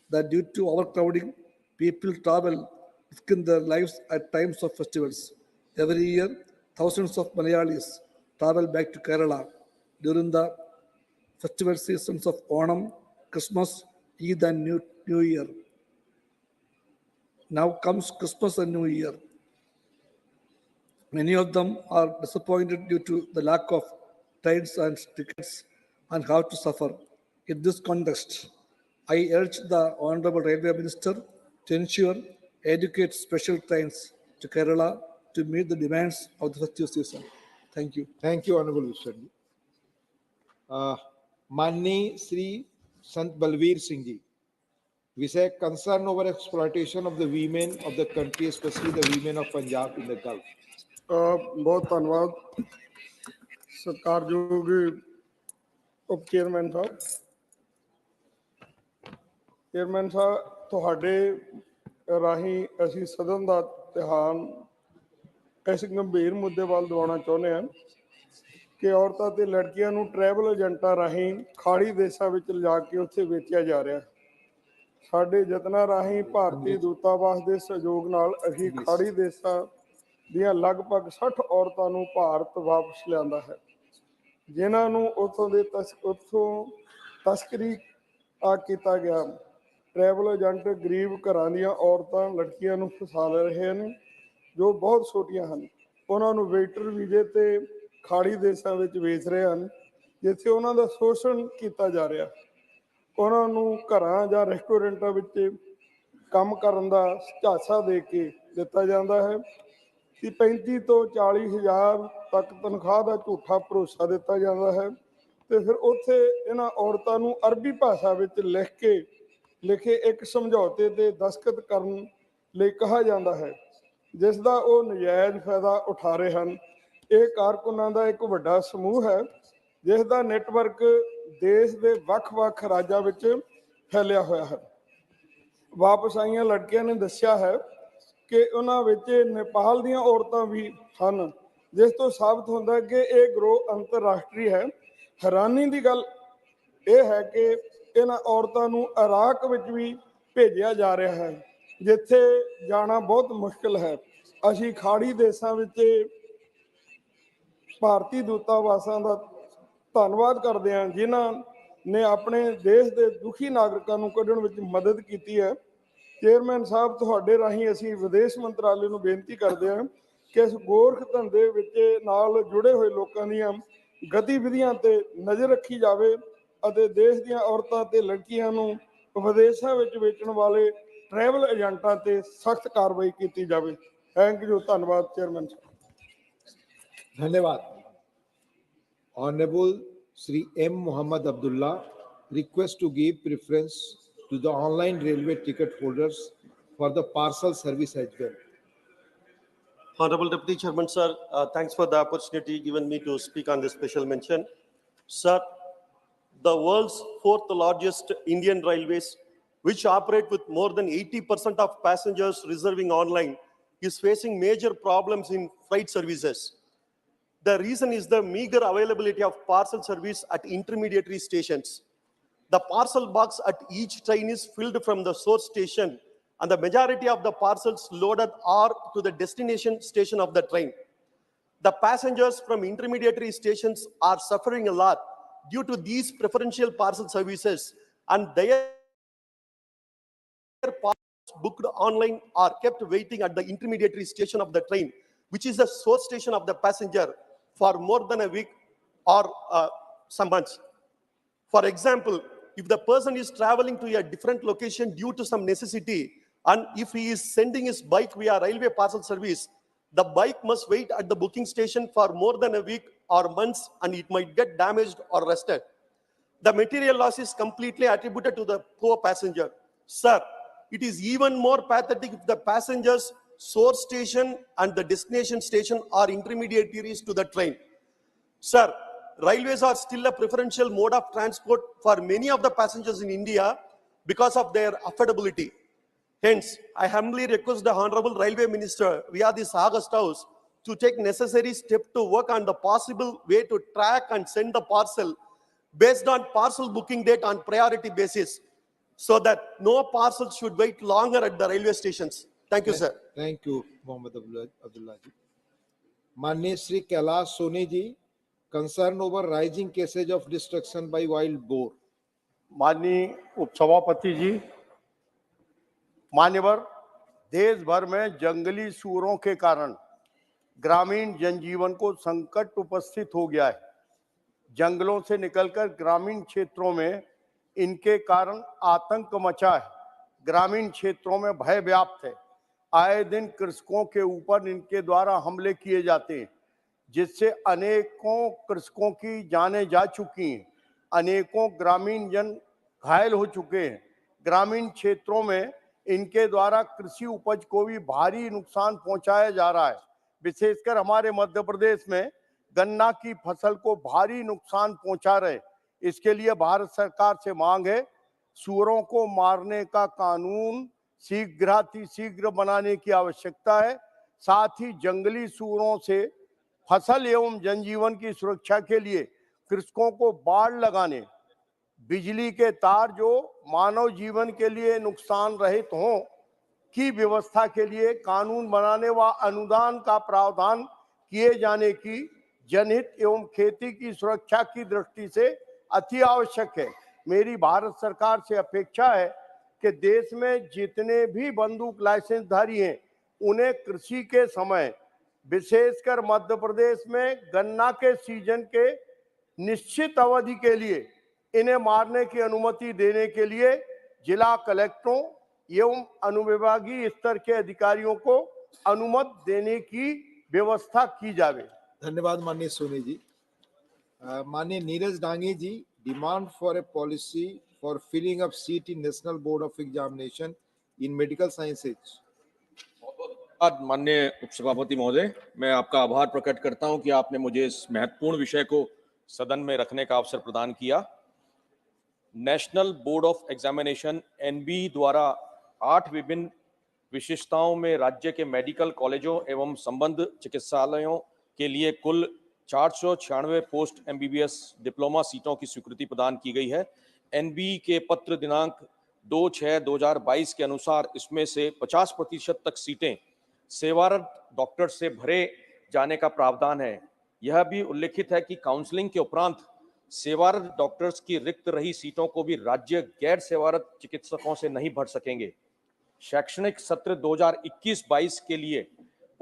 that due to overcrowding, people travel risking their lives at times of festivals. Every year, thousands of Malayalis travel back to Kerala during the festival seasons of Onam, Christmas, Eid, and New Year. Now comes Christmas and New Year. Many of them are disappointed due to the lack of trains and tickets and have to suffer. In this context, I urge the Honorable Railway Minister to ensure adequate special trains to Kerala to meet the demands of the festive season. Thank you. Thank you, Honorable Vishwam. Manni Sri Sant Balveer Singh ji. विषय concern over exploitation of the women of the country, especially the women of Punjab in the Gulf. बहुत धन्यवाद सत्कारयोग उप chairman साहब ਤੁਹਾਡੇ ਰਾਹੀਂ ਅਸੀਂ ਸਦਨ ਦਾ ਧਿਆਨ ਇਸ ਗੰਭੀਰ ਮੁੱਦੇ ਵੱਲ ਦਿਵਾਉਣਾ ਚਾਹੁੰਦੇ ਹਾਂ ਕਿ ਔਰਤਾਂ ਤੇ ਲੜਕੀਆਂ ਨੂੰ ਟਰੈਵਲ ਏਜੰਟਾਂ ਰਾਹੀਂ ਖਾੜੀ ਦੇਸ਼ਾਂ ਵਿੱਚ ਲਿਜਾ ਕੇ ਉੱਥੇ ਵੇਚਿਆ ਜਾ ਰਿਹਾ। ਸਾਡੇ ਯਤਨਾਂ ਰਾਹੀਂ ਭਾਰਤੀ ਦੂਤਾਵਾਸ ਦੇ ਸਹਿਯੋਗ ਨਾਲ ਅਸੀਂ ਖਾੜੀ ਦੇਸ਼ਾਂ ਦੀਆਂ ਲਗਭਗ 60 ਔਰਤਾਂ ਨੂੰ ਭਾਰਤ ਵਾਪਸ ਲਿਆਂਦਾ ਹੈ, ਜਿਨ੍ਹਾਂ ਨੂੰ ਉੱਥੋਂ ਤਸਕਰੀ ਕੀਤਾ ਗਿਆ। ਟਰੈਵਲ ਏਜੰਟ ਗਰੀਬ ਘਰਾਂ ਦੀਆਂ ਔਰਤਾਂ ਲੜਕੀਆਂ ਨੂੰ ਫਸਾ ਰਹੇ ਹਨ ਜੋ ਬਹੁਤ ਛੋਟੀਆਂ ਹਨ। ਉਹਨਾਂ ਨੂੰ ਵੇਟਰ ਵੀਜ਼ੇ ਤੇ ਖਾੜੀ ਦੇਸ਼ਾਂ ਵਿੱਚ ਵੇਚ ਰਹੇ ਹਨ ਜਿੱਥੇ ਉਹਨਾਂ ਦਾ ਸ਼ੋਸ਼ਣ ਕੀਤਾ ਜਾ ਰਿਹਾ। ਉਹਨਾਂ ਨੂੰ ਘਰਾਂ ਜਾਂ ਰੈਸਟੋਰੈਂਟਾਂ ਵਿੱਚ ਕੰਮ ਕਰਨ ਦਾ ਝਾਂਸਾ ਦੇ ਕੇ ਦਿੱਤਾ ਜਾਂਦਾ ਹੈ ਕਿ 35 ਤੋਂ 40 ਹਜ਼ਾਰ ਤੱਕ ਤਨਖਾਹ ਦਾ ਝੂਠਾ ਭਰੋਸਾ ਦਿੱਤਾ ਜਾਂਦਾ ਹੈ ਤੇ ਫਿਰ ਉੱਥੇ ਇਹਨਾਂ ਔਰਤਾਂ ਨੂੰ ਅਰਬੀ ਭਾਸ਼ਾ ਵਿੱਚ ਲਿਖੇ ਇੱਕ ਸਮਝੌਤੇ ਤੇ ਦਸਤਖਤ ਕਰਨ ਲਈ ਕਿਹਾ ਜਾਂਦਾ ਹੈ ਜਿਸ ਦਾ ਉਹ ਨਜਾਇਜ਼ ਫਾਇਦਾ ਉਠਾ ਰਹੇ ਹਨ। ਇਹ ਕਾਰਕੁਨਾਂ ਦਾ ਇੱਕ ਵੱਡਾ ਸਮੂਹ ਹੈ ਜਿਸ ਦਾ ਨੈਟਵਰਕ ਦੇਸ਼ ਦੇ ਵੱਖ-ਵੱਖ ਰਾਜਾਂ ਵਿੱਚ ਫੈਲਿਆ ਹੋਇਆ ਹੈ। ਵਾਪਸ ਆਈਆਂ ਲੜਕੀਆਂ ਨੇ ਦੱਸਿਆ ਹੈ ਕਿ ਉਹਨਾਂ ਵਿੱਚ ਨੇਪਾਲ ਦੀਆਂ ਔਰਤਾਂ ਵੀ ਹਨ ਜਿਸ ਤੋਂ ਸਾਬਤ ਹੁੰਦਾ ਕਿ ਇਹ ਗਰੋਹ ਅੰਤਰਰਾਸ਼ਟਰੀ ਹੈ। ਹੈਰਾਨੀ ਦੀ ਗੱਲ ਇਹ ਹੈ ਕਿ ਇਹਨਾਂ ਔਰਤਾਂ ਨੂੰ ਇਰਾਕ ਵਿੱਚ ਵੀ ਭੇਜਿਆ ਜਾ ਰਿਹਾ ਹੈ, ਜਿੱਥੇ ਜਾਣਾ ਬਹੁਤ ਮੁਸ਼ਕਲ ਹੈ। ਅਸੀਂ ਖਾੜੀ ਦੇਸ਼ਾਂ ਵਿੱਚ ਭਾਰਤੀ ਦੂਤਾਵਾਸਾਂ ਦਾ ਧੰਨਵਾਦ ਕਰਦੇ ਹਾਂ, ਜਿਨ੍ਹਾਂ ਨੇ ਆਪਣੇ ਦੇਸ਼ ਦੇ ਦੁਖੀ ਨਾਗਰਿਕਾਂ ਨੂੰ ਕੱਢਣ ਵਿੱਚ ਮਦਦ ਕੀਤੀ ਹੈ। ਚੇਅਰਮੈਨ ਸਾਹਿਬ, ਤੁਹਾਡੇ ਰਾਹੀਂ ਅਸੀਂ ਵਿਦੇਸ਼ ਮੰਤਰਾਲੇ ਨੂੰ ਬੇਨਤੀ ਕਰਦੇ ਹਾਂ ਕਿ ਇਸ ਗੋਰਖ ਧੰਦੇ ਵਿੱਚ ਨਾਲ ਜੁੜੇ ਹੋਏ ਲੋਕਾਂ ਦੀਆਂ ਗਤੀਵਿਧੀਆਂ ਤੇ ਨਜ਼ਰ ਰੱਖੀ ਜਾਵੇ ਅਤੇ ਦੇਸ਼ ਦੀਆਂ ਔਰਤਾਂ ਤੇ ਲੜਕੀਆਂ ਨੂੰ ਵਿਦੇਸ਼ਾਂ ਵਿੱਚ ਵੇਚਣ ਵਾਲੇ ट्रैवल एजेंटा ते सख्त कार्रवाई की जाए। थैंक यू, धन्यवाद चेयरमैन। धन्यवाद। Honorable Sri M. Muhammad Abdullah request to give preference to the online railway ticket holders for the parcel service as well. Honorable Deputy Chairman, sir, thanks for the opportunity given me to speak on this special mention. Sir, the world's fourth largest Indian railways, which operate with more than 80% of passengers reserving online, is facing major problems in freight services. The reason is the meager availability of parcel service at intermediary stations. The parcel box at each train is filled from the source station, and the majority of the parcels loaded are to the destination station of the train. The passengers from intermediary stations are suffering a lot due to these preferential parcel services, and their parcels booked online are kept waiting at the intermediary station of the train, which is the source station of the passenger, for more than a week or some months. For example, if the person is traveling to a different location due to some necessity, and if he is sending his bike via railway parcel service, the bike must wait at the booking station for more than a week or months, and it might get damaged or rusted. The material loss is completely attributed to the poor passenger. Sir, it is even more pathetic if the passenger's source station and the destination station are intermediaries to the train. Sir, railways are still a preferential mode of transport for many of the passengers in India because of their affordability. Hence, I humbly request the Honorable Railway Minister via this August House to take necessary steps to work on the possible way to track and send the parcel based on parcel booking date on priority basis, so that no parcel should wait longer at the railway stations. Thank you, sir. Thank you, Muhammad Abdullah ji. Manya Sri Kailash Soni ji, concern over rising cases of destruction by wild boar. माननीय उपसभापति जी, मान्यवर, देश भर में जंगली सूअरों के कारण ग्रामीण जनजीवन को संकट उपस्थित हो गया है। जंगलों से निकलकर ग्रामीण क्षेत्रों में इनके कारण आतंक मचा है। ग्रामीण क्षेत्रों में भय व्याप्त है। आए दिन कृषकों के ऊपर इनके द्वारा हमले किए जाते हैं, जिससे अनेकों कृषकों की जानें जा चुकी हैं। अनेकों ग्रामीण जन घायल हो चुके हैं। ग्रामीण क्षेत्रों में इनके द्वारा कृषि उपज को भी भारी नुकसान पहुंचाया जा रहा है। विशेषकर हमारे मध्य प्रदेश में गन्ना की फसल को भारी नुकसान पहुंचा रहे। इसके लिए भारत सरकार से मांग है, सूअरों को मारने का कानून शीघ्र बनाने की आवश्यकता है। साथ ही जंगली सूअरों से फसल एवं जनजीवन की सुरक्षा के लिए कृषकों को बाड़ लगाने, बिजली के तार जो मानव जीवन के लिए नुकसान रहित हों की व्यवस्था के लिए कानून बनाने व अनुदान का प्रावधान किए जाने की जनहित एवं खेती की सुरक्षा की दृष्टि से अति आवश्यक है। मेरी भारत सरकार से अपेक्षा है कि देश में जितने भी बंदूक लाइसेंसधारी हैं, उन्हें कृषि के समय, विशेषकर मध्य प्रदेश में गन्ना के सीजन के निश्चित अवधि के लिए इन्हें मारने की अनुमति देने के लिए जिला कलेक्टरों एवं अनुविभागीय स्तर के अधिकारियों को अनुमति देने की व्यवस्था की जाए। धन्यवाद माननीय सोनी जी। माननीय Neeraj Dangi ji, demand for a policy for filling up seat in national board of examination in medical sciences. माननीय उपसभापति महोदय, मैं आपका आभार प्रकट करता हूं कि आपने मुझे इस महत्वपूर्ण विषय को सदन में रखने का अवसर प्रदान किया। National board of Examination NB द्वारा 8 विभिन्न विशिष्टताओं में राज्य के मेडिकल कॉलेजों एवं संबद्ध चिकित्सालयों के लिए कुल 496 पोस्ट MBBS डिप्लोमा सीटों की स्वीकृति प्रदान की गई है। NB के पत्र दिनांक 2/6/2022 के अनुसार इसमें से 50% तक सीटें सेवारत डॉक्टर से भरे जाने का प्रावधान है। यह भी उल्लेखित है कि काउंसलिंग के उपरांत सेवारत डॉक्टर्स की रिक्त रही सीटों को भी राज्य गैर सेवारत चिकित्सकों से नहीं भर सकेंगे। शैक्षणिक सत्र 2021-22 के लिए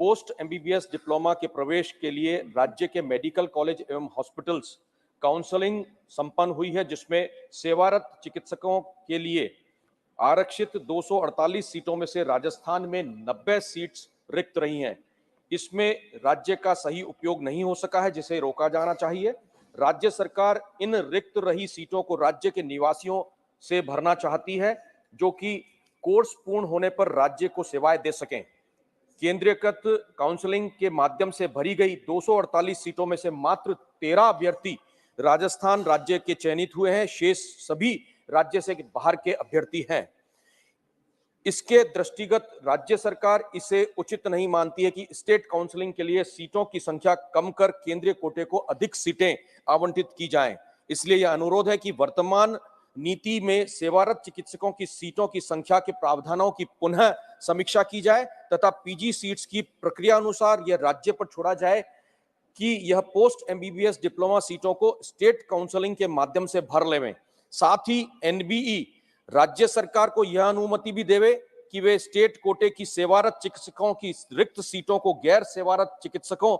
पोस्ट MBBS डिप्लोमा के प्रवेश के लिए राज्य के मेडिकल कॉलेज एवं हॉस्पिटल्स काउंसलिंग संपन्न हुई है, जिसमें सेवारत चिकित्सकों के लिए आरक्षित 248 सीटों में से राजस्थान में 90 सीट्स रिक्त रही हैं। इसमें राज्य का सही उपयोग नहीं हो सका है, जिसे रोका जाना चाहिए। राज्य सरकार इन रिक्त रही सीटों को राज्य के निवासियों से भरना चाहती है, जो कि कोर्स पूर्ण होने पर राज्य को सेवाएं दे सकें। केंद्रीयकृत काउंसलिंग के माध्यम से भरी गई 248 सीटों में से मात्र 13 अभ्यर्थी राजस्थान राज्य के चयनित हुए हैं, शेष सभी राज्य से बाहर के अभ्यर्थी हैं। इसके दृष्टिगत राज्य सरकार इसे उचित नहीं मानती है कि स्टेट काउंसलिंग के लिए सीटों की संख्या कम कर केंद्रीय कोटे को अधिक सीटें आवंटित की जाएं। इसलिए यह अनुरोध है कि वर्तमान नीति में सेवारत चिकित्सकों की सीटों की संख्या के प्रावधानों की पुनः समीक्षा की जाए तथा PG सीट्स की प्रक्रिया अनुसार यह राज्य पर छोड़ा जाए कि यह पोस्ट MBBS डिप्लोमा सीटों को स्टेट काउंसलिंग के माध्यम से भर लेवें। साथ ही NBE राज्य सरकार को यह अनुमति भी देवे कि वे स्टेट कोटे की सेवारत चिकित्सकों की रिक्त सीटों को गैर सेवारत चिकित्सकों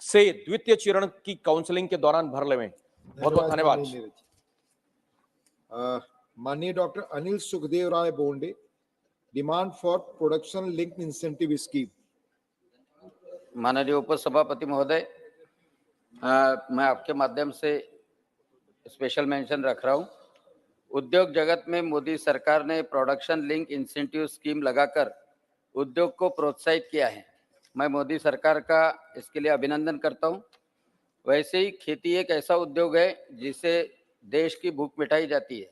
से द्वितीय चरण की काउंसलिंग के दौरान भर लेवें। बहुत बहुत धन्यवाद। माननीय doctor Anil Sukhdev Rai Bonde, demand for production linked incentive scheme. माननीय उपसभापति महोदय, मैं आपके माध्यम से स्पेशल मेंशन रख रहा हूं। उद्योग जगत में मोदी सरकार ने प्रोडक्शन लिंक इंसेंटिव स्कीम लगाकर उद्योग को प्रोत्साहित किया है। मैं मोदी सरकार का इसके लिए अभिनंदन करता हूं। वैसे ही खेती एक ऐसा उद्योग है जिसे देश की भूख मिटाई जाती है,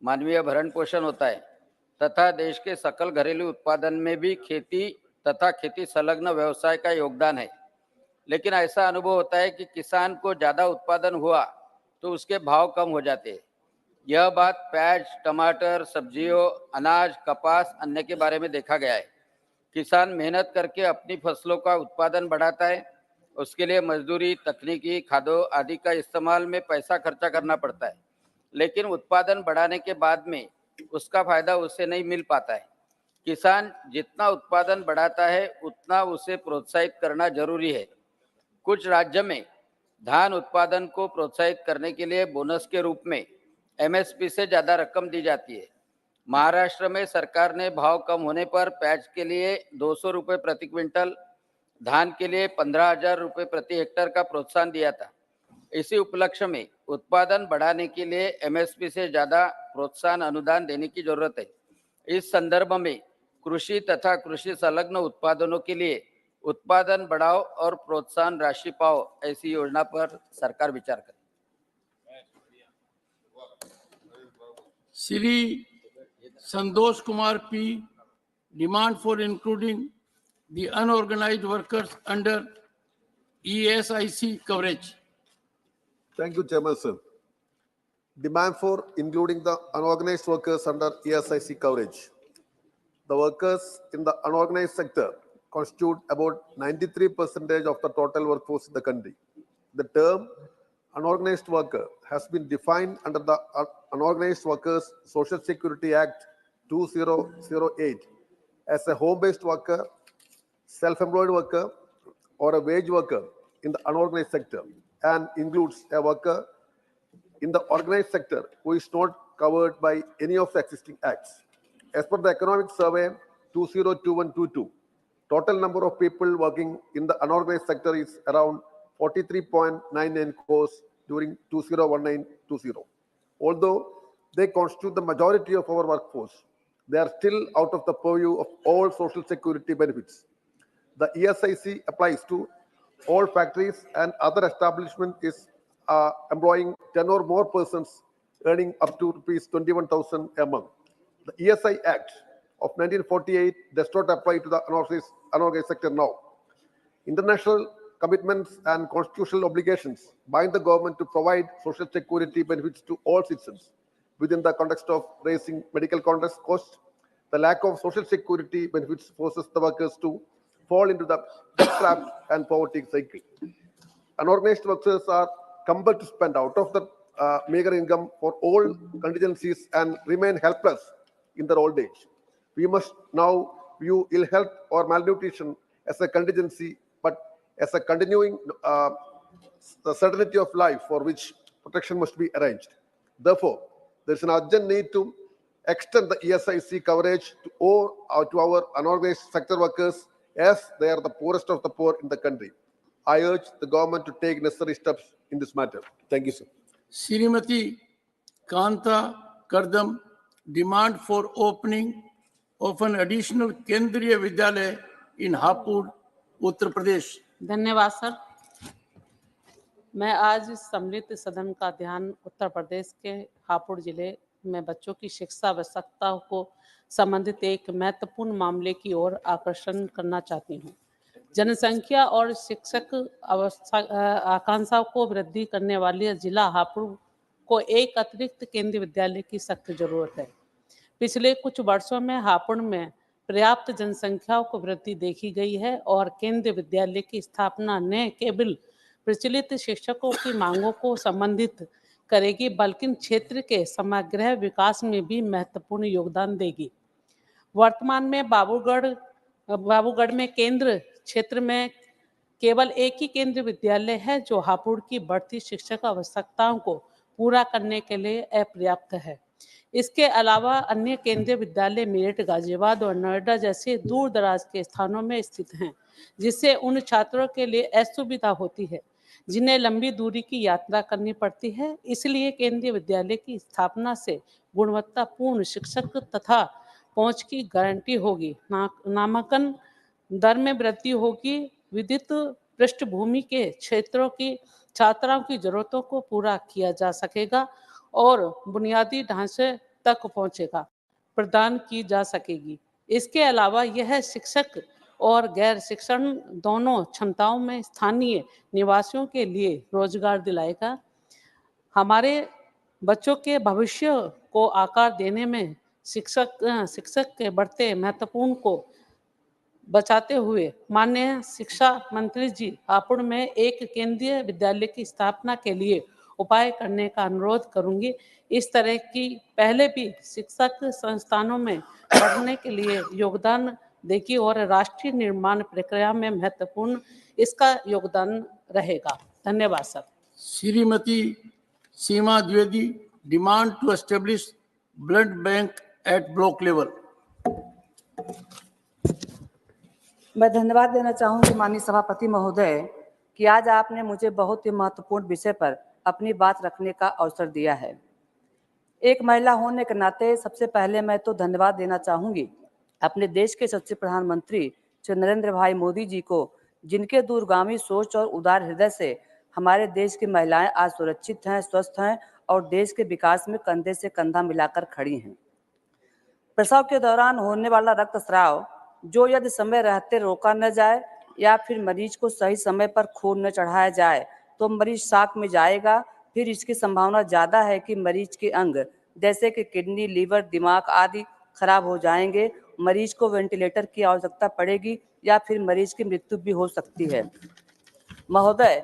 मानवीय भरण पोषण होता है तथा देश के सकल घरेलू उत्पादन में भी खेती तथा खेती संलग्न व्यवसाय का योगदान है। लेकिन ऐसा अनुभव होता है कि किसान को ज़्यादा उत्पादन हुआ तो उसके भाव कम हो जाते हैं। यह बात प्याज, टमाटर, सब्जियों, अनाज, कपास, अन्य के बारे में देखा गया है। किसान मेहनत करके अपनी फसलों का उत्पादन बढ़ाता है, उसके लिए मजदूरी, तकनीकी, खादों आदि का इस्तेमाल में पैसा खर्चा करना पड़ता है, लेकिन उत्पादन बढ़ाने के बाद में उसका फायदा उसे नहीं मिल पाता है। किसान जितना उत्पादन बढ़ाता है उतना उसे प्रोत्साहित करना जरूरी है। कुछ राज्य में धान उत्पादन को प्रोत्साहित करने के लिए बोनस के रूप में MSP से ज़्यादा रकम दी जाती है। महाराष्ट्र में सरकार ने भाव कम होने पर प्याज के लिए 200 रुपये प्रति क्विंटल, धान के लिए 15,000 रुपये प्रति हेक्टेयर का प्रोत्साहन दिया था। इसी उपलक्ष्य में उत्पादन बढ़ाने के लिए MSP से ज़्यादा प्रोत्साहन अनुदान देने की जरूरत है। इस संदर्भ में कृषि तथा कृषि संलग्न उत्पादनों के लिए उत्पादन बढ़ाओ और प्रोत्साहन राशि पाओ, ऐसी योजना पर सरकार विचार करे। Shri Santosh Kumar P, demand for including the unorganized workers under ESIC coverage. Thank you, Chairperson. Demand for including the unorganized workers under ESIC coverage. The workers in the unorganized sector constitute about 93% of the total workforce in the country. The term unorganized worker has been defined under the Unorganized Workers Social Security Act 2008 as a home-based worker, self-employed worker, or a wage worker in the unorganized sector, and includes a worker in the organized sector who is not covered by any of the existing acts. As per the Economic Survey 2021-22, total number of people working in the unorganized sector is around 43.99 crores during 2019-20. Although they constitute the majority of our workforce, they are still out of the purview of all social security benefits. The ESIC applies to all factories and other establishments employing 10 or more persons earning up to rupees 21,000 a month. The ESI Act of 1948 does not apply to the unorganized sector now. International commitments and constitutional obligations bind the government to provide social security benefits to all citizens. Within the context of raising medical costs, the lack of social security benefits forces the workers to fall into the debt trap and poverty cycle. Unorganized workers are compelled to spend out of the meager income for all contingencies and remain helpless in their old age. We must now view ill health or malnutrition as a contingency, but as a continuing the certainty of life for which protection must be arranged. Therefore, there is an urgent need to extend the ESIC coverage to our unorganized sector workers, as they are the poorest of the poor in the country. I urge the government to take necessary steps in this matter. Thank you, sir. Srimati Kanta Kardam demand for opening of an additional Kendriya Vidyalaya in Hapur, Uttar Pradesh. धन्यवाद sir. मैं आज इस सम्मिलित सदन का ध्यान उत्तर प्रदेश के हापुड़ जिले में बच्चों की शिक्षा आवश्यकता को संबंधित एक महत्वपूर्ण मामले की ओर आकर्षण करना चाहती हूँ। जनसंख्या और शिक्षक आकांक्षाओं को वृद्धि करने वाले जिला हापुड़ को एक अतिरिक्त केंद्रीय विद्यालय की सख्त जरूरत है। पिछले कुछ वर्षों में हापुड़ में पर्याप्त जनसंख्या को वृद्धि देखी गई है और केंद्रीय विद्यालय की स्थापना न केवल प्रचलित शिक्षकों की मांगों को संबंधित करेगी बल्कि क्षेत्र के समग्र विकास में भी महत्वपूर्ण योगदान देगी। वर्तमान में बाबूगढ़ में केंद्र क्षेत्र में केवल एक ही केंद्रीय विद्यालय है जो हापुड़ की बढ़ती शिक्षक आवश्यकताओं को पूरा करने के लिए अपर्याप्त है। इसके अलावा अन्य केंद्रीय विद्यालय मेरठ, गाजियाबाद और नोएडा जैसे दूर दराज के स्थानों में स्थित हैं, जिससे उन छात्रों के लिए असुविधा होती है जिन्हें लंबी दूरी की यात्रा करनी पड़ती है। इसलिए केंद्रीय विद्यालय की स्थापना से गुणवत्तापूर्ण शिक्षक तथा पहुंच की गारंटी होगी, नामांकन दर में वृद्धि होगी, विद्युत पृष्ठभूमि के क्षेत्रों की छात्राओं की जरूरतों को पूरा किया जा सकेगा और बुनियादी ढांचे तक पहुंचेगा प्रदान की जा सकेगी। इसके अलावा यह शिक्षक और गैर शिक्षण दोनों क्षमताओं में स्थानीय निवासियों के लिए रोजगार दिलाएगा। हमारे बच्चों के भविष्य को आकार देने में शिक्षक के बढ़ते महत्वपूर्ण को बचाते हुए माननीय शिक्षा मंत्री जी हापुड़ में एक केंद्रीय विद्यालय की स्थापना के लिए उपाय करने का अनुरोध करूंगी। इस तरह की पहले भी शिक्षक संस्थानों में बढ़ने के लिए योगदान देगी और राष्ट्रीय निर्माण प्रक्रिया में महत्वपूर्ण इसका योगदान रहेगा। धन्यवाद sir. Shrimati Seema Dwivedi demand to establish blood bank at block level. मैं धन्यवाद देना चाहूंगी माननीय सभापति महोदय कि आज आपने मुझे बहुत ही महत्वपूर्ण विषय पर अपनी बात रखने का अवसर दिया है। एक महिला होने के नाते सबसे पहले मैं तो धन्यवाद देना चाहूंगी अपने देश के सच्चे प्रधानमंत्री श्री नरेंद्र भाई मोदी जी को, जिनके दूरगामी सोच और उदार हृदय से हमारे देश की महिलाएं आज सुरक्षित हैं, स्वस्थ हैं और देश के विकास में कंधे से कंधा मिलाकर खड़ी हैं। प्रसव के दौरान होने वाला रक्तस्राव जो यदि समय रहते रोका न जाए या फिर मरीज को सही समय पर खून न चढ़ाया जाए तो मरीज शॉक में जाएगा। फिर इसकी संभावना ज़्यादा है कि मरीज के अंग जैसे कि किडनी, लीवर, दिमाग आदि खराब हो जाएंगे। मरीज को वेंटिलेटर की आवश्यकता पड़ेगी या फिर मरीज की मृत्यु भी हो सकती है। महोदय,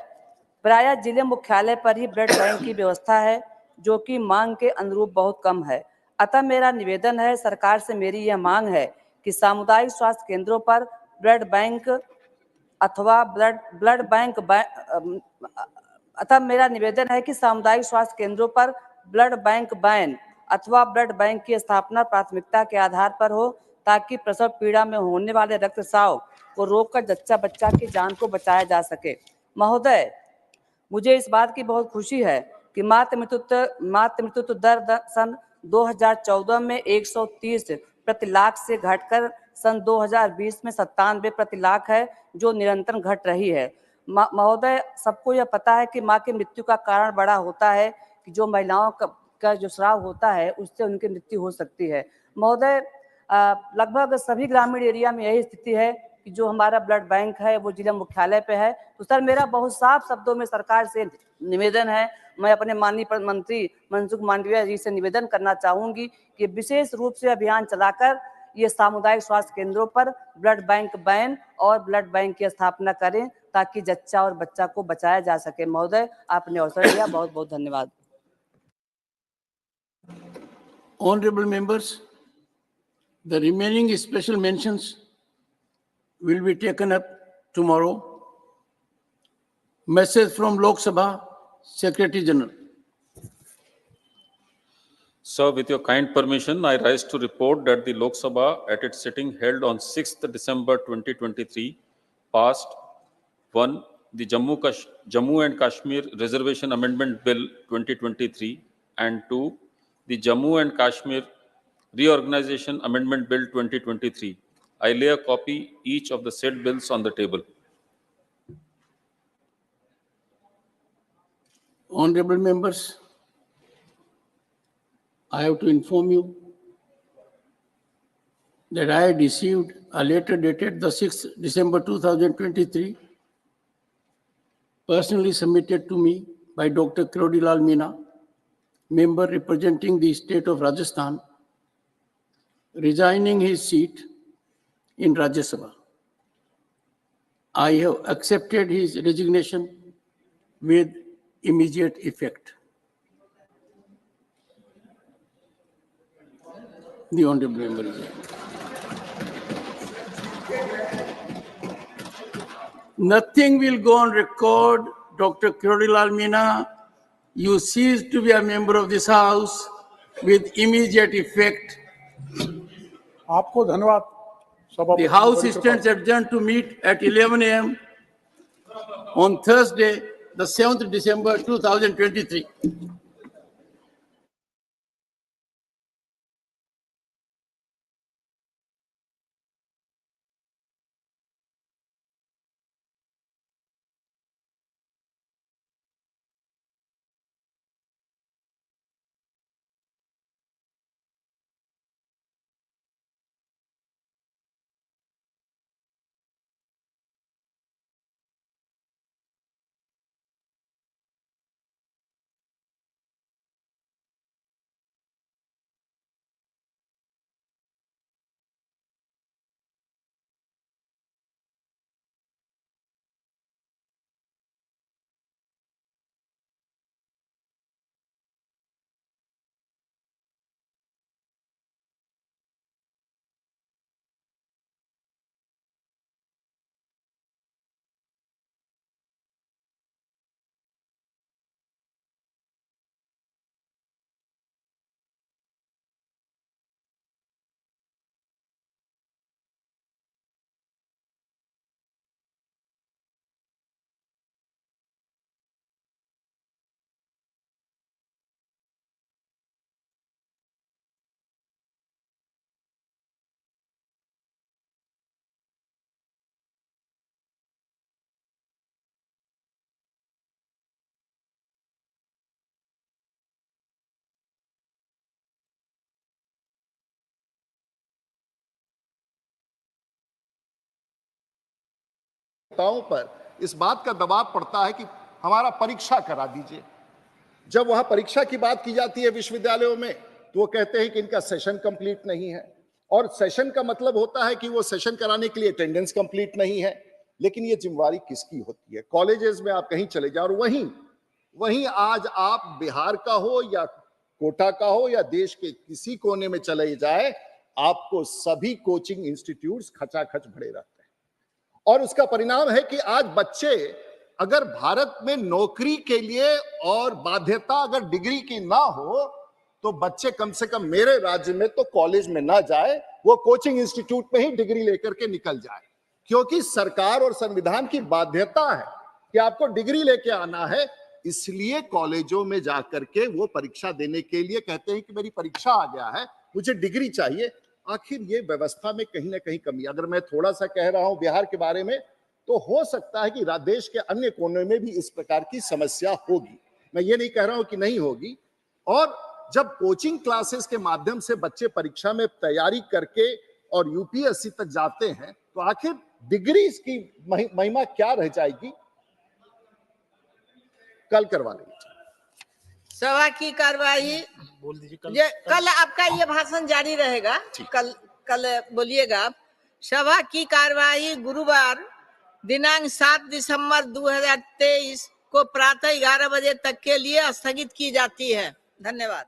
प्रायः जिले मुख्यालय पर ही ब्लड बैंक की व्यवस्था है जो कि मांग के अनुरूप बहुत कम है। अतः मेरा निवेदन है, सरकार से मेरी यह मांग है कि सामुदायिक स्वास्थ्य केंद्रों पर ब्लड बैंक अथवा ब्लड बैंक अतः मेरा निवेदन है कि सामुदायिक स्वास्थ्य केंद्रों पर ब्लड बैंक बैन अथवा ब्लड बैंक की स्थापना प्राथमिकता के आधार पर हो ताकि प्रसव पीड़ा में होने वाले रक्तस्राव को रोककर जच्चा बच्चा की जान को बचाया जा सके। महोदय, मुझे इस बात की बहुत खुशी है कि मातृ मृत्यु दर सन 2014 में 130 प्रति लाख से घटकर सन 2020 में 97 प्रति लाख है, जो निरंतर घट रही है। महोदय, सबको यह पता है कि माँ की मृत्यु का कारण बड़ा होता है कि जो महिलाओं का जो स्राव होता है उससे उनकी मृत्यु हो सकती है। महोदय, लगभग सभी ग्रामीण एरिया में यही स्थिति है कि जो हमारा ब्लड बैंक है वो जिला मुख्यालय पे है। तो सर मेरा बहुत साफ शब्दों में सरकार से निवेदन है, मैं अपने माननीय मंत्री मनसुख मांडविया जी से निवेदन करना चाहूंगी कि विशेष रूप से अभियान चलाकर ये सामुदायिक स्वास्थ्य केंद्रों पर ब्लड बैंक बैन और ब्लड बैंक की स्थापना करें ताकि जच्चा और बच्चा को बचाया जा सके। महोदय आपने अवसर दिया, बहुत बहुत धन्यवाद। Honorable members, the remaining special mentions will be taken up tomorrow. Message from Lok Sabha, Secretary General. Sir, with your kind permission, I rise to report that the Lok Sabha at its sitting held on 6th December 2023 passed 1. The Jammu and Kashmir Reservation Amendment Bill 2023 and 2. The Jammu and Kashmir Reorganization Amendment Bill 2023. I lay a copy each of the said bills on the table. Honorable members, I have to inform you that I had received a letter dated the 6th December 2023, personally submitted to me by Dr. Kirodilal Meena, member representing the state of Rajasthan, resigning his seat in Rajyasabha. I have accepted his resignation with immediate effect. The honorable member is here. Nothing will go on record, Dr. Kirodilal Meena. You cease to be a member of this house with immediate effect. आपको धन्यवाद। The house stands adjourned to meet at 11 a.m. on Thursday, the 7th December 2023. पर इस बात का दबाव पड़ता है कि हमारा परीक्षा करा दीजिए। जब वहां परीक्षा की बात की जाती है विश्वविद्यालयों में तो वो कहते हैं कि इनका सेशन कंप्लीट नहीं है, और सेशन का मतलब होता है कि वो सेशन कराने के लिए अटेंडेंस कंप्लीट नहीं है। लेकिन ये जिम्मेवारी किसकी होती है? कॉलेजेस में आप कहीं चले जाओ और वहीं आज आप बिहार का हो या कोटा का हो या देश के किसी कोने में चले जाए, आपको सभी कोचिंग इंस्टीट्यूट्स खचाखच भरे रहते हैं। और उसका परिणाम है कि आज बच्चे अगर भारत में नौकरी के लिए और बाध्यता अगर डिग्री की ना हो तो बच्चे कम से कम मेरे राज्य में तो कॉलेज में ना जाए, वो कोचिंग इंस्टीट्यूट में ही डिग्री लेकर के निकल जाए, क्योंकि सरकार और संविधान की बाध्यता है कि आपको डिग्री लेके आना है। इसलिए कॉलेजों में जाकर के वो परीक्षा देने के लिए कहते हैं कि मेरी परीक्षा आ गया है, मुझे डिग्री चाहिए। आखिर ये व्यवस्था में कहीं ना कहीं कमी। अगर मैं थोड़ा सा कह रहा हूं बिहार के बारे में, तो हो सकता है कि देश के अन्य कोने में भी इस प्रकार की समस्या होगी, मैं ये नहीं कह रहा हूं कि नहीं होगी। और जब कोचिंग क्लासेस के माध्यम से बच्चे परीक्षा में तैयारी करके और यूपीएससी तक जाते हैं, तो आखिर डिग्रीज की महिमा क्या रह जाएगी, कल करवा लेंगे। सभा की कार्यवाही बोल दीजिए कल आपका ये भाषण जारी रहेगा, कल बोलिएगा आप। सभा की कार्यवाही गुरुवार दिनांक 7 दिसंबर 2023 को प्रातः 11 बजे तक के लिए स्थगित की जाती है। धन्यवाद।